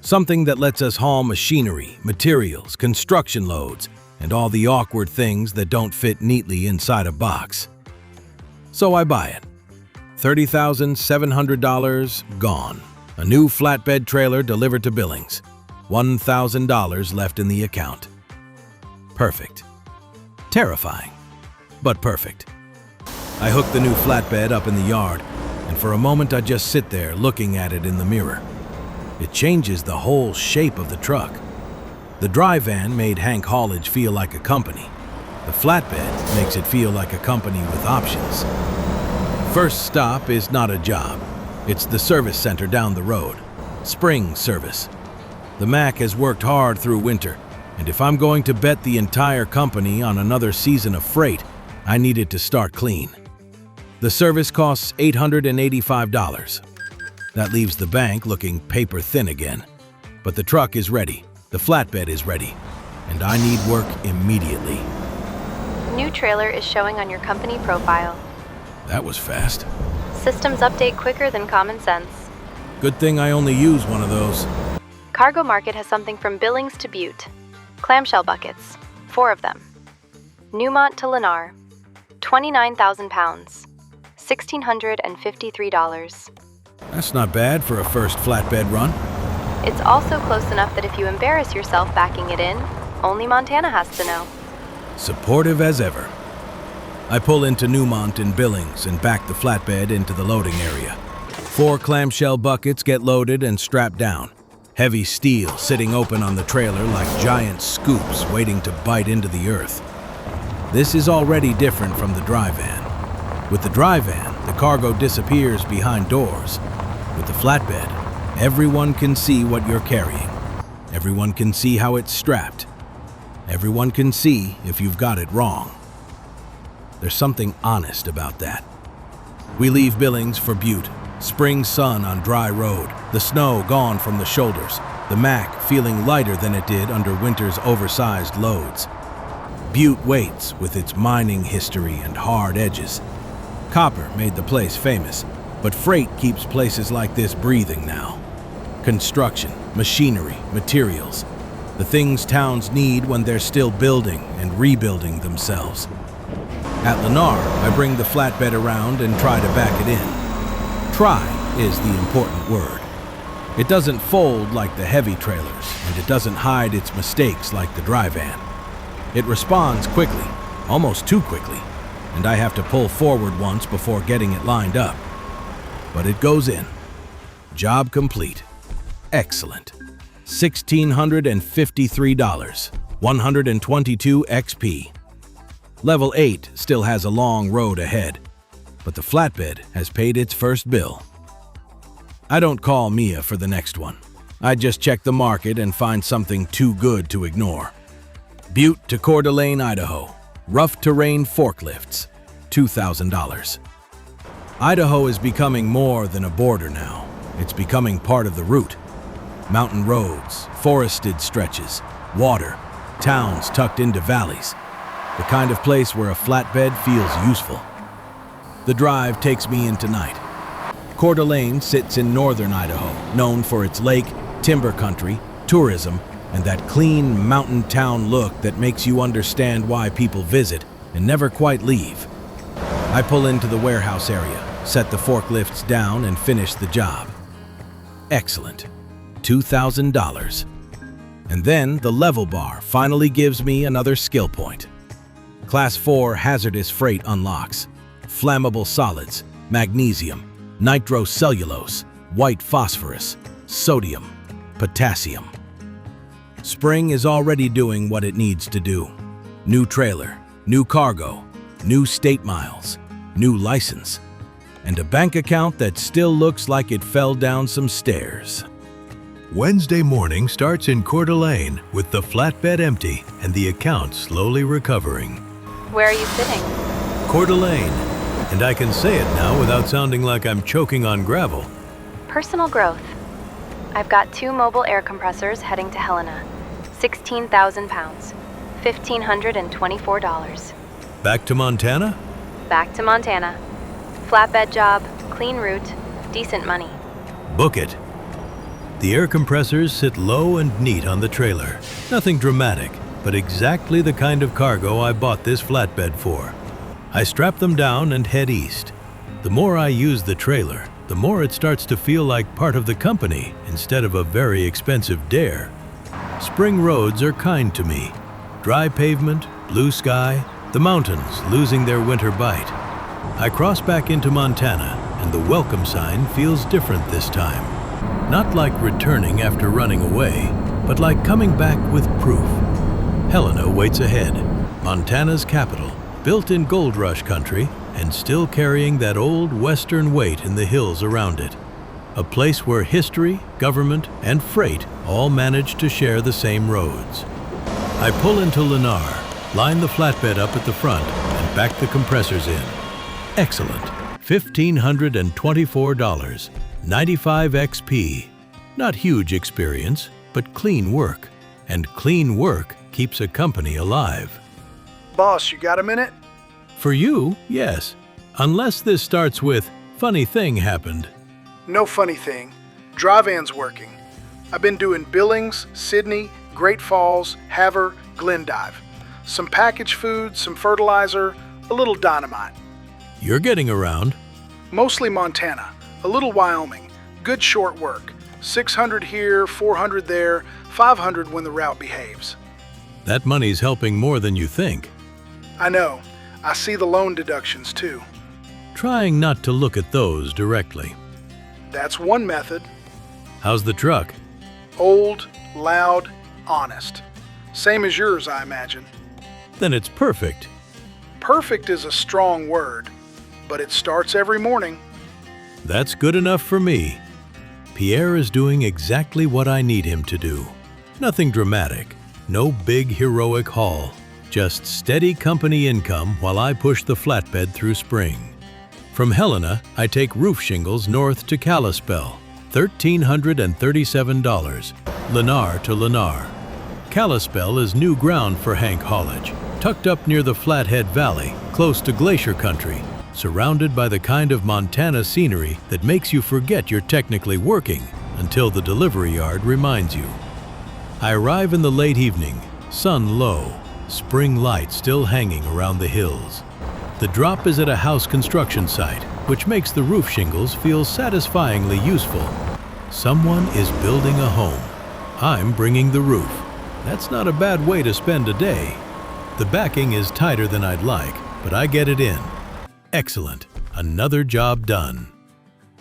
something that lets us haul machinery, materials, construction loads, and all the awkward things that don't fit neatly inside a box. So I buy it. $30,700 gone. A new flatbed trailer delivered to Billings. $1,000 left in the account. Perfect. Terrifying, but perfect. I hook the new flatbed up in the yard, and for a moment I just sit there looking at it in the mirror. It changes the whole shape of the truck. The dry van made Hank Haulage feel like a company. The flatbed makes it feel like a company with options. First stop is not a job. It's the service center down the road. Spring service. The Mack has worked hard through winter, and if I'm going to bet the entire company on another season of freight, I need it to start clean. The service costs $885. That leaves the bank looking paper thin again. But the truck is ready, the flatbed is ready, and I need work immediately. New trailer is showing on your company profile. That was fast. Systems update quicker than common sense. Good thing I only use one of those. Cargo Market has something from Billings to Butte. Clamshell buckets, 4 of them. Newmont to Lennar, 29,000 pounds, $1,653. That's not bad for a first flatbed run. It's also close enough that if you embarrass yourself backing it in, only Montana has to know. Supportive as ever. I pull into Newmont in Billings and back the flatbed into the loading area. 4 clamshell buckets get loaded and strapped down. Heavy steel sitting open on the trailer like giant scoops waiting to bite into the earth. This is already different from the dry van. With the dry van, the cargo disappears behind doors. With the flatbed, everyone can see what you're carrying. Everyone can see how it's strapped. Everyone can see if you've got it wrong. There's something honest about that. We leave Billings for Butte. Spring sun on dry road, the snow gone from the shoulders, the Mack feeling lighter than it did under winter's oversized loads. Butte waits with its mining history and hard edges. Copper made the place famous, but freight keeps places like this breathing now. Construction, machinery, materials, the things towns need when they're still building and rebuilding themselves. At Lennar, I bring the flatbed around and try to back it in. Try is the important word. It doesn't fold like the heavy trailers, and it doesn't hide its mistakes like the dry van. It responds quickly, almost too quickly, and I have to pull forward once before getting it lined up. But it goes in. Job complete. Excellent. $1,653, 122 XP. Level 8 still has a long road ahead, but the flatbed has paid its first bill. I don't call Mia for the next one. I just check the market and find something too good to ignore. Butte to Coeur d'Alene, Idaho. Rough terrain forklifts, $2,000. Idaho is becoming more than a border now. It's becoming part of the route. Mountain roads, forested stretches, water, towns tucked into valleys. The kind of place where a flatbed feels useful. The drive takes me into night. Coeur d'Alene sits in northern Idaho, known for its lake, timber country, tourism, and that clean mountain town look that makes you understand why people visit and never quite leave. I pull into the warehouse area, set the forklifts down, and finish the job. Excellent. $2,000. And then the level bar finally gives me another skill point. Class 4 hazardous freight unlocks. Flammable solids, magnesium, nitrocellulose, white phosphorus, sodium, potassium. Spring is already doing what it needs to do. New trailer, new cargo, new state miles, new license, and a bank account that still looks like it fell down some stairs. Wednesday morning starts in Coeur d'Alene with the flatbed empty and the account slowly recovering. Where are you sitting? Coeur d'Alene. And I can say it now without sounding like I'm choking on gravel. Personal growth. I've got 2 mobile air compressors heading to Helena. 16,000 pounds. $1,524. Back to Montana? Back to Montana. Flatbed job, clean route, decent money. Book it. The air compressors sit low and neat on the trailer. Nothing dramatic, but exactly the kind of cargo I bought this flatbed for. I strap them down and head east. The more I use the trailer, the more it starts to feel like part of the company instead of a very expensive dare. Spring roads are kind to me. Dry pavement, blue sky, the mountains losing their winter bite. I cross back into Montana, and the welcome sign feels different this time. Not like returning after running away, but like coming back with proof. Helena waits ahead, Montana's capital, built in gold rush country and still carrying that old western weight in the hills around it. A place where history, government, and freight all manage to share the same roads. I pull into Lennar, line the flatbed up at the front, and back the compressors in. Excellent. $1,524, 95 XP. Not huge experience, but clean work. And clean work keeps a company alive. Boss, you got a minute? For you, yes. Unless this starts with, funny thing happened. No funny thing. Dry-van's working. I've been doing Billings, Sydney, Great Falls, Havre, Glendive. Some packaged food, some fertilizer, a little dynamite. You're getting around. Mostly Montana, a little Wyoming. Good short work. 600 here, 400 there, 500 when the route behaves. That money's helping more than you think. I know. I see the loan deductions too. Trying not to look at those directly. That's one method. How's the truck? Old, loud, honest. Same as yours, I imagine. Then it's perfect. Perfect is a strong word, but it starts every morning. That's good enough for me. Pierre is doing exactly what I need him to do. Nothing dramatic, no big heroic haul, just steady company income while I push the flatbed through spring. From Helena, I take roof shingles north to Kalispell, $1,337, Lennar to Lennar. Kalispell is new ground for Hank Haulage, tucked up near the Flathead Valley, close to glacier country, surrounded by the kind of Montana scenery that makes you forget you're technically working until the delivery yard reminds you. I arrive in the late evening, sun low, spring light still hanging around the hills. The drop is at a house construction site, which makes the roof shingles feel satisfyingly useful. Someone is building a home. I'm bringing the roof. That's not a bad way to spend a day. The backing is tighter than I'd like, but I get it in. Excellent. Another job done.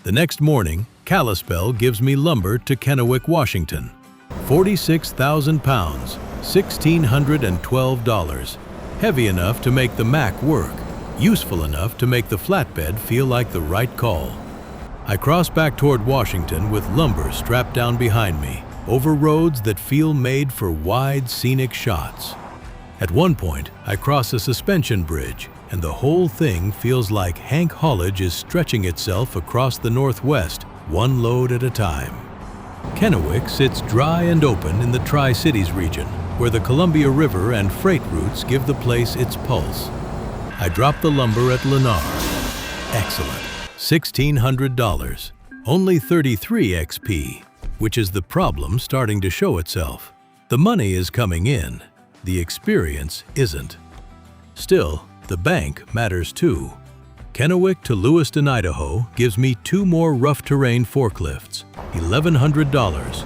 The next morning, Kalispell gives me lumber to Kennewick, Washington. 46,000 pounds, $1,612. Heavy enough to make the Mack work, useful enough to make the flatbed feel like the right call. I cross back toward Washington with lumber strapped down behind me, over roads that feel made for wide, scenic shots. At one point, I cross a suspension bridge, and the whole thing feels like Hank Haulage is stretching itself across the Northwest, one load at a time. Kennewick sits dry and open in the Tri-Cities region, where the Columbia River and freight routes give the place its pulse. I drop the lumber at Lennar. Excellent. $1,600. Only 33 XP, which is the problem starting to show itself. The money is coming in. The experience isn't. Still, the bank matters too. Kennewick to Lewiston, Idaho gives me 2 more rough terrain forklifts, $1,100,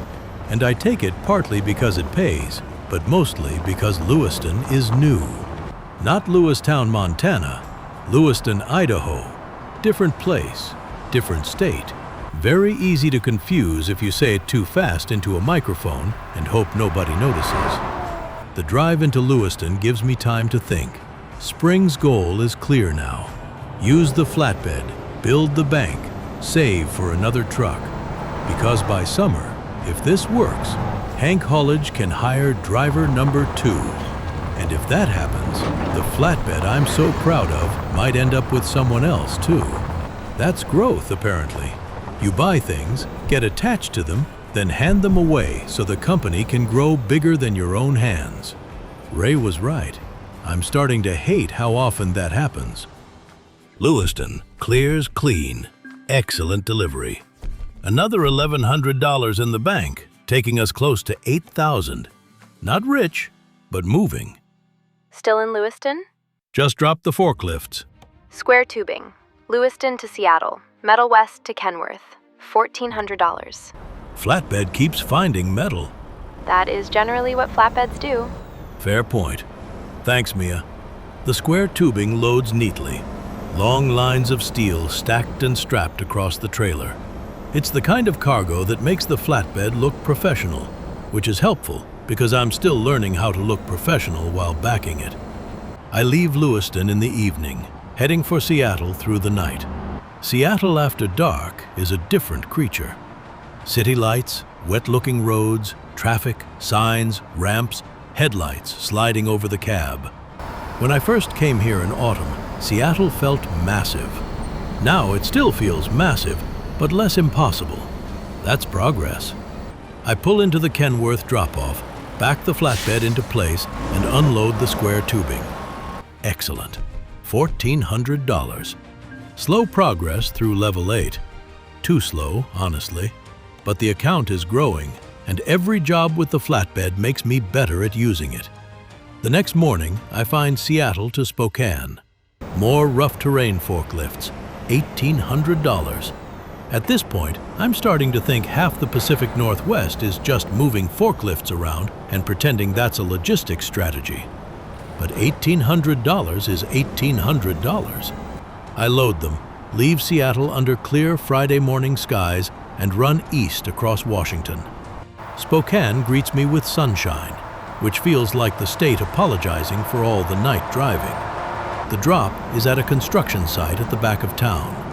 and I take it partly because it pays, but mostly because Lewiston is new. Not Lewistown, Montana, Lewiston, Idaho. Different place, different state. Very easy to confuse if you say it too fast into a microphone and hope nobody notices. The drive into Lewiston gives me time to think. Spring's goal is clear now. Use the flatbed, build the bank, save for another truck. Because by summer, if this works, Hank Haulage can hire driver number 2. And And if that happens, the flatbed I'm so proud of might end up with someone else, too. That's growth, apparently. You buy things, get attached to them, then hand them away so the company can grow bigger than your own hands. Ray was right. I'm starting to hate how often that happens. Lewiston clears clean. Excellent delivery. Another $1,100 in the bank, taking us close to $8,000. Not rich, but moving. Still in Lewiston? Just dropped the forklifts. Square tubing. Lewiston to Seattle. Metal West to Kenworth. $1,400. Flatbed keeps finding metal. That is generally what flatbeds do. Fair point. Thanks, Mia. The square tubing loads neatly. Long lines of steel stacked and strapped across the trailer. It's the kind of cargo that makes the flatbed look professional, which is helpful because I'm still learning how to look professional while backing it. I leave Lewiston in the evening, heading for Seattle through the night. Seattle after dark is a different creature. City lights, wet-looking roads, traffic, signs, ramps, headlights sliding over the cab. When I first came here in autumn, Seattle felt massive. Now it still feels massive, but less impossible. That's progress. I pull into the Kenworth drop-off, back the flatbed into place, and unload the square tubing. Excellent. $1,400. Slow progress through level 8. Too slow, honestly. But the account is growing, and every job with the flatbed makes me better at using it. The next morning, I find Seattle to Spokane. More rough terrain forklifts, $1,800. At this point, I'm starting to think half the Pacific Northwest is just moving forklifts around and pretending that's a logistics strategy. But $1,800 is $1,800. I load them, leave Seattle under clear Friday morning skies, and run east across Washington. Spokane greets me with sunshine, which feels like the state apologizing for all the night driving. The drop is at a construction site at the back of town.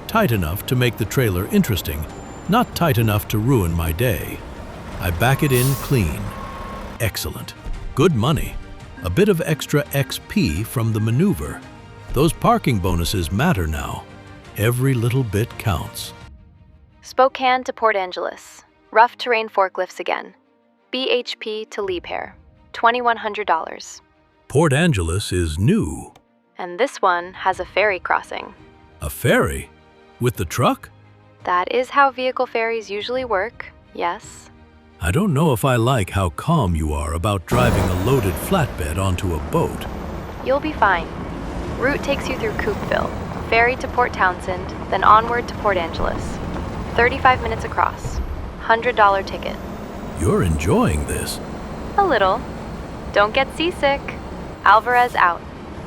Tight enough to make the trailer interesting, not tight enough to ruin my day. I back it in clean. Excellent. Good money. A bit of extra XP from the maneuver. Those parking bonuses matter now. Every little bit counts. Spokane to Port Angeles. Rough terrain forklifts again. BHP to Liebherr. $2,100. Port Angeles is new. And this one has a ferry crossing. A ferry? With the truck? That is how vehicle ferries usually work, yes. I don't know if I like how calm you are about driving a loaded flatbed onto a boat. You'll be fine. Route takes you through Coopville, ferry to Port Townsend, then onward to Port Angeles. 35 minutes across. $100 ticket. You're enjoying this. A little. Don't get seasick. Alvarez out.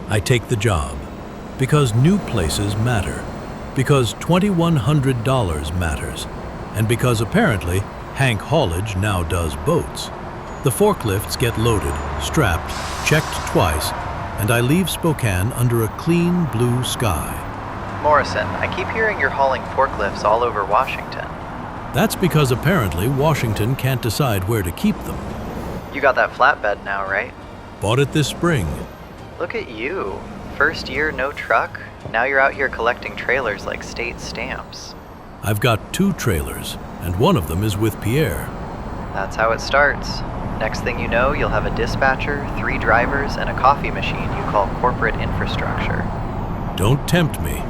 I take the job. Because new places matter. Because $2,100 matters. And because apparently Hank Haulage now does boats. The forklifts get loaded, strapped, checked twice, and I leave Spokane under a clean blue sky. Morrison, I keep hearing you're hauling forklifts all over Washington. That's because apparently Washington can't decide where to keep them. You got that flatbed now, right? Bought it this spring. Look at you. First year, no truck. Now you're out here collecting trailers like state stamps. I've got 2 trailers, and one of them is with Pierre. That's how it starts. Next thing you know, you'll have a dispatcher, 3 drivers, and a coffee machine you call corporate infrastructure. Don't tempt me.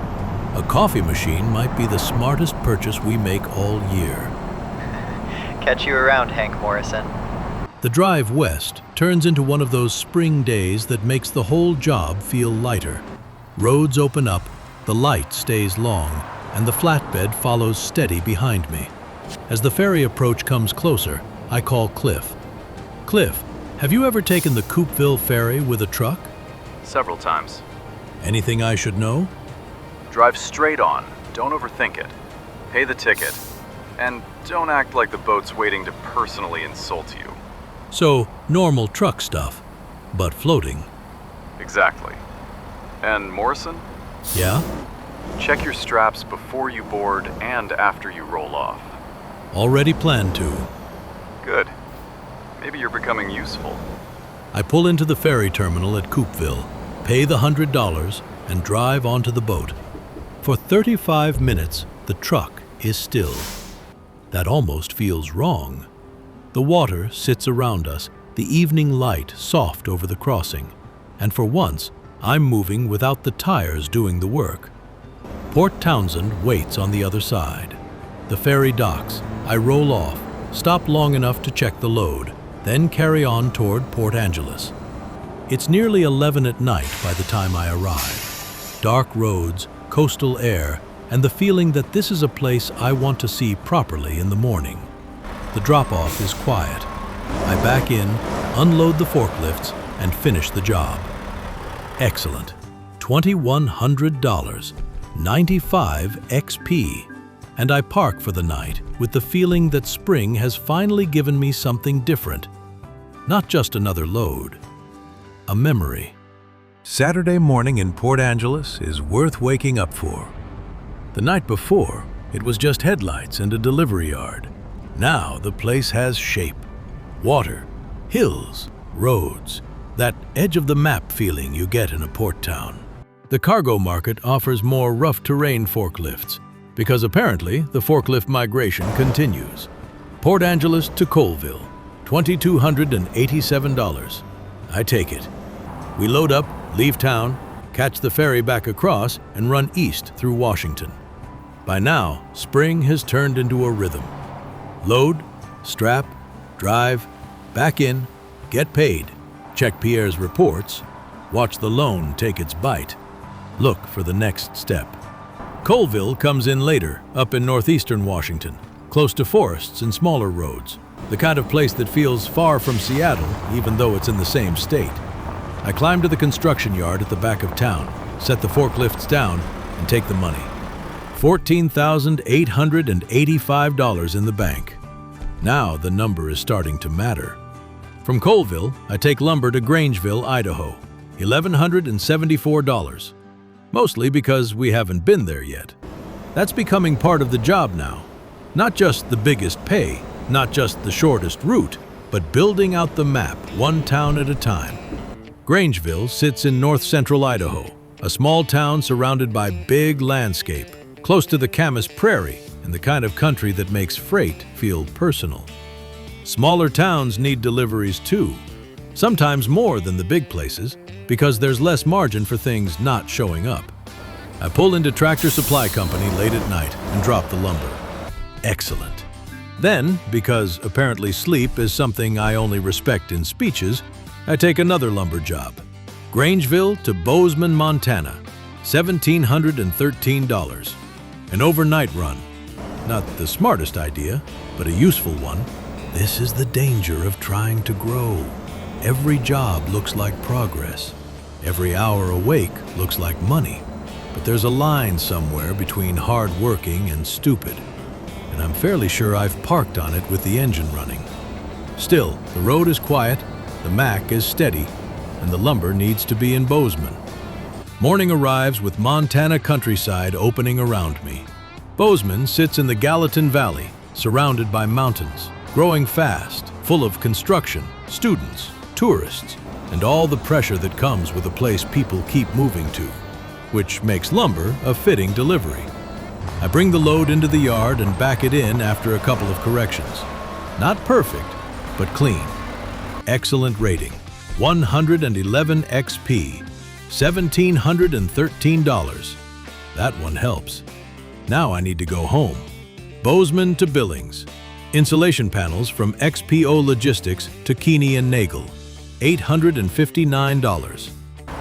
A coffee machine might be the smartest purchase we make all year. Catch you around, Hank Morrison. The drive west turns into one of those spring days that makes the whole job feel lighter. Roads open up, the light stays long, and the flatbed follows steady behind me. As the ferry approach comes closer, I call Cliff. Cliff, have you ever taken the Coopville ferry with a truck? Several times. Anything I should know? Drive straight on. Don't overthink it. Pay the ticket. And don't act like the boat's waiting to personally insult you. So, normal truck stuff, but floating. Exactly. And Morrison? Yeah? Check your straps before you board and after you roll off. Already planned to. Good. Maybe you're becoming useful. I pull into the ferry terminal at Coopville, pay the $100, and drive onto the boat. For 35 minutes, the truck is still. That almost feels wrong. The water sits around us, the evening light soft over the crossing, and for once, I'm moving without the tires doing the work. Port Townsend waits on the other side. The ferry docks. I roll off, stop long enough to check the load, then carry on toward Port Angeles. It's nearly 11 at night by the time I arrive. Dark roads, coastal air, and the feeling that this is a place I want to see properly in the morning. The drop-off is quiet. I back in, unload the forklifts, and finish the job. Excellent. $2,100, 95 XP. And I park for the night with the feeling that spring has finally given me something different. Not just another load. A memory. Saturday morning in Port Angeles is worth waking up for. The night before, it was just headlights and a delivery yard. Now the place has shape. Water, hills, roads, that edge-of-the-map feeling you get in a port town. The cargo market offers more rough terrain forklifts, because apparently the forklift migration continues. Port Angeles to Colville, $2,287. I take it. We load up, leave town, catch the ferry back across, and run east through Washington. By now, spring has turned into a rhythm. Load, strap, drive, back in, get paid, check Pierre's reports, watch the loan take its bite, look for the next step. Colville comes in later, up in northeastern Washington, close to forests and smaller roads, the kind of place that feels far from Seattle, even though it's in the same state. I climb to the construction yard at the back of town, set the forklifts down, and take the money. $14,885 in the bank. Now the number is starting to matter. From Colville, I take lumber to Grangeville, Idaho, $1,174. Mostly because we haven't been there yet. That's becoming part of the job now. Not just the biggest pay, not just the shortest route, but building out the map one town at a time. Grangeville sits in north-central Idaho, a small town surrounded by big landscape, close to the Camas Prairie and the kind of country that makes freight feel personal. Smaller towns need deliveries too, sometimes more than the big places, because there's less margin for things not showing up. I pull into Tractor Supply Company late at night and drop the lumber. Excellent. Then, because apparently sleep is something I only respect in speeches, I take another lumber job. Grangeville to Bozeman, Montana, $1,713. An overnight run. Not the smartest idea, but a useful one. This is the danger of trying to grow. Every job looks like progress. Every hour awake looks like money. But there's a line somewhere between hard-working and stupid. And I'm fairly sure I've parked on it with the engine running. Still, the road is quiet, the Mack is steady, and the lumber needs to be in Bozeman. Morning arrives with Montana countryside opening around me. Bozeman sits in the Gallatin Valley, surrounded by mountains, growing fast, full of construction, students, tourists, and all the pressure that comes with a place people keep moving to, which makes lumber a fitting delivery. I bring the load into the yard and back it in after a couple of corrections. Not perfect, but clean. Excellent rating, 111 XP, $1,713. That one helps. Now I need to go home. Bozeman to Billings. Insulation panels from XPO Logistics to Keeney & Nagel, $859.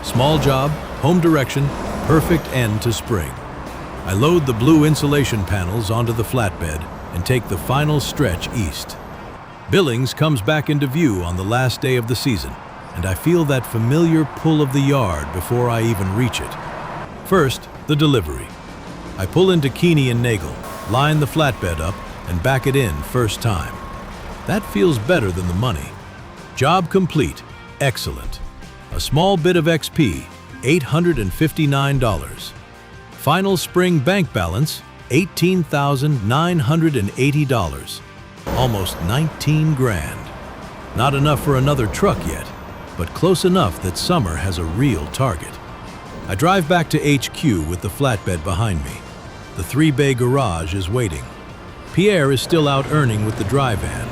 Small job, home direction, perfect end to spring. I load the blue insulation panels onto the flatbed and take the final stretch east. Billings comes back into view on the last day of the season, and I feel that familiar pull of the yard before I even reach it. First, the delivery. I pull into Keeney & Nagel, line the flatbed up, and back it in first time. That feels better than the money. Job complete. Excellent. A small bit of XP, $859. Final spring bank balance, $18,980. Almost 19 grand. Not enough for another truck yet, but close enough that Summer has a real target. I drive back to HQ with the flatbed behind me. The 3-bay garage is waiting. Pierre is still out earning with the dry van.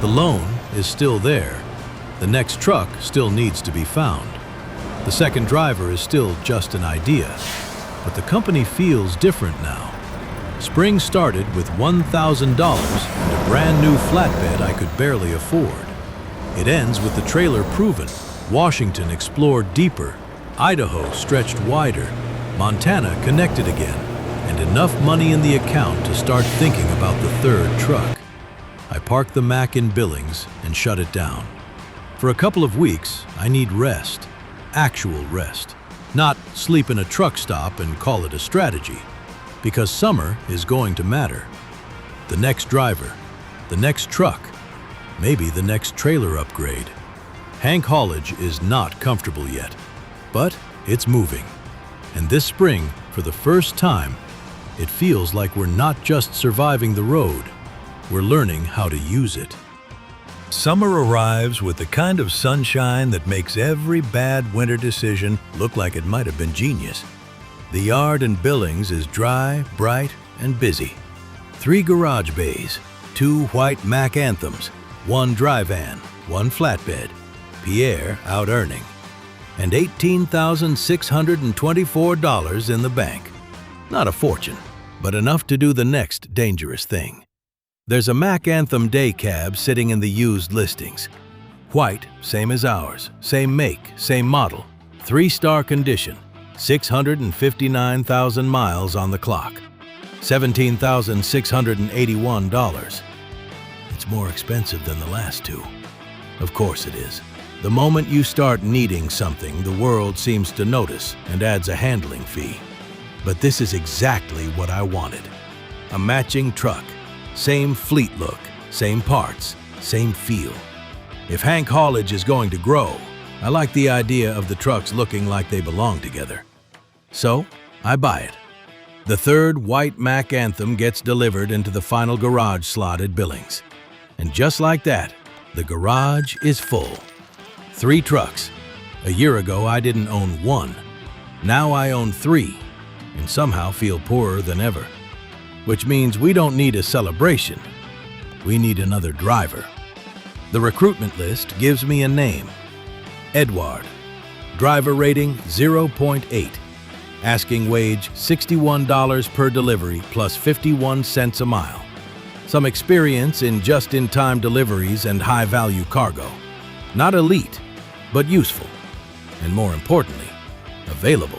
The loan is still there. The next truck still needs to be found. The second driver is still just an idea, but the company feels different now. Spring started with $1,000 and a brand new flatbed I could barely afford. It ends with the trailer proven, Washington explored deeper, Idaho stretched wider, Montana connected again, and enough money in the account to start thinking about the third truck. I park the Mack in Billings and shut it down. For a couple of weeks, I need rest, actual rest, not sleep in a truck stop and call it a strategy, because summer is going to matter. The next driver, the next truck, maybe the next trailer upgrade. Hank Haulage is not comfortable yet, but it's moving. And this spring, for the first time, it feels like we're not just surviving the road, we're learning how to use it. Summer arrives with the kind of sunshine that makes every bad winter decision look like it might have been genius. The yard in Billings is dry, bright, and busy. 3 garage bays, 2 white Mack Anthems, 1 dry van, 1 flatbed, Pierre out earning, and $18,624 in the bank. Not a fortune, but enough to do the next dangerous thing. There's a Mack Anthem day cab sitting in the used listings. White, same as ours, same make, same model, 3-star condition, 659,000 miles on the clock, $17,681. It's more expensive than the last 2. Of course it is. The moment you start needing something, the world seems to notice and adds a handling fee. But this is exactly what I wanted. A matching truck. Same fleet look, same parts, same feel. If Hank Haulage is going to grow, I like the idea of the trucks looking like they belong together. So, I buy it. The third white Mack Anthem gets delivered into the final garage slot at Billings. And just like that, the garage is full. 3 trucks. A year ago, I didn't own 1. Now I own 3, and somehow feel poorer than ever. Which means we don't need a celebration. We need another driver. The recruitment list gives me a name. Edward. Driver rating 0.8. Asking wage $61 per delivery plus 51 cents a mile. Some experience in just-in-time deliveries and high-value cargo. Not elite, but useful. And more importantly, available.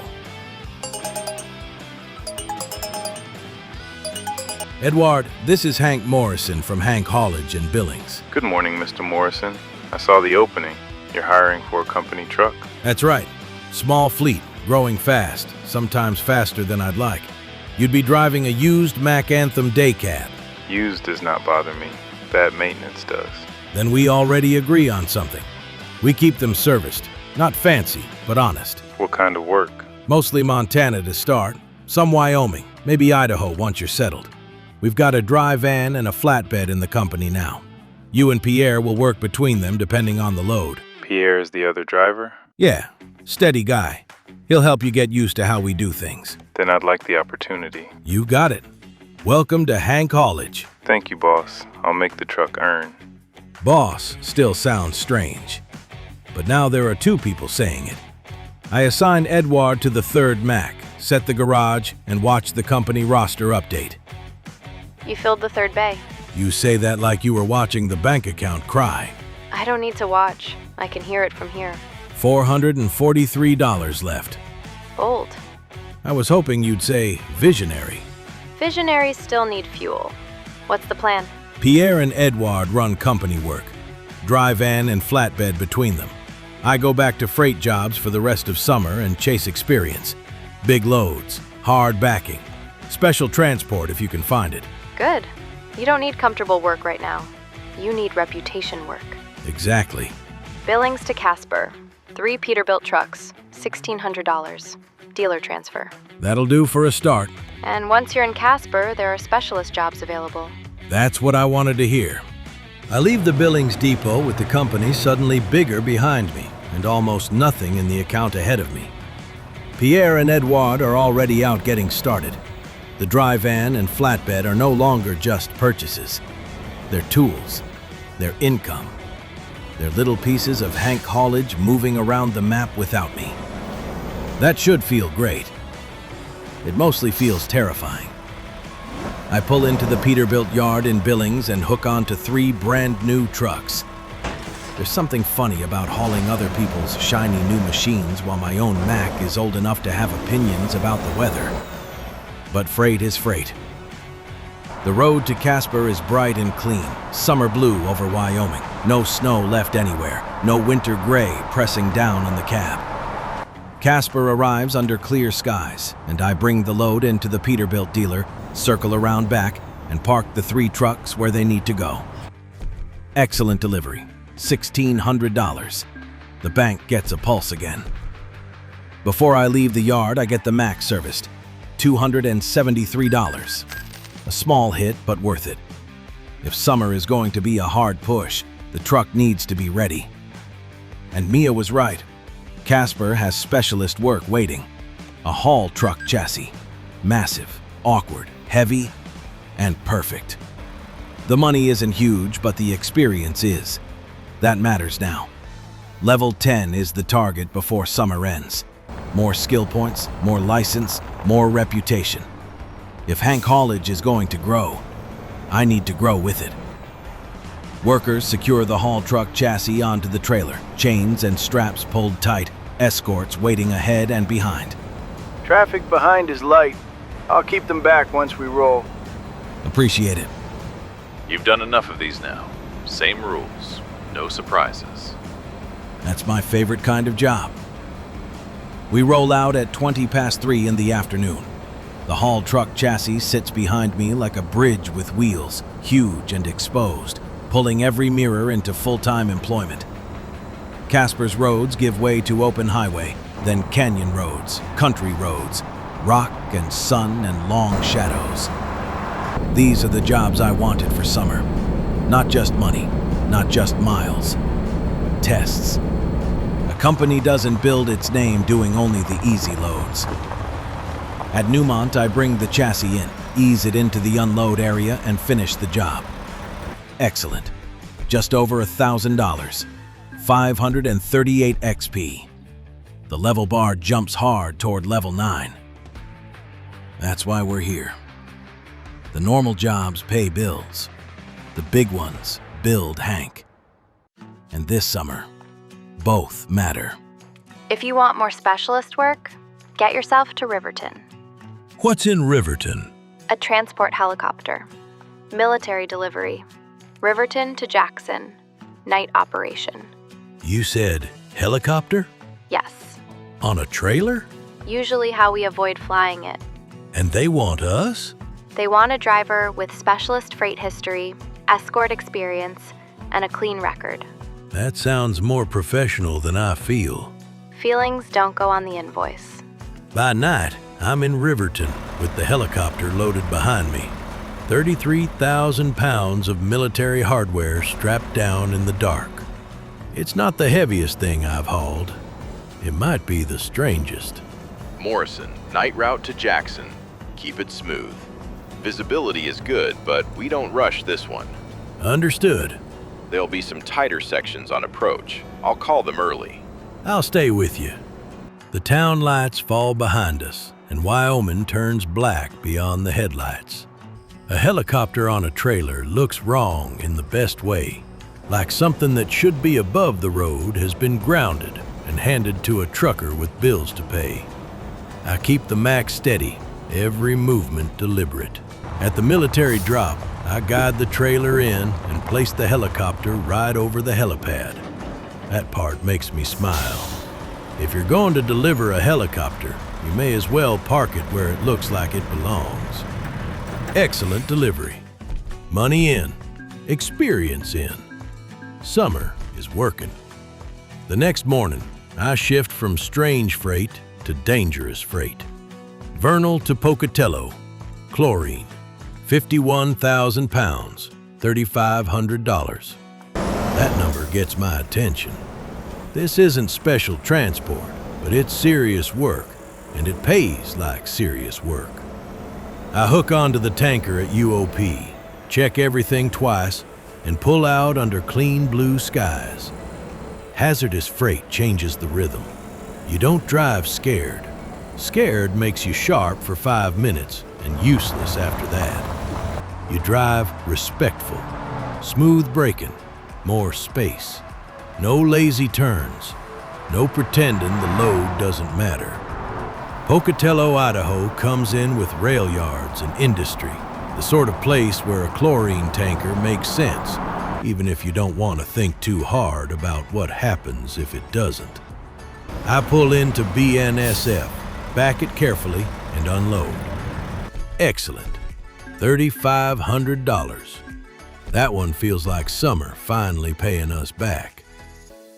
Edward, this is Hank Morrison from Hank Haulage in Billings. Good morning, Mr. Morrison. I saw the opening. You're hiring for a company truck? That's right. Small fleet, growing fast, sometimes faster than I'd like. You'd be driving a used Mack Anthem day cab. Used does not bother me. Bad maintenance does. Then we already agree on something. We keep them serviced. Not fancy, but honest. What kind of work? Mostly Montana to start. Some Wyoming, maybe Idaho once you're settled. We've got a dry van and a flatbed in the company now. You and Pierre will work between them depending on the load. Pierre is the other driver? Yeah, steady guy. He'll help you get used to how we do things. Then I'd like the opportunity. You got it. Welcome to Hank Haulage. Thank you, boss. I'll make the truck earn. Boss still sounds strange. But now there are 2 people saying it. I assign Edward to the third Mack, set the garage, and watch the company roster update. You filled the third bay. You say that like you were watching the bank account cry. I don't need to watch. I can hear it from here. $443 left. Bold. I was hoping you'd say visionary. Visionaries still need fuel. What's the plan? Pierre and Edward run company work. Dry van and flatbed between them. I go back to freight jobs for the rest of summer and chase experience. Big loads, hard backing. Special transport if you can find it. Good. You don't need comfortable work right now. You need reputation work. Exactly. Billings to Casper. 3 Peterbilt trucks, $1,600. Dealer transfer. That'll do for a start. And once you're in Casper, there are specialist jobs available. That's what I wanted to hear. I leave the Billings depot with the company suddenly bigger behind me, and almost nothing in the account ahead of me. Pierre and Edouard are already out getting started. The dry van and flatbed are no longer just purchases. They're tools, they're income. They're little pieces of Hank Haulage moving around the map without me. That should feel great. It mostly feels terrifying. I pull into the Peterbilt yard in Billings and hook onto 3 brand new trucks. There's something funny about hauling other people's shiny new machines while my own Mack is old enough to have opinions about the weather. But freight is freight. The road to Casper is bright and clean, summer blue over Wyoming. No snow left anywhere, no winter gray pressing down on the cab. Casper arrives under clear skies, and I bring the load into the Peterbilt dealer, circle around back, and park the 3 trucks where they need to go. Excellent delivery, $1,600. The bank gets a pulse again. Before I leave the yard, I get the Mack serviced, $273. A small hit, but worth it. If summer is going to be a hard push, the truck needs to be ready. And Mia was right. Casper has specialist work waiting. A haul truck chassis. Massive, awkward, heavy, and perfect. The money isn't huge, but the experience is. That matters now. Level 10 is the target before summer ends. More skill points, more license, more reputation. If Hank Haulage is going to grow, I need to grow with it. Workers secure the haul truck chassis onto the trailer, chains and straps pulled tight, escorts waiting ahead and behind. Traffic behind is light. I'll keep them back once we roll. Appreciate it. You've done enough of these now. Same rules, no surprises. That's my favorite kind of job. We roll out at 3:20 in the afternoon. The haul truck chassis sits behind me like a bridge with wheels, huge and exposed, pulling every mirror into full-time employment. Casper's roads give way to open highway, then canyon roads, country roads, rock and sun and long shadows. These are the jobs I wanted for summer. Not just money, not just miles. Tests. A company doesn't build its name doing only the easy loads. At Newmont, I bring the chassis in, ease it into the unload area, and finish the job. Excellent. Just over $1,000. 538 XP. The level bar jumps hard toward level 9. That's why we're here. The normal jobs pay bills. The big ones build Hank. And this summer, both matter. If you want more specialist work, get yourself to Riverton. What's in Riverton? A transport helicopter. Military delivery. Riverton to Jackson. Night operation. You said helicopter? Yes. On a trailer? Usually how we avoid flying it. And they want us? They want a driver with specialist freight history, escort experience, and a clean record. That sounds more professional than I feel. Feelings don't go on the invoice. By night, I'm in Riverton with the helicopter loaded behind me. 33,000 pounds of military hardware strapped down in the dark. It's not the heaviest thing I've hauled. It might be the strangest. Morrison, night route to Jackson. Keep it smooth. Visibility is good, but we don't rush this one. Understood. There'll be some tighter sections on approach. I'll call them early. I'll stay with you. The town lights fall behind us, and Wyoming turns black beyond the headlights. A helicopter on a trailer looks wrong in the best way, like something that should be above the road has been grounded and handed to a trucker with bills to pay. I keep the Mack steady, every movement deliberate. At the military drop, I guide the trailer in and place the helicopter right over the helipad. That part makes me smile. If you're going to deliver a helicopter, you may as well park it where it looks like it belongs. Excellent delivery. Money in. Experience in. Summer is working. The next morning, I shift from strange freight to dangerous freight. Vernal to Pocatello. Chlorine. 51,000 pounds. $3,500. That number gets my attention. This isn't special transport, but it's serious work, and it pays like serious work. I hook onto the tanker at UOP, check everything twice, and pull out under clean blue skies. Hazardous freight changes the rhythm. You don't drive scared. Scared makes you sharp for 5 minutes and useless after that. You drive respectful, smooth braking, more space. No lazy turns, no pretending the load doesn't matter. Pocatello, Idaho comes in with rail yards and industry, the sort of place where a chlorine tanker makes sense, even if you don't want to think too hard about what happens if it doesn't. I pull into BNSF, back it carefully, and unload. Excellent. $3,500. That one feels like summer finally paying us back.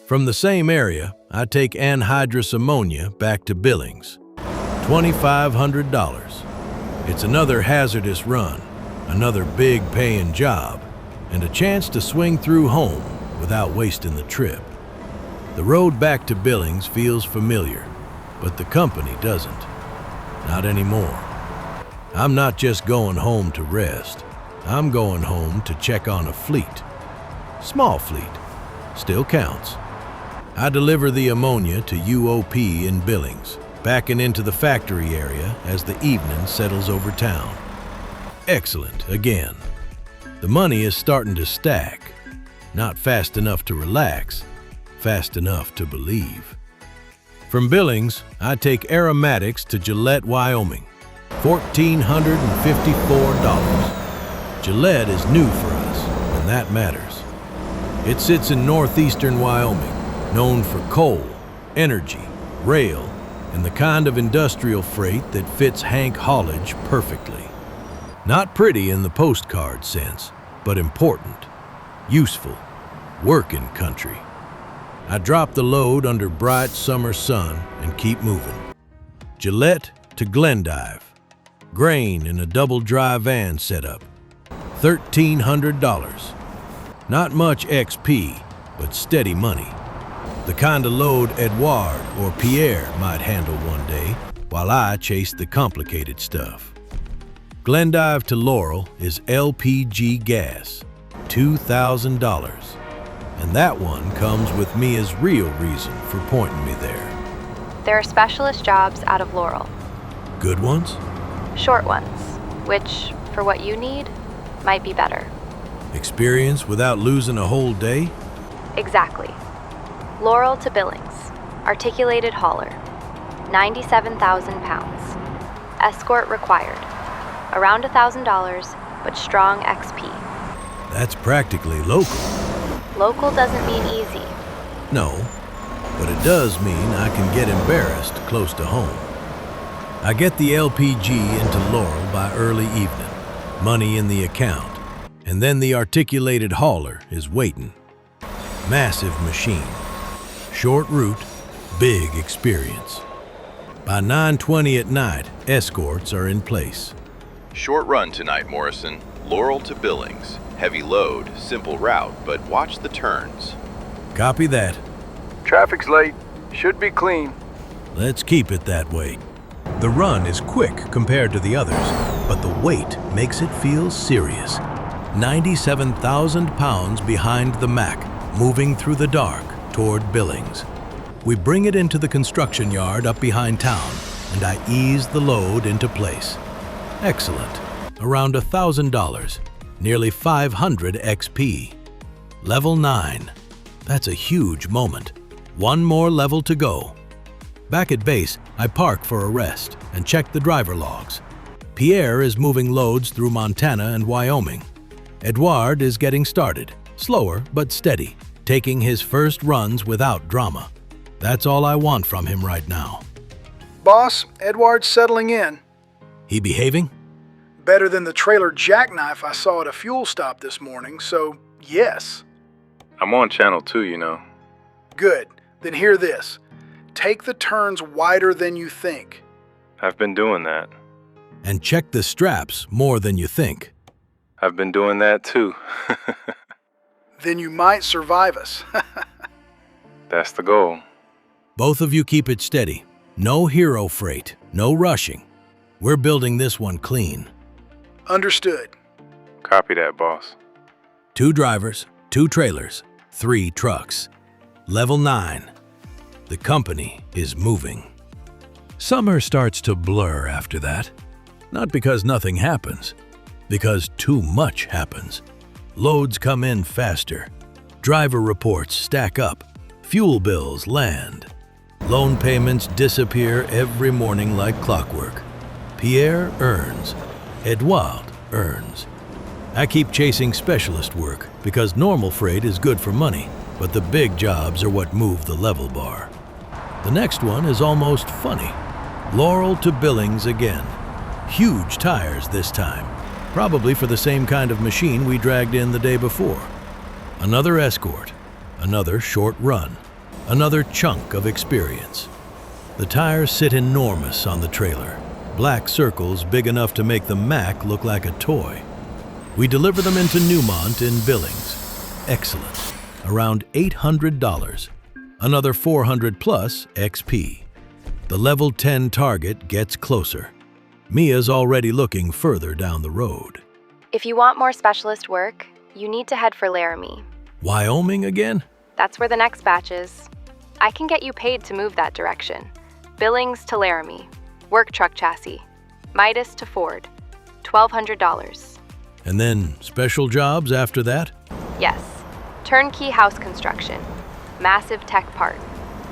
From the same area, I take anhydrous ammonia back to Billings. $2,500. It's another hazardous run, another big paying job, and a chance to swing through home without wasting the trip. The road back to Billings feels familiar, but the company doesn't. Not anymore. I'm not just going home to rest. I'm going home to check on a fleet. Small fleet. Still counts. I deliver the ammonia to UOP in Billings, backing into the factory area as the evening settles over town. Excellent again. The money is starting to stack. Not fast enough to relax, fast enough to believe. From Billings, I take aromatics to Gillette, Wyoming. $1,454. Gillette is new for us, and that matters. It sits in northeastern Wyoming, known for coal, energy, rail, and the kind of industrial freight that fits Hank Haulage perfectly. Not pretty in the postcard sense, but important, useful, working country. I drop the load under bright summer sun and keep moving. Gillette to Glendive. Grain in a double dry van setup. $1,300. Not much XP, but steady money. The kind of load Edouard or Pierre might handle one day, while I chase the complicated stuff. Glendive to Laurel is LPG gas, $2,000. And that one comes with Mia's real reason for pointing me there. There are specialist jobs out of Laurel. Good ones? Short ones, which, for what you need, might be better. Experience without losing a whole day? Exactly. Laurel to Billings, articulated hauler, 97,000 pounds. Escort required, around $1,000, but strong XP. That's practically local. Local doesn't mean easy. No, but it does mean I can get embarrassed close to home. I get the LPG into Laurel by early evening, money in the account, and then the articulated hauler is waiting. Massive machine. Short route, big experience. By 9:20 at night, escorts are in place. Short run tonight, Morrison. Laurel to Billings. Heavy load, simple route, but watch the turns. Copy that. Traffic's late. Should be clean. Let's keep it that way. The run is quick compared to the others, but the weight makes it feel serious. 97,000 pounds behind the Mack, moving through the dark toward Billings. We bring it into the construction yard up behind town, and I ease the load into place. Excellent. Around $1,000, nearly 500 XP. Level 9. That's a huge moment. One more level to go. Back at base, I park for a rest and check the driver logs. Pierre is moving loads through Montana and Wyoming. Edouard is getting started, slower but steady, taking his first runs without drama. That's all I want from him right now. Boss, Edward's settling in. He behaving? Better than the trailer jackknife I saw at a fuel stop this morning, so yes. I'm on channel 2, you know. Good. Then hear this. Take the turns wider than you think. I've been doing that. And check the straps more than you think. I've been doing that too. Then you might survive us. That's the goal. Both of you keep it steady. No hero freight, no rushing. We're building this one clean. Understood. Copy that, boss. 2 drivers, 2 trailers, 3 trucks. Level 9. The company is moving. Summer starts to blur after that. Not because nothing happens, because too much happens. Loads come in faster. Driver reports stack up. Fuel bills land. Loan payments disappear every morning like clockwork. Pierre earns. Edouard earns. I keep chasing specialist work because normal freight is good for money, but the big jobs are what move the level bar. The next one is almost funny. Laurel to Billings again. Huge tires this time, probably for the same kind of machine we dragged in the day before. Another escort, another short run, another chunk of experience. The tires sit enormous on the trailer, black circles big enough to make the Mack look like a toy. We deliver them into Newmont in Billings. Excellent. Around $800. Another 400 plus XP. The level 10 target gets closer. Mia's already looking further down the road. If you want more specialist work, you need to head for Laramie. Wyoming again? That's where the next batch is. I can get you paid to move that direction. Billings to Laramie. Work truck chassis. Midas to Ford. $1,200. And then special jobs after that? Yes. Turnkey house construction. Massive tech part.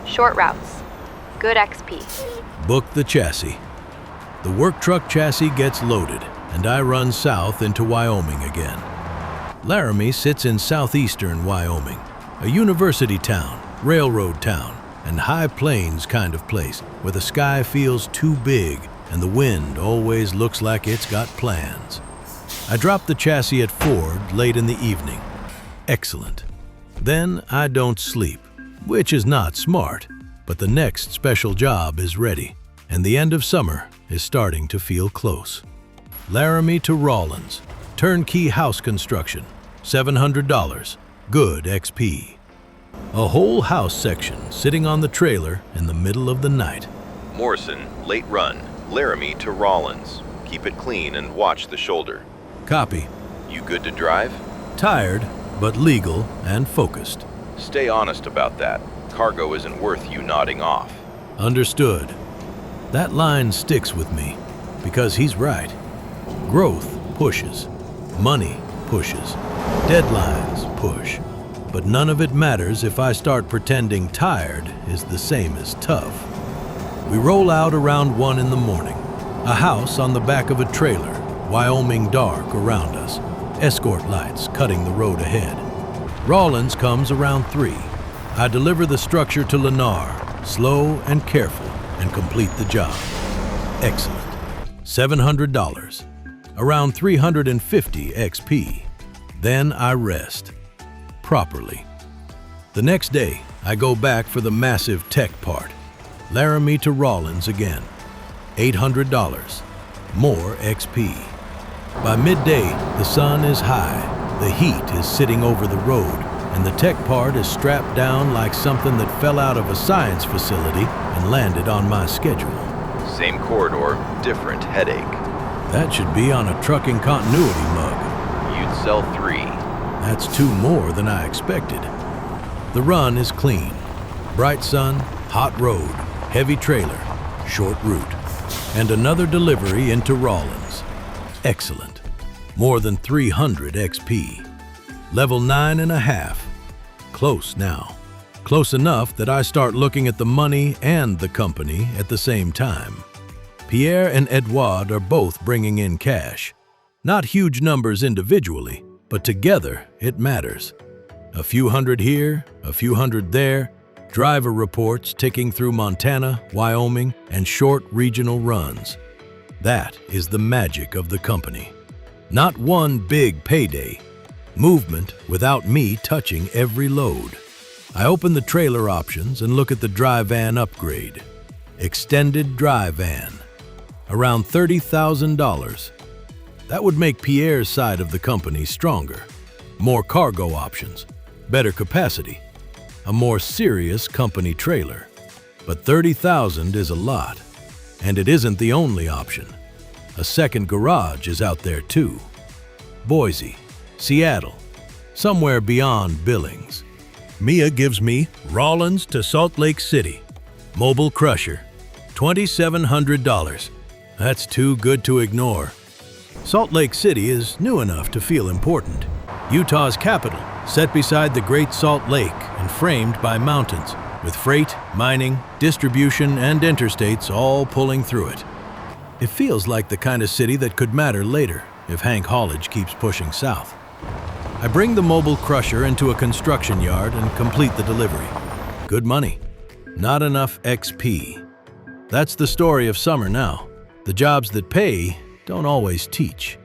Short routes. Good XP. Book the chassis. The work truck chassis gets loaded, and I run south into Wyoming again. Laramie sits in southeastern Wyoming, a university town, railroad town, and high plains kind of place where the sky feels too big and the wind always looks like it's got plans. I drop the chassis at Ford late in the evening. Excellent. Then I don't sleep, which is not smart, but the next special job is ready, and the end of summer is starting to feel close. Laramie to Rawlins, turnkey house construction, $700, good XP. A whole house section sitting on the trailer in the middle of the night. Morrison, late run, Laramie to Rawlins. Keep it clean and watch the shoulder. Copy. You good to drive? Tired, but legal and focused. Stay honest about that. Cargo isn't worth you nodding off. Understood. That line sticks with me because he's right. Growth pushes. Money pushes. Deadlines push. But none of it matters if I start pretending tired is the same as tough. We roll out around 1 in the morning. A house on the back of a trailer, Wyoming dark around us. Escort lights cutting the road ahead. Rawlins comes around 3. I deliver the structure to Lennar, slow and careful, and complete the job. Excellent. $700. Around 350 XP. Then I rest. Properly. The next day, I go back for the massive tech part. Laramie to Rawlins again. $800. More XP. By midday, the sun is high, the heat is sitting over the road, and the tech part is strapped down like something that fell out of a science facility and landed on my schedule. Same corridor, different headache. That should be on a trucking continuity mug. You'd sell 3. That's 2 more than I expected. The run is clean. Bright sun, hot road, heavy trailer, short route, and another delivery into Rawlins. Excellent. More than 300 XP. Level 9.5. Close now. Close enough that I start looking at the money and the company at the same time. Pierre and Edouard are both bringing in cash. Not huge numbers individually, but together it matters. A few hundred here, a few hundred there, driver reports ticking through Montana, Wyoming, and short regional runs. That is the magic of the company. Not one big payday. Movement without me touching every load. I open the trailer options and look at the dry van upgrade. Extended dry van. Around $30,000. That would make Pierre's side of the company stronger. More cargo options. Better capacity. a more serious company trailer. But $30,000 is a lot, and it isn't the only option. A second garage is out there too. Boise, Seattle, somewhere beyond Billings. Mia gives me Rawlins to Salt Lake City. Mobile crusher, $2,700. That's too good to ignore. Salt Lake City is new enough to feel important. Utah's capital, set beside the Great Salt Lake and framed by mountains, with freight, mining, distribution, and interstates all pulling through it. It feels like the kind of city that could matter later if Hank Haulage keeps pushing south. I bring the mobile crusher into a construction yard and complete the delivery. Good money. Not enough XP. That's the story of summer now. The jobs that pay don't always teach.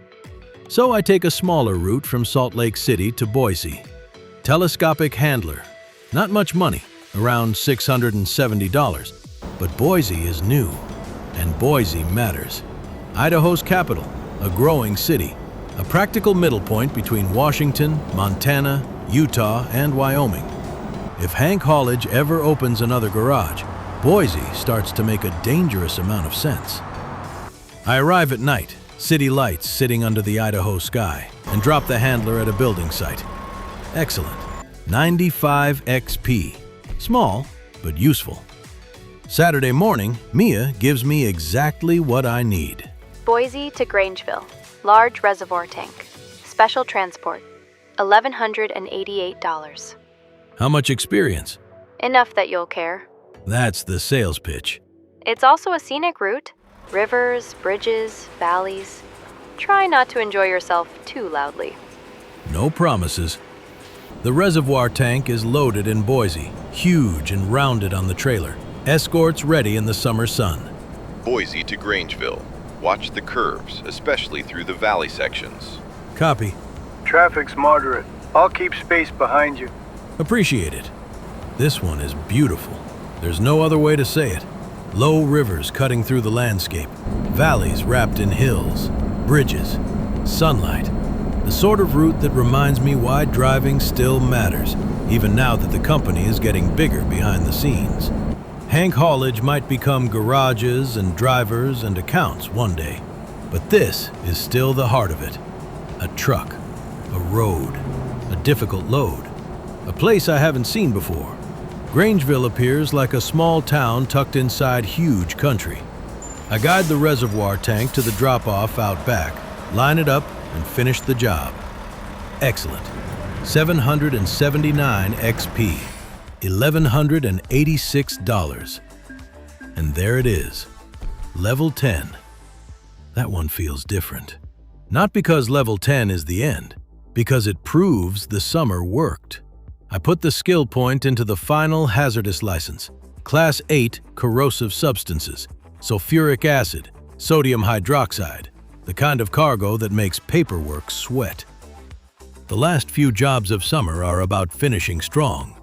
So I take a smaller route from Salt Lake City to Boise. Telescopic handler. Not much money, around $670. But Boise is new, and Boise matters. Idaho's capital, a growing city, a practical middle point between Washington, Montana, Utah, and Wyoming. If Hank Haulage ever opens another garage, Boise starts to make a dangerous amount of sense. I arrive at night, city lights sitting under the Idaho sky, and drop the handler at a building site. Excellent. 95 XP. Small, but useful. Saturday morning, Mia gives me exactly what I need. Boise to Grangeville. Large reservoir tank. Special transport. $1,188. How much experience? Enough that you'll care. That's the sales pitch. It's also a scenic route. Rivers, bridges, valleys. Try not to enjoy yourself too loudly. No promises. The reservoir tank is loaded in Boise, huge and rounded on the trailer. Escorts ready in the summer sun. Boise to Grangeville. Watch the curves, especially through the valley sections. Copy. Traffic's moderate. I'll keep space behind you. Appreciate it. This one is beautiful. There's no other way to say it. Low rivers cutting through the landscape, valleys wrapped in hills, bridges, sunlight. The sort of route that reminds me why driving still matters, even now that the company is getting bigger behind the scenes. Hank Haulage might become garages and drivers and accounts one day, but this is still the heart of it. A truck, a road, a difficult load, a place I haven't seen before. Grangeville appears like a small town tucked inside huge country. I guide the reservoir tank to the drop-off out back, line it up, and finish the job. Excellent. 779 XP. $1,186. And there it is. Level 10. That one feels different. Not because level 10 is the end, because it proves the summer worked. I put the skill point into the final hazardous license. Class 8 corrosive substances, sulfuric acid, sodium hydroxide, the kind of cargo that makes paperwork sweat. The last few jobs of summer are about finishing strong.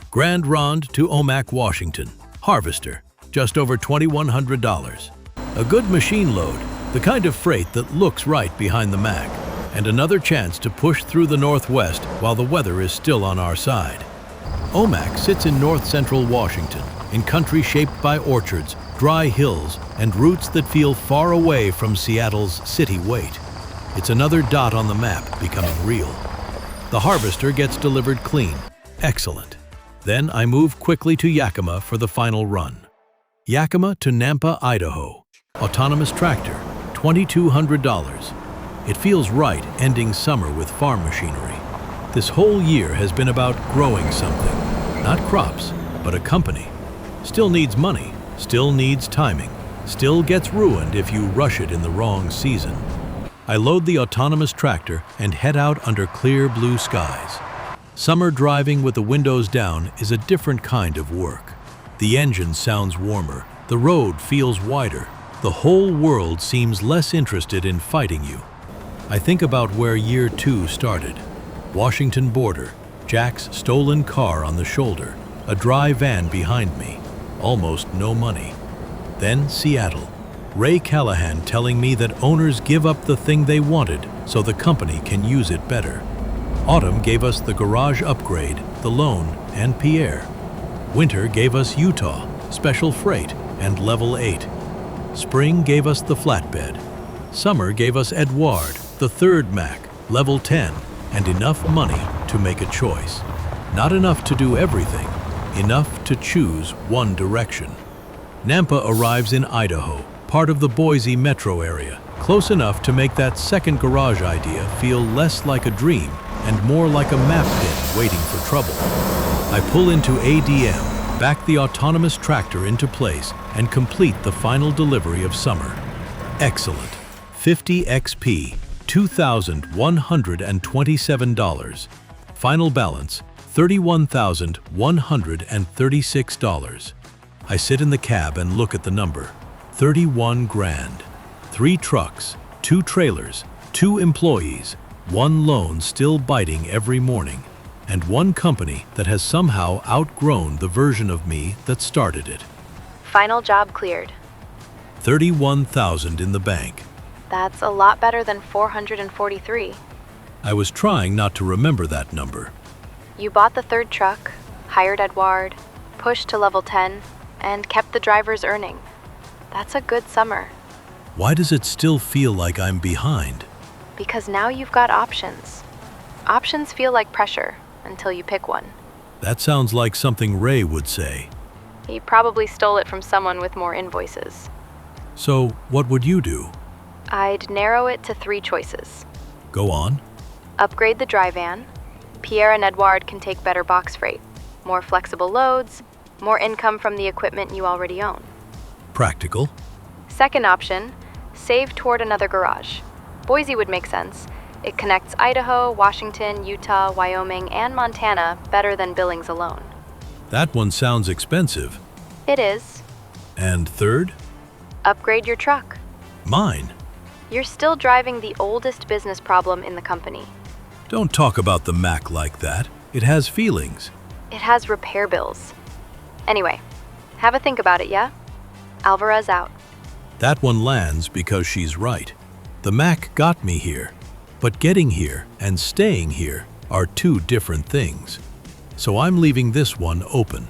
Grand Ronde to Mack, Washington. Harvester, just over $2,100. A good machine load, the kind of freight that looks right behind the Mack, and another chance to push through the Northwest while the weather is still on our side. Mack sits in north-central Washington, in country shaped by orchards, dry hills, and routes that feel far away from Seattle's city weight. It's another dot on the map becoming real. The Harvester gets delivered clean. Excellent. Then I move quickly to Yakima for the final run. Yakima to Nampa, Idaho. Autonomous tractor, $2,200. It feels right ending summer with farm machinery. This whole year has been about growing something. Not crops, but a company. Still needs money, still needs timing, still gets ruined if you rush it in the wrong season. I load the autonomous tractor and head out under clear blue skies. Summer driving with the windows down is a different kind of work. The engine sounds warmer, the road feels wider, the whole world seems less interested in fighting you. I think about where year 2 started. Washington border, Jack's stolen car on the shoulder, a dry van behind me, almost no money. Then Seattle. Ray Callahan telling me that owners give up the thing they wanted so the company can use it better. Autumn gave us the garage upgrade, the loan, and Pierre. Winter gave us Utah, special freight, and level 8. Spring gave us the flatbed. Summer gave us Edouard, the third Mack, level 10, and enough money to make a choice. Not enough to do everything, enough to choose one direction. Nampa arrives in Idaho, part of the Boise metro area, close enough to make that second garage idea feel less like a dream and more like a map pin waiting for trouble. I pull into ADM, back the autonomous tractor into place, and complete the final delivery of summer. Excellent. 50 XP, $2,127. Final balance, $31,136. I sit in the cab and look at the number. 31 grand. 3 trucks, 2 trailers, 2 employees, 1 loan still biting every morning, and 1 company that has somehow outgrown the version of me that started it. Final job cleared. 31,000 in the bank. That's a lot better than 443. I was trying not to remember that number. You bought the 3rd truck, hired Edouard, pushed to level 10, and kept the drivers earning. That's a good summer. Why does it still feel like I'm behind? Because now you've got options. Options feel like pressure until you pick one. That sounds like something Ray would say. He probably stole it from someone with more invoices. So, what would you do? I'd narrow it to 3 choices. Go on. Upgrade the dry van. Pierre and Edouard can take better box freight. More flexible loads, more income from the equipment you already own. Practical. Second option, save toward another garage. Boise would make sense. It connects Idaho, Washington, Utah, Wyoming, and Montana better than Billings alone. That one sounds expensive. It is. And third? Upgrade your truck. Mine. You're still driving the oldest business problem in the company. Don't talk about the Mack like that. It has feelings. It has repair bills. Anyway, have a think about it, yeah? Alvarez out. That one lands because she's right. The Mack got me here, but getting here and staying here are 2 different things. So I'm leaving this one open.